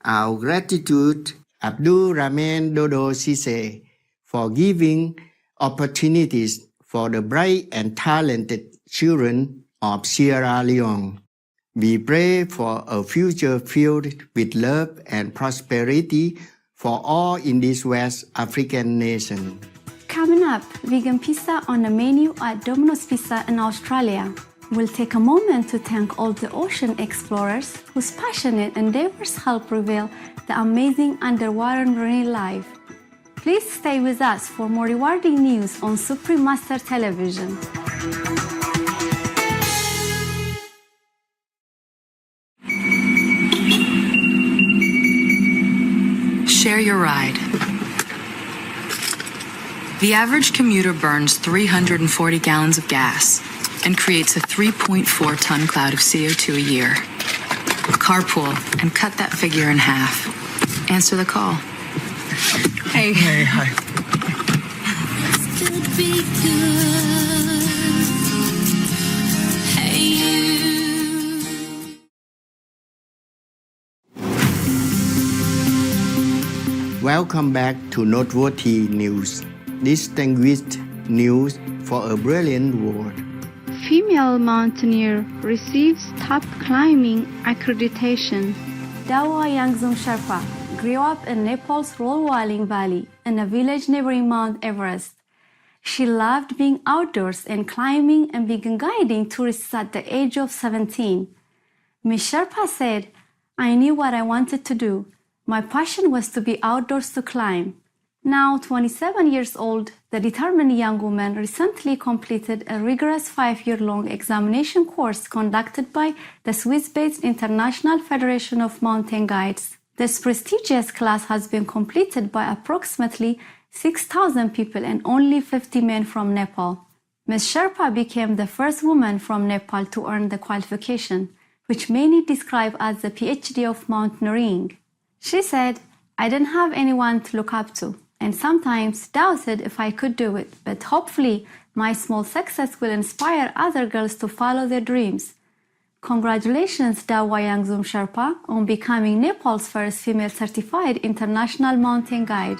Our gratitude, Abdul Rahman Dodo Cisse, for giving opportunities for the bright and talented children of Sierra Leone. We pray for a future filled with love and prosperity for all in this West African nation. Coming up, vegan pizza on the menu at Domino's Pizza in Australia. We'll take a moment to thank all the ocean explorers whose passionate endeavors help reveal the amazing underwater marine life. Please stay with us for more rewarding news on Supreme Master Television. Share your ride. The average commuter burns 340 gallons of gas and creates a 3.4-ton cloud of CO2 a year. Carpool and cut that figure in half. Answer the call. Hey. Hey, hi. Welcome back to Noteworthy News. Distinguished news for a brilliant world. Female mountaineer receives top climbing accreditation. Dawa Yangzum Sherpa grew up in Nepal's Rolwaling Valley in a village neighboring Mount Everest. She loved being outdoors and climbing and began guiding tourists at the age of 17. Ms. Sherpa said, "I knew what I wanted to do. My passion was to be outdoors to climb." Now 27 years old, the determined young woman recently completed a rigorous 5-year-long examination course conducted by the Swiss-based International Federation of Mountain Guides. This prestigious class has been completed by approximately 6,000 people and only 50 men from Nepal. Ms. Sherpa became the first woman from Nepal to earn the qualification, which many describe as the PhD of mountaineering. She said, "I didn't have anyone to look up to, and sometimes doubted if I could do it, but hopefully my small success will inspire other girls to follow their dreams. Congratulations, Dawa Yangzum Sherpa, on becoming Nepal's first female certified international mountain guide.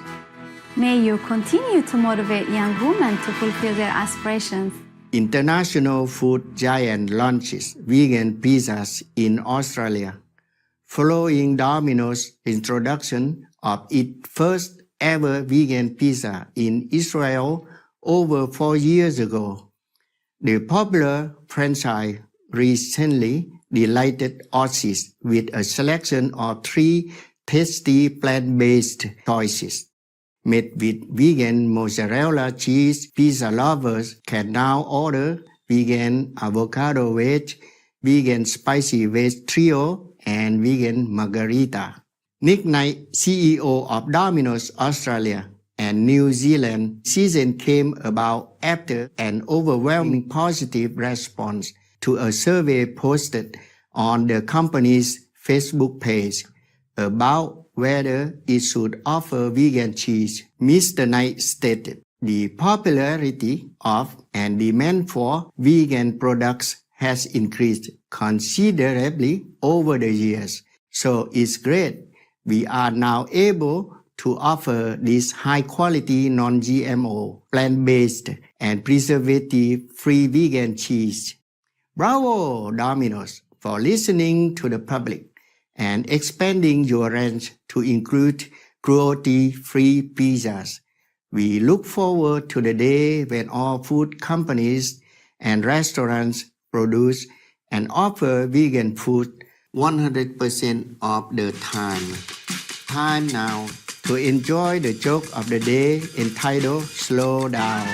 May you continue to motivate young women to fulfill their aspirations. International food giant launches vegan pizzas in Australia. Following Domino's introduction of its first ever vegan pizza in Israel over 4 years ago, the popular franchise recently delighted Aussies with a selection of 3 tasty plant-based choices. Made with vegan mozzarella cheese, pizza lovers can now order vegan avocado wedge, vegan spicy wedge trio, and vegan margarita. Nick Knight, CEO of Domino's Australia and New Zealand season came about after an overwhelming positive response to a survey posted on the company's Facebook page about whether it should offer vegan cheese. Mr. Knight stated, "The popularity of and demand for vegan products has increased considerably over the years, so it's great. We are now able to offer this high-quality non-GMO, plant-based, and preservative-free vegan cheese." Bravo, Domino's, for listening to the public and expanding your range to include cruelty-free pizzas. We look forward to the day when all food companies and restaurants produce and offer vegan food 100% of the time. Time now to enjoy the joke of the day entitled Slow Down.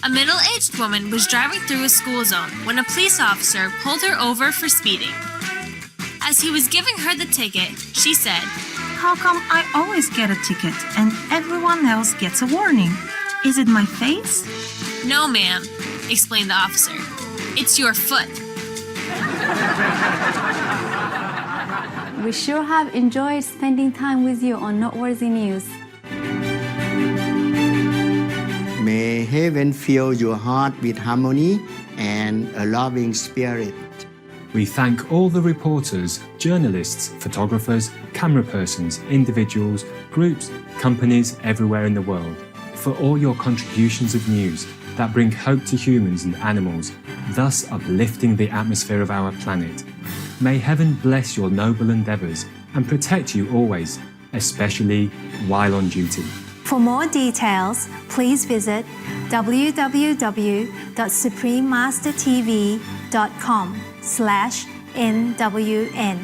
A middle-aged woman was driving through a school zone when a police officer pulled her over for speeding. As he was giving her the ticket, she said, How come I always get a ticket and everyone else gets a warning? Is it my face? "No, ma'am," explained the officer. "It's your foot." We sure have enjoyed spending time with you on Noteworthy News. May heaven fill your heart with harmony and a loving spirit. We thank all the reporters, journalists, photographers, camera persons, individuals, groups, companies everywhere in the world for all your contributions of news that bring hope to humans and animals, thus uplifting the atmosphere of our planet. May heaven bless your noble endeavours and protect you always, especially while on duty. For more details, please visit www.suprememastertv.com/NWN.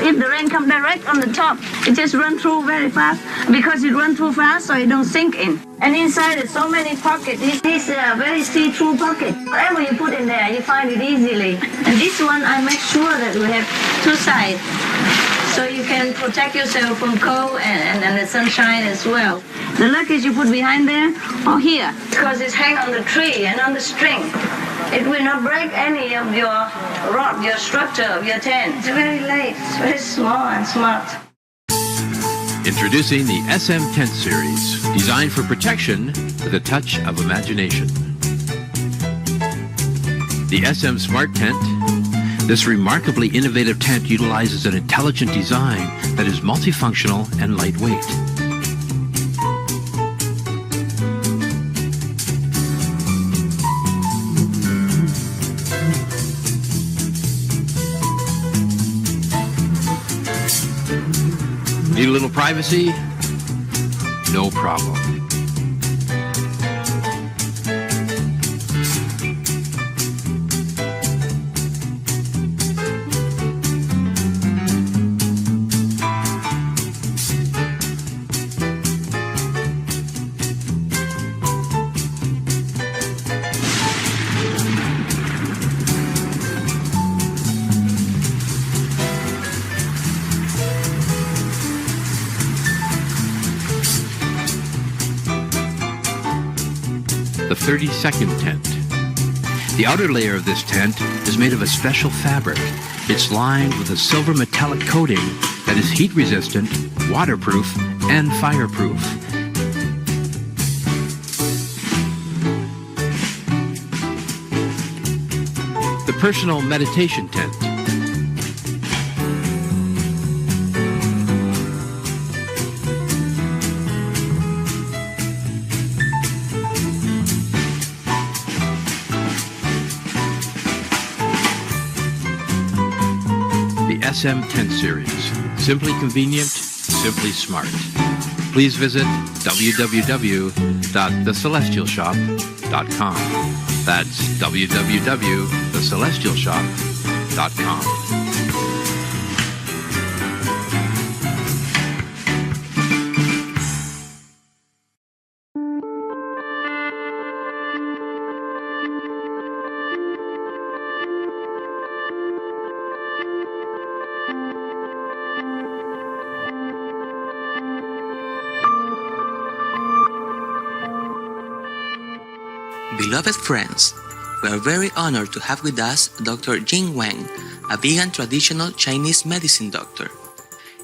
If the rain comes direct on the top, it just runs through very fast. Because it runs through fast, so it don't sink in. And inside there's so many pockets. This very see-through pocket. Whatever you put in there, you find it easily. And this one, I make sure that we have 2 sides. So you can protect yourself from cold and the sunshine as well. The luggage you put behind there or here. Because it's hang on the tree and on the string. It will not break any of your rod, your structure of your tent. It's very light, it's very small and smart. Introducing the SM Tent Series, designed for protection with a touch of imagination. The SM Smart Tent. This remarkably innovative tent utilizes an intelligent design that is multifunctional and lightweight. Need a little privacy? No problem. The 32nd tent. The outer layer of this tent is made of a special fabric. It's lined with a silver metallic coating that is heat resistant waterproof, and fireproof. The personal meditation tent. The SM Tent Series. Simply convenient, simply smart. Please visit www.thecelestialshop.com. That's www.thecelestialshop.com. Beloved friends, we are very honored to have with us Dr. Jing Wang, a vegan traditional Chinese medicine doctor.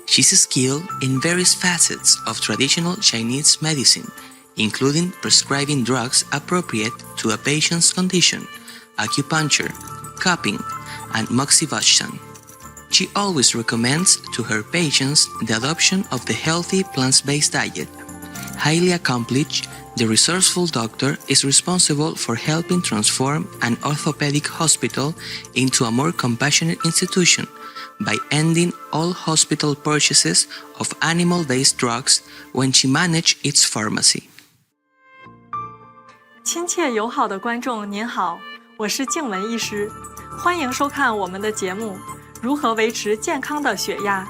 She's skilled in various facets of traditional Chinese medicine, including prescribing drugs appropriate to a patient's condition, acupuncture, cupping, and moxibustion. She always recommends to her patients the adoption of the healthy plant-based diet. Highly accomplished, the resourceful doctor is responsible for helping transform an orthopedic hospital into a more compassionate institution by ending all hospital purchases of animal-based drugs when she managed its pharmacy. 亲切友好的观众您好，我是静雯医师，欢迎收看我们的节目《如何维持健康的血压》。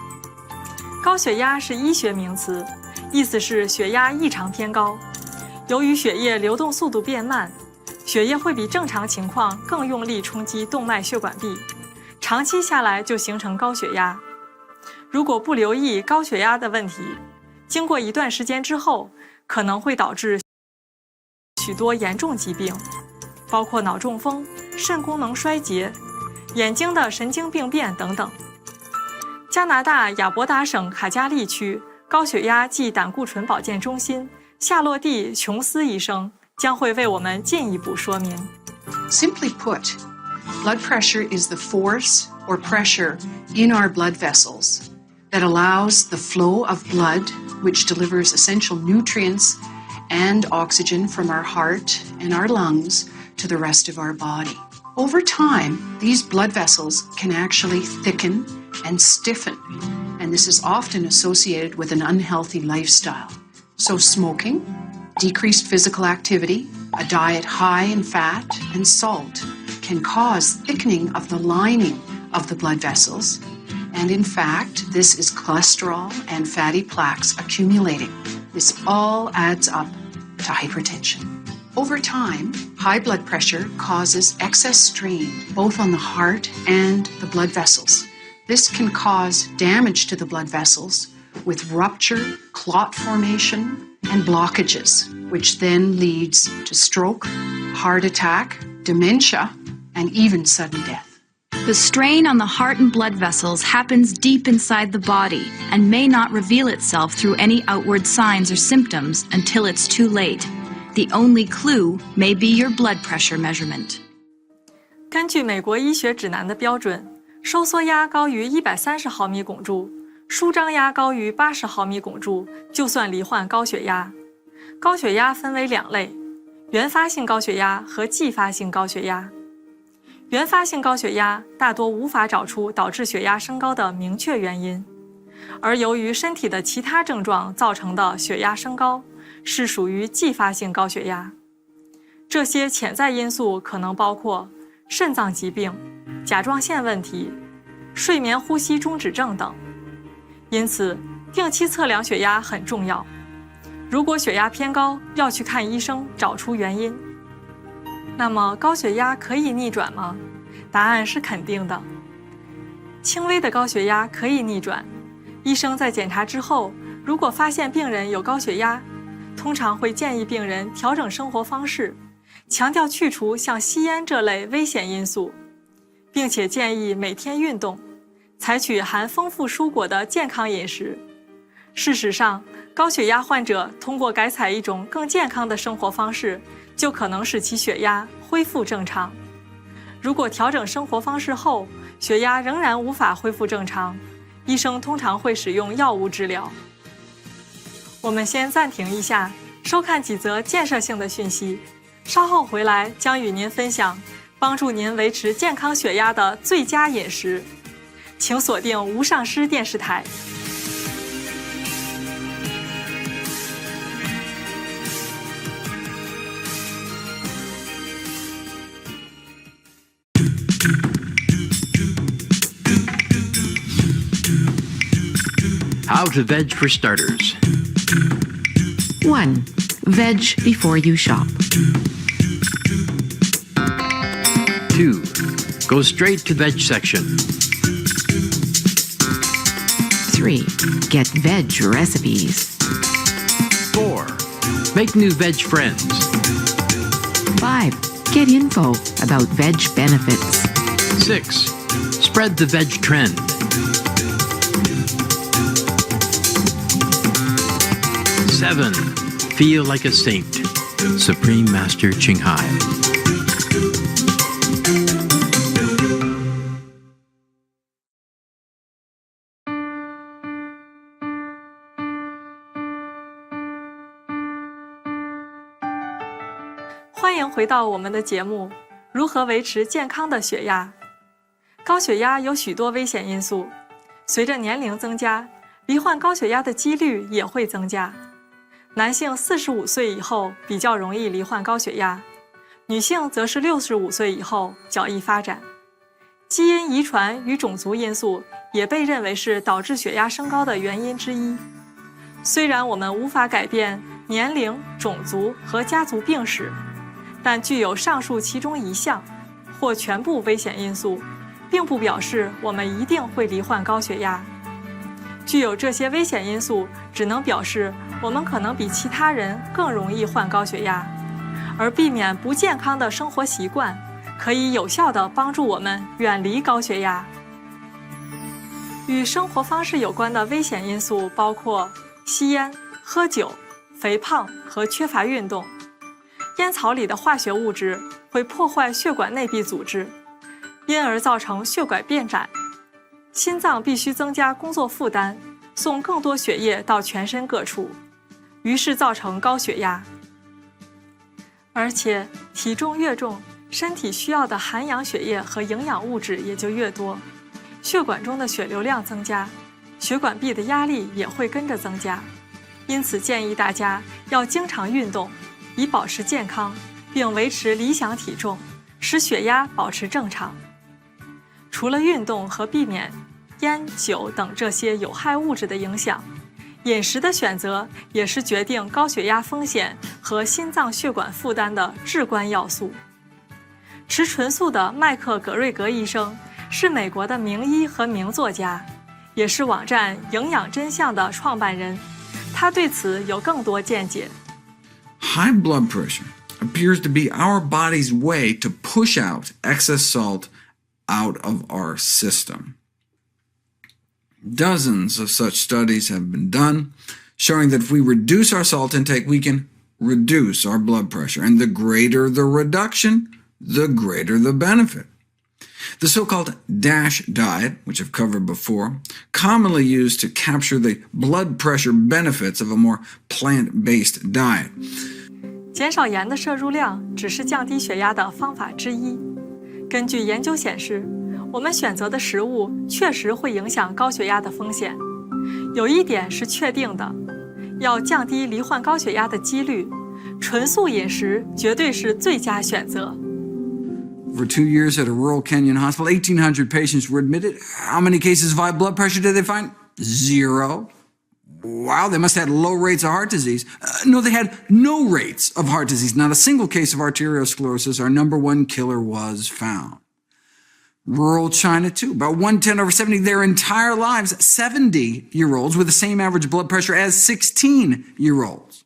高血压是医学名词，意思是血压异常偏高。由于血液流动速度变慢，血液会比正常情况更用力冲击动脉血管壁，长期下来就形成高血压。如果不留意高血压的问题，经过一段时间之后，可能会导致许多严重疾病，包括脑中风、肾功能衰竭、眼睛的神经病变等等。加拿大亚伯达省卡加利区高血压暨胆固醇保健中心夏洛蒂·琼斯医生将会为我们进一步说明。Simply put, blood pressure is the force or pressure in our blood vessels that allows the flow of blood, which delivers essential nutrients and oxygen from our heart and our lungs to the rest of our body. Over time, these blood vessels can actually thicken and stiffen, and this is often associated with an unhealthy lifestyle. So smoking, decreased physical activity, a diet high in fat and salt can cause thickening of the lining of the blood vessels, and in fact, this is cholesterol and fatty plaques accumulating. This all adds up to hypertension. Over time, high blood pressure causes excess strain both on the heart and the blood vessels. This can cause damage to the blood vessels with rupture, clot formation, and blockages, which then leads to stroke, heart attack, dementia, and even sudden death. The strain on the heart and blood vessels happens deep inside the body and may not reveal itself through any outward signs or symptoms until it's too late. The only clue may be your blood pressure measurement. 根据美国医学指南的标准，收缩压高于130毫米汞柱，舒张压高于80毫米汞柱，就算罹患高血压。高血压分为两类：原发性高血压和继发性高血压。原发性高血压大多无法找出导致血压升高的明确原因，而由于身体的其他症状造成的血压升高，是属于继发性高血压。这些潜在因素可能包括肾脏疾病、甲状腺问题、睡眠呼吸中止症等。因此，定期测量血压很重要。如果血压偏高，要去看医生，找出原因。那么，高血压可以逆转吗？答案是肯定的。轻微的高血压可以逆转。医生在检查之后，如果发现病人有高血压，通常会建议病人调整生活方式，强调去除像吸烟这类危险因素，并且建议每天运动，采取含丰富蔬果的健康饮食，事实上，高血压患者通过改采一种更健康的生活方式，就可能使其血压恢复正常。如果调整生活方式后，血压仍然无法恢复正常，医生通常会使用药物治疗。我们先暂停一下，收看几则建设性的讯息，稍后回来将与您分享帮助您维持健康血压的最佳饮食。请锁定无上师电视台。How to veg for starters. 1. Veg before you shop. 2. Go straight to veg section. 3. Get veg recipes. 4. Make new veg friends. 5. Get info about veg benefits. 6. Spread the veg trend. 7. Feel like a saint. Supreme Master Ching Hai. 欢迎回到我们的节目，如何维持健康的血压？高血压有许多危险因素，随着年龄增加，罹患高血压的几率也会增加。男性45岁以后比较容易罹患高血压，女性则是65岁以后较易发展。基因遗传与种族因素也被认为是导致血压升高的原因之一。虽然我们无法改变年龄、种族和家族病史，但具有上述其中一项或全部危险因素，并不表示我们一定会罹患高血压。具有这些危险因素，只能表示我们可能比其他人更容易患高血压，而避免不健康的生活习惯，可以有效地帮助我们远离高血压。与生活方式有关的危险因素包括吸烟、喝酒、肥胖和缺乏运动。烟草里的化学物质会破坏血管内壁组织，因而造成血管变窄。心脏必须增加工作负担，送更多血液到全身各处，于是造成高血压。而且体重越重，身体需要的含氧血液和营养物质也就越多，血管中的血流量增加，血管壁的压力也会跟着增加。因此建议大家要经常运动，以保持健康，并维持理想体重，使血压保持正常。除了运动和避免烟、酒等这些有害物质的影响，饮食的选择也是决定高血压风险和心脏血管负担的至关要素。吃纯素的麦克·葛瑞格医生是美国的名医和名作家，也是网站营养真相的创办人，他对此有更多见解。High blood pressure appears to be our body's way to push out excess salt out of our system. Dozens of such studies have been done, showing that if we reduce our salt intake, we can reduce our blood pressure. And the greater the reduction, the greater the benefit. The so-called DASH diet, which I've covered before, commonly used to capture the blood pressure benefits of a more plant-based diet. 减少盐的摄入量只是降低血压的方法之一。根据研究显示，我们选择的食物确实会影响高血压的风险。有一点是确定的，要降低罹患高血压的几率，纯素饮食绝对是最佳选择。For 2 years at a rural Kenyan hospital, 1,800 patients were admitted. How many cases of high blood pressure did they find? 0. Wow, they must have had low rates of heart disease. No, they had no rates of heart disease. Not a single case of arteriosclerosis, our number one killer, was found. Rural China, too. About 110 over 70 their entire lives, 70-year-olds with the same average blood pressure as 16-year-olds.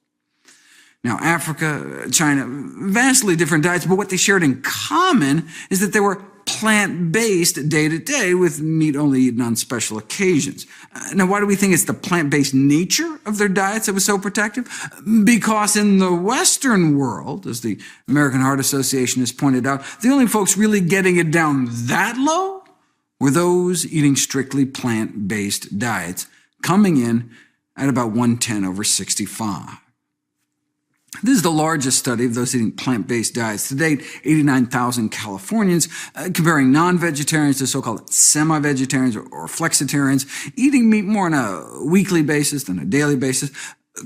Now, Africa, China, vastly different diets, but what they shared in common is that they were plant-based day to day with meat only eaten on special occasions. Now, why do we think it's the plant-based nature of their diets that was so protective? Because in the Western world, as the American Heart Association has pointed out, the only folks really getting it down that low were those eating strictly plant-based diets, coming in at about 110/65. This is the largest study of those eating plant-based diets. To date, 89,000 Californians, comparing non-vegetarians to so-called semi-vegetarians or flexitarians, eating meat more on a weekly basis than a daily basis,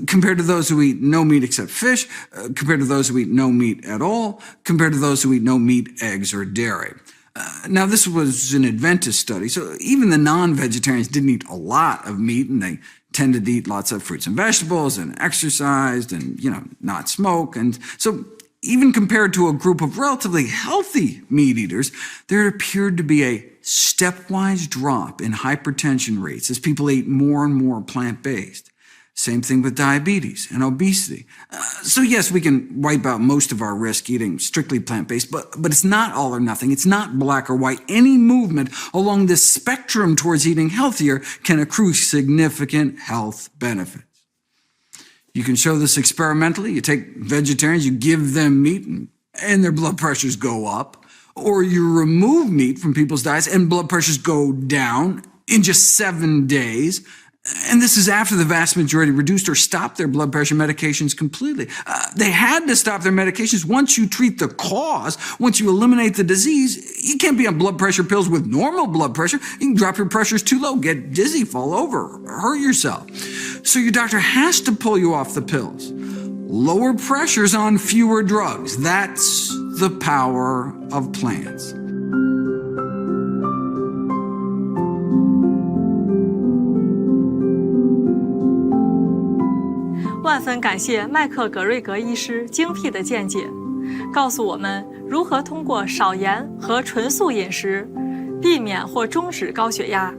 compared to those who eat no meat except fish, compared to those who eat no meat at all, compared to those who eat no meat, eggs, or dairy. Now, this was an Adventist study, so even the non-vegetarians didn't eat a lot of meat, and they tended to eat lots of fruits and vegetables and exercised and, not smoke. And so even compared to a group of relatively healthy meat eaters, there appeared to be a stepwise drop in hypertension rates as people ate more and more plant-based. Same thing with diabetes and obesity. So yes, we can wipe out most of our risk eating strictly plant-based, but it's not all or nothing. It's not black or white. Any movement along this spectrum towards eating healthier can accrue significant health benefits. You can show this experimentally. You take vegetarians, you give them meat, and their blood pressures go up. Or you remove meat from people's diets, and blood pressures go down in just 7 days. And this is after the vast majority reduced or stopped their blood pressure medications completely. They had to stop their medications. Once you treat the cause, once you eliminate the disease, you can't be on blood pressure pills with normal blood pressure. You can drop your pressures too low, get dizzy, fall over, hurt yourself. So your doctor has to pull you off the pills. Lower pressures on fewer drugs. That's the power of plants. 万分感谢麦克·葛瑞格医师精辟的见解，告诉我们如何通过少盐和纯素饮食避免或终止高血压。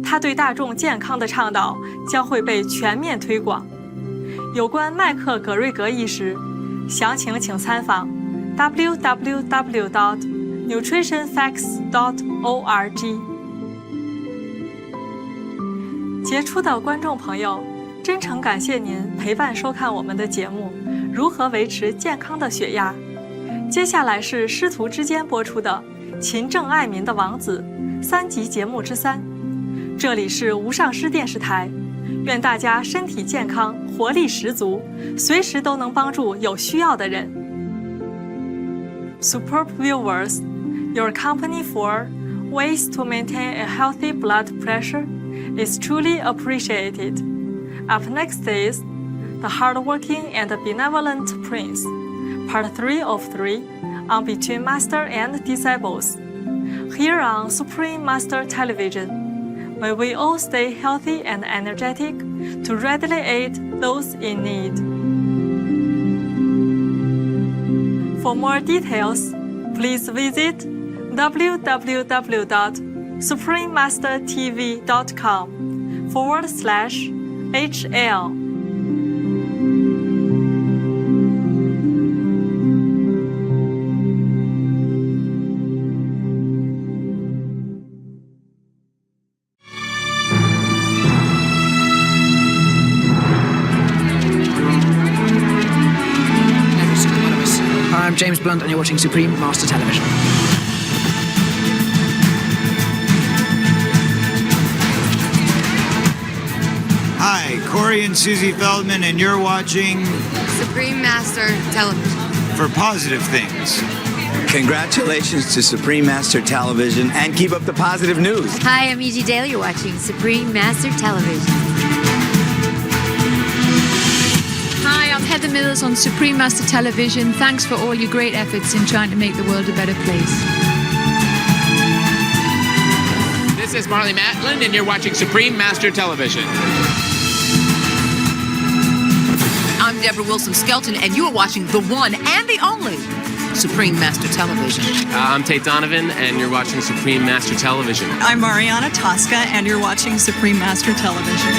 他对大众健康的倡导将会被全面推广。有关麦克·葛瑞格医师，详情请参访 www.nutritionfacts.org。杰出的观众朋友，真诚感谢您陪伴收看我们的节目《如何维持健康的血压》。接下来是师徒之间播出的《勤政爱民的王子》3集节目之3。这里是无上师电视台，愿大家身体健康，活力十足，随时都能帮助有需要的人。Superb viewers, your company for ways to maintain a healthy blood pressure is truly appreciated. Up next is The Hardworking and Benevolent Prince, Part 3 of 3 on Between Master and Disciples. Here on Supreme Master Television, may we all stay healthy and energetic to readily aid those in need. For more details, please visit www.suprememastertv.com/HL. I'm James Blunt and you're watching Supreme Master Television. Hi, Corey and Susie Feldman, and you're watching Supreme Master Television. For positive things. Congratulations to Supreme Master Television, and keep up the positive news. Hi, I'm E.G. Dale. You're watching Supreme Master Television. Hi, I'm Heather Mills on Supreme Master Television. Thanks for all your great efforts in trying to make the world a better place. This is Marley Matlin, and you're watching Supreme Master Television. I'm Deborah Wilson-Skelton, and you are watching the one and the only Supreme Master Television. I'm Tate Donovan, and you're watching Supreme Master Television. I'm Mariana Tosca, and you're watching Supreme Master Television.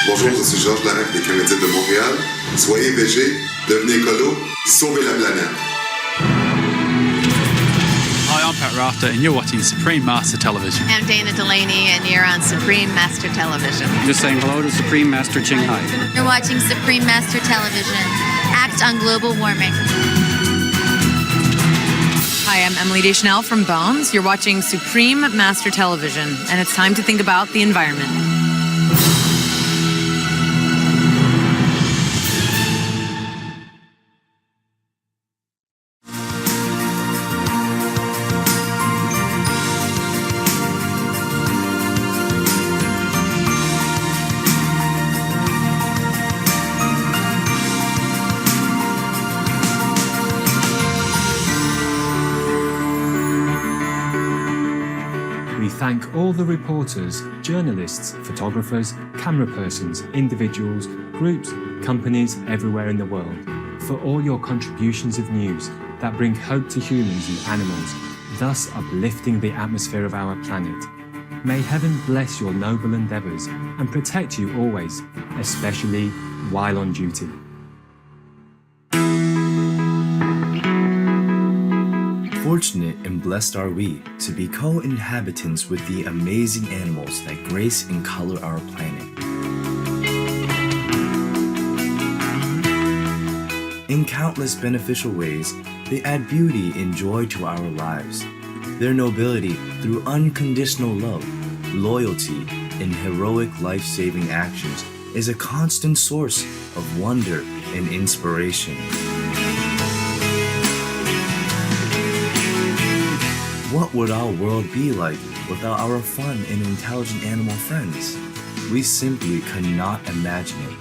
Bonjour, je suis Georges Larac des Canadiens de Montréal. Soyez végé, devenez écolo, sauvez la planète. Rafter, and you're watching Supreme Master Television. I'm Dana Delaney, and you're on Supreme Master Television. Just saying hello to Supreme Master Ching Hai. You're watching Supreme Master Television. Act on global warming. Hi, I'm Emily Deschanel from Bones. You're watching Supreme Master Television, and it's time to think about the environment. We thank all the reporters, journalists, photographers, camera persons, individuals, groups, companies everywhere in the world for all your contributions of news that bring hope to humans and animals, thus uplifting the atmosphere of our planet. May heaven bless your noble endeavours and protect you always, especially while on duty. Fortunate and blessed are we to be co-inhabitants with the amazing animals that grace and color our planet. In countless beneficial ways, they add beauty and joy to our lives. Their nobility through unconditional love, loyalty, and heroic life-saving actions is a constant source of wonder and inspiration. What would our world be like without our fun and intelligent animal friends? We simply could not imagine it.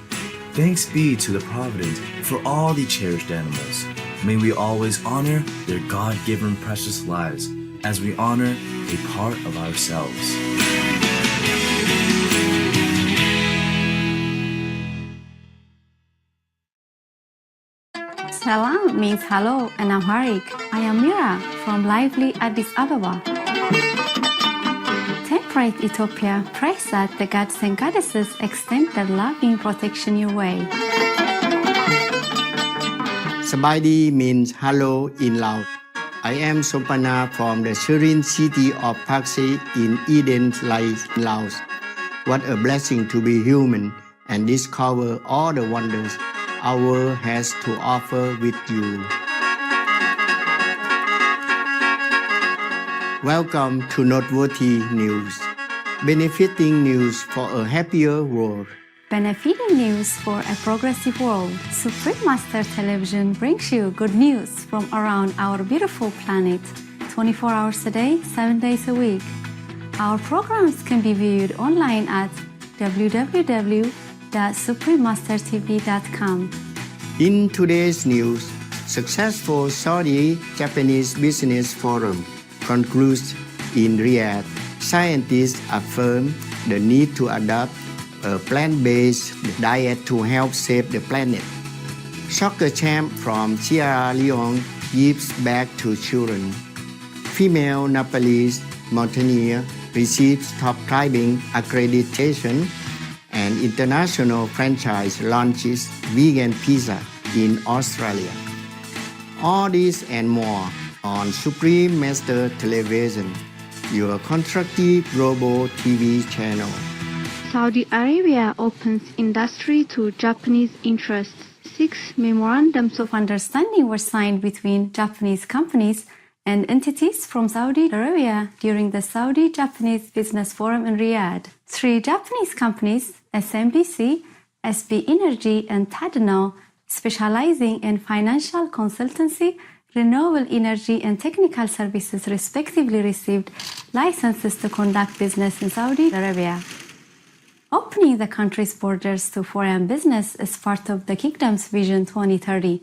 Thanks be to the Providence for all the cherished animals. May we always honor their God-given precious lives as we honor a part of ourselves. Salam means hello in Amharic. I am Mira from lively Addis Ababa. Temperate Ethiopia prays that the gods and goddesses extend their loving protection your way. Sabaidi means hello in Lao. I am Sompana from the serene city of Paksi in Eden, Laos. What a blessing to be human and discover all the wonders our world has to offer with you. Welcome to Noteworthy News, benefiting news for a happier world. Benefiting news for a progressive world. Supreme Master Television brings you good news from around our beautiful planet, 24 hours a day, 7 days a week. Our programs can be viewed online at www.suprememastertv.com. In today's news, successful Saudi-Japanese Business Forum concludes in Riyadh. Scientists affirm the need to adopt a plant-based diet to help save the planet. Soccer champ from Sierra Leone gives back to children. Female Nepalese mountaineer receives top climbing accreditation, and international franchise launches vegan pizza in Australia. All this and more on Supreme Master Television, your constructive global TV channel. Saudi Arabia opens industry to Japanese interests. 6 memorandums of understanding were signed between Japanese companies and entities from Saudi Arabia during the Saudi-Japanese Business Forum in Riyadh. 3 Japanese companies, SMBC, SB Energy, and Tadano, specializing in financial consultancy, renewable energy, and technical services, respectively received licenses to conduct business in Saudi Arabia. Opening the country's borders to foreign business is part of the kingdom's Vision 2030,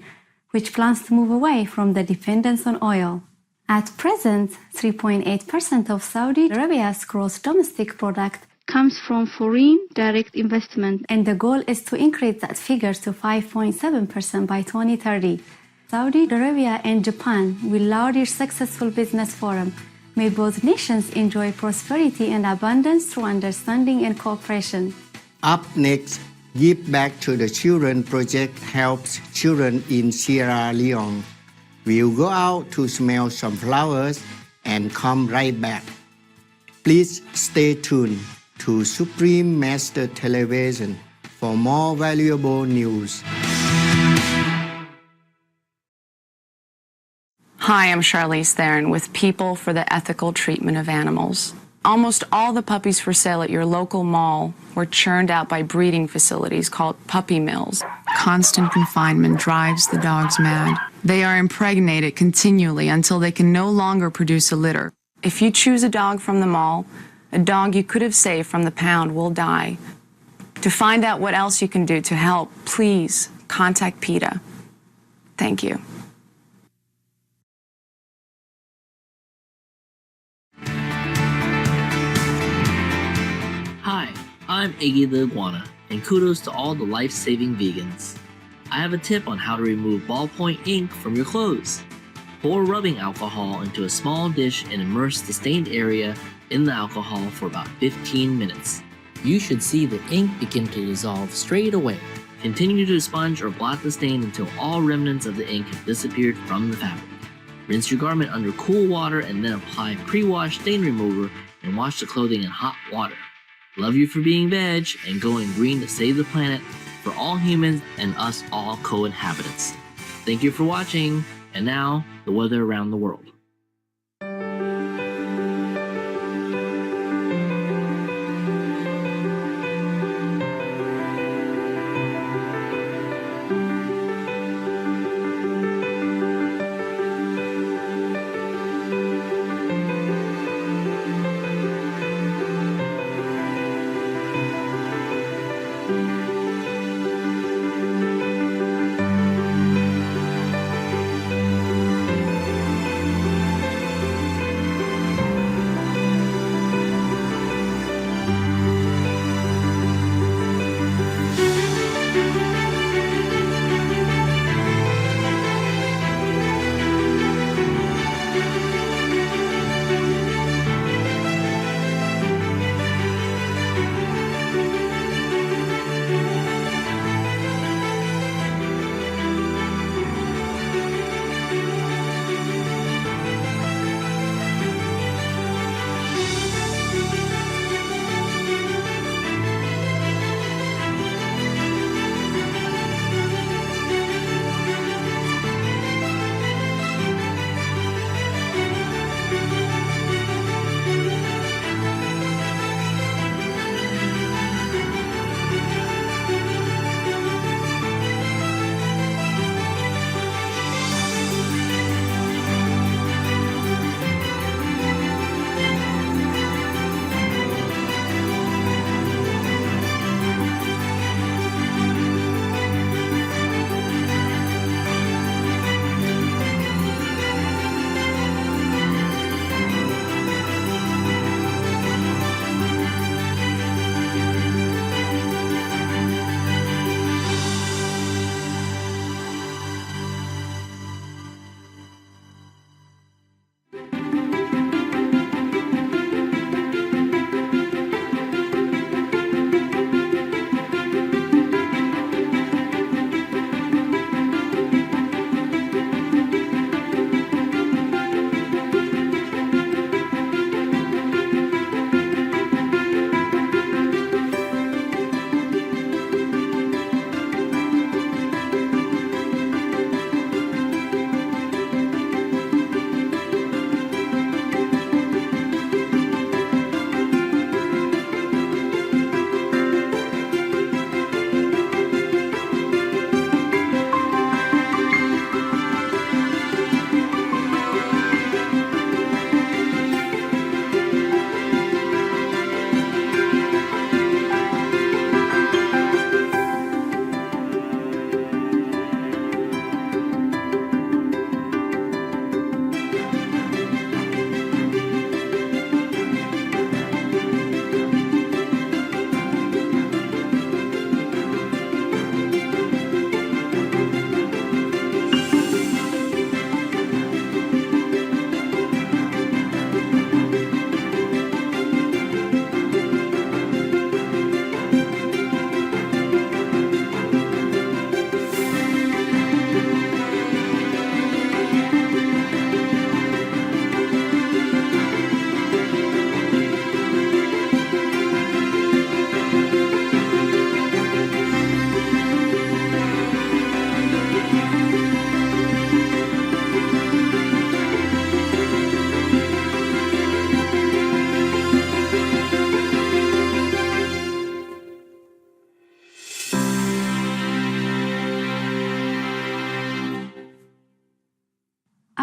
which plans to move away from the dependence on oil. At present, 3.8% of Saudi Arabia's gross domestic product comes from foreign direct investment, and the goal is to increase that figure to 5.7% by 2030. Saudi Arabia and Japan will laud your successful business forum. May both nations enjoy prosperity and abundance through understanding and cooperation. Up next, Give Back to the Children project helps children in Sierra Leone. We'll go out to smell some flowers and come right back. Please stay tuned to Supreme Master Television for more valuable news. Hi, I'm Charlize Theron with People for the Ethical Treatment of Animals. Almost all the puppies for sale at your local mall were churned out by breeding facilities called puppy mills. Constant confinement drives the dogs mad. They are impregnated continually until they can no longer produce a litter. If you choose a dog from the mall, a dog you could have saved from the pound will die. To find out what else you can do to help, please contact PETA. Thank you. Hi, I'm Iggy the Iguana, and kudos to all the life-saving vegans. I have a tip on how to remove ballpoint ink from your clothes. Pour rubbing alcohol into a small dish and immerse the stained area in the alcohol for about 15 minutes. You should see the ink begin to dissolve straight away. Continue to sponge or blot the stain until all remnants of the ink have disappeared from the fabric. Rinse your garment under cool water and then apply pre-wash stain remover and wash the clothing in hot water. Love you for being veg and going green to save the planet for all humans and us all co-inhabitants. Thank you for watching, and now the weather around the world.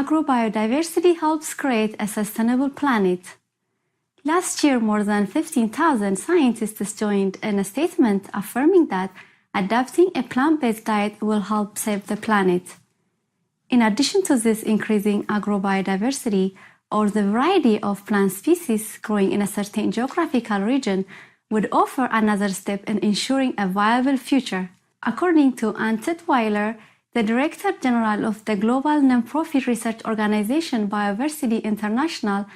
Agrobiodiversity helps create a sustainable planet. Last year, more than 15,000 scientists joined in a statement affirming that adopting a plant-based diet will help save the planet. In addition to this increasing agrobiodiversity, or the variety of plant species growing in a certain geographical region, would offer another step in ensuring a viable future. According to Ann Titweiler, the Director General of the global nonprofit research organization Biodiversity International,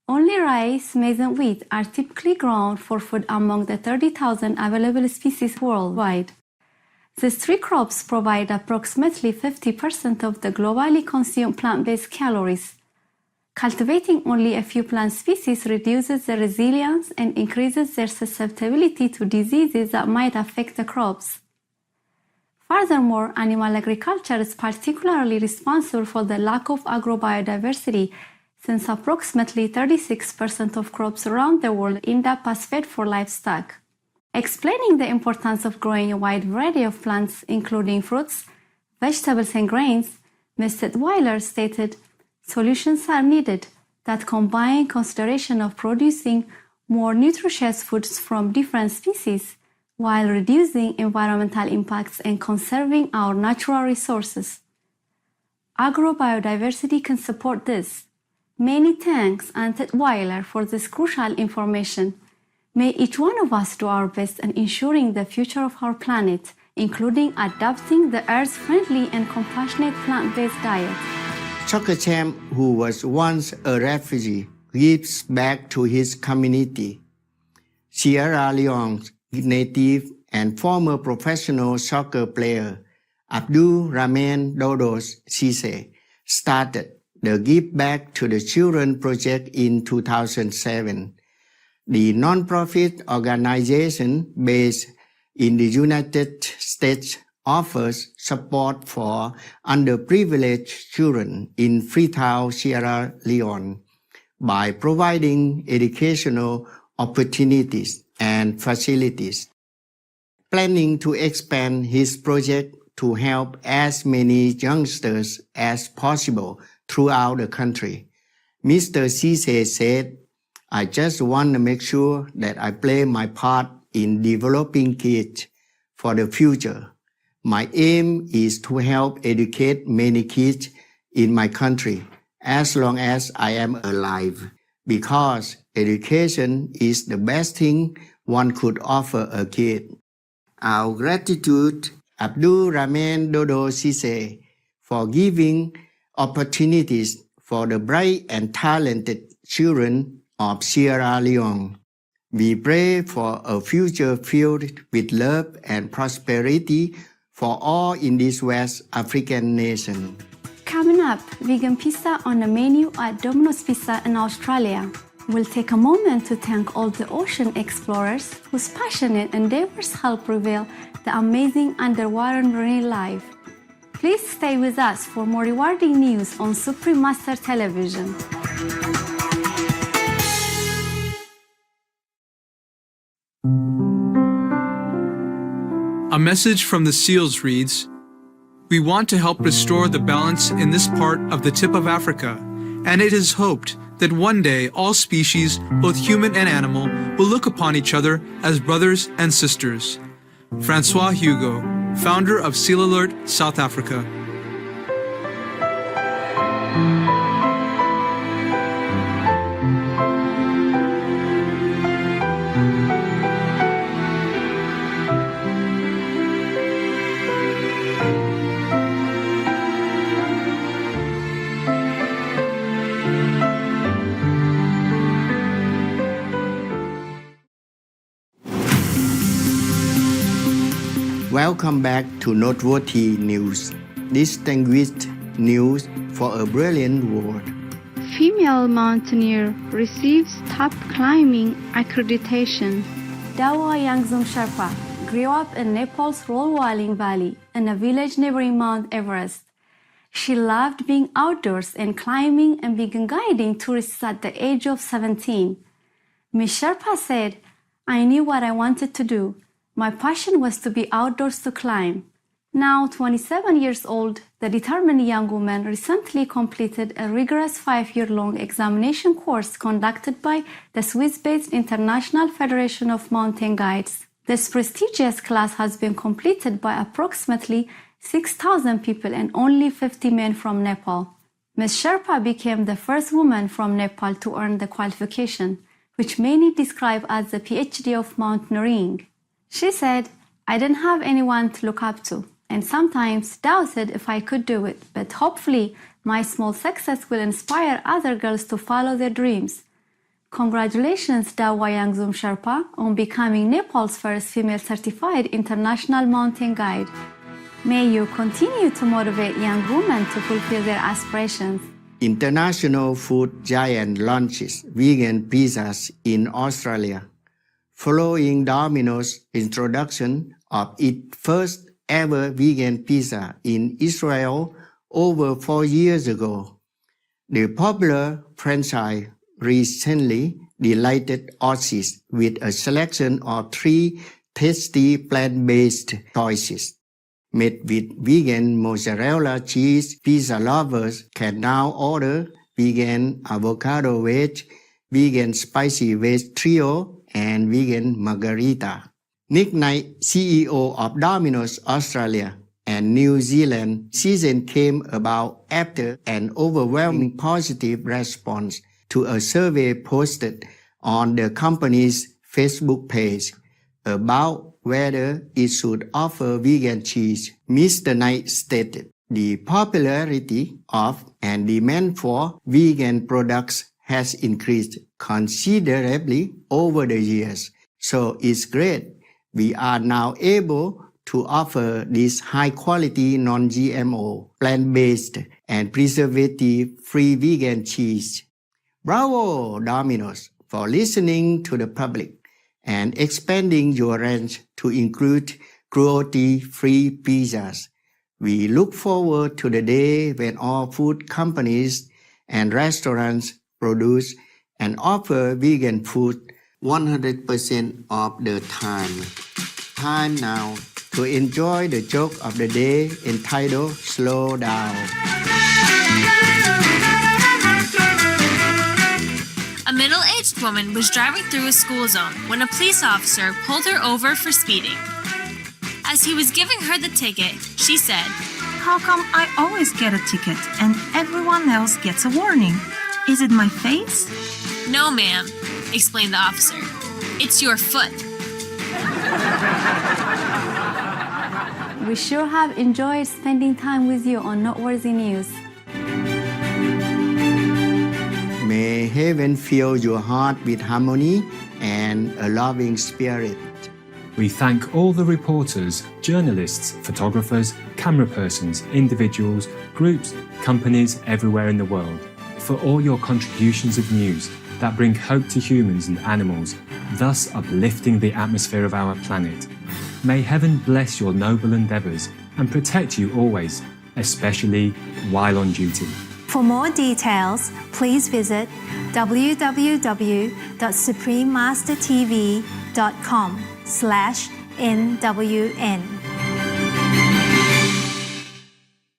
only rice, maize, and wheat are typically grown for food among the 30,000 available species worldwide. These three crops provide approximately 50% of the globally consumed plant-based calories. Cultivating only a few plant species reduces their resilience and increases their susceptibility to diseases that might affect the crops. Furthermore, animal agriculture is particularly responsible for the lack of agrobiodiversity, since approximately 36% of crops around the world end up as feed for livestock. Explaining the importance of growing a wide variety of plants, including fruits, vegetables, and grains, Ms. Titweiler stated, "Solutions are needed that combine consideration of producing more nutritious foods from different species while reducing environmental impacts and conserving our natural resources. Agrobiodiversity can support this." Many thanks, Ann Titweiler, for this crucial information. May each one of us do our best in ensuring the future of our planet, including adopting the earth-friendly and compassionate plant-based diet. Soccer champ who was once a refugee gives back to his community. Sierra Leone's native and former professional soccer player Abdul Rahman Dodo Cisse started the Give Back to the Children project in 2007. The non-profit organization based in the United States offers support for underprivileged children in Freetown, Sierra Leone by providing educational opportunities and facilities. Planning to expand his project to help as many youngsters as possible throughout the country, Mr. Cisse said, "I just want to make sure that I play my part in developing kids for the future. My aim is to help educate many kids in my country as long as I am alive, because education is the best thing one could offer a kid." Our gratitude, Abdul Rahman Dodo Cisse, for giving opportunities for the bright and talented children of Sierra Leone. We pray for a future filled with love and prosperity for all in this West African nation. Coming up, vegan pizza on the menu at Domino's Pizza in Australia. We'll take a moment to thank all the ocean explorers whose passionate endeavors help reveal the amazing underwater marine life. Please stay with us for more rewarding news on Supreme Master Television. A message from the SEALs reads, "We want to help restore the balance in this part of the tip of Africa, and it is hoped that one day all species, both human and animal, will look upon each other as brothers and sisters." Francois Hugo, founder of Seal Alert South Africa. Welcome back to Noteworthy News, distinguished news for a brilliant world. Female mountaineer receives top climbing accreditation. Dawa Yangzum Sherpa grew up in Nepal's Rolwaling Valley in a village neighboring Mount Everest. She loved being outdoors and climbing and began guiding tourists at the age of 17. Ms. Sherpa said, "I knew what I wanted to do. My passion was to be outdoors to climb. Now 27 years old, the determined young woman recently completed a rigorous 5-year-long examination course conducted by the Swiss-based International Federation of Mountain Guides. This prestigious class has been completed by approximately 6,000 people and only 50 men from Nepal. Ms. Sherpa became the first woman from Nepal to earn the qualification, which many describe as the PhD of mountaineering. She said, "I didn't have anyone to look up to, and sometimes doubted if I could do it, but hopefully my small success will inspire other girls to follow their dreams." Congratulations, Dawa Yangzum Sherpa, on becoming Nepal's first female certified international mountain guide. May you continue to motivate young women to fulfill their aspirations. International food giant launches vegan pizzas in Australia. Following Domino's introduction of its first ever vegan pizza in Israel over 4 years ago, the popular franchise recently delighted Aussies with a selection of 3 tasty plant-based choices. Made with vegan mozzarella cheese, pizza lovers can now order vegan avocado wedge, vegan spicy wedge trio, and vegan margarita. Nick Knight, CEO of Domino's Australia and New Zealand season came about after an overwhelming positive response to a survey posted on the company's Facebook page about whether it should offer vegan cheese. Mr. Knight stated, "The popularity of and demand for vegan products has increased considerably over the years, so it's great we are now able to offer this high-quality non-GMO, plant-based, and preservative-free vegan cheese." Bravo, Domino's, for listening to the public and expanding your range to include cruelty-free pizzas. We look forward to the day when all food companies and restaurants produce and offer vegan food 100% of the time. Time now to enjoy the joke of the day entitled "Slow Down." A middle-aged woman was driving through a school zone when a police officer pulled her over for speeding. As he was giving her the ticket, she said, "How come I always get a ticket and everyone else gets a warning? Is it my face?" "No, ma'am," explained the officer. "It's your foot." We sure have enjoyed spending time with you on Noteworthy News. May heaven fill your heart with harmony and a loving spirit. We thank all the reporters, journalists, photographers, camera persons, individuals, groups, companies everywhere in the world for all your contributions of news that bring hope to humans and animals, thus uplifting the atmosphere of our planet. May heaven bless your noble endeavours and protect you always, especially while on duty. For more details, please visit www.suprememastertv.com/NWN.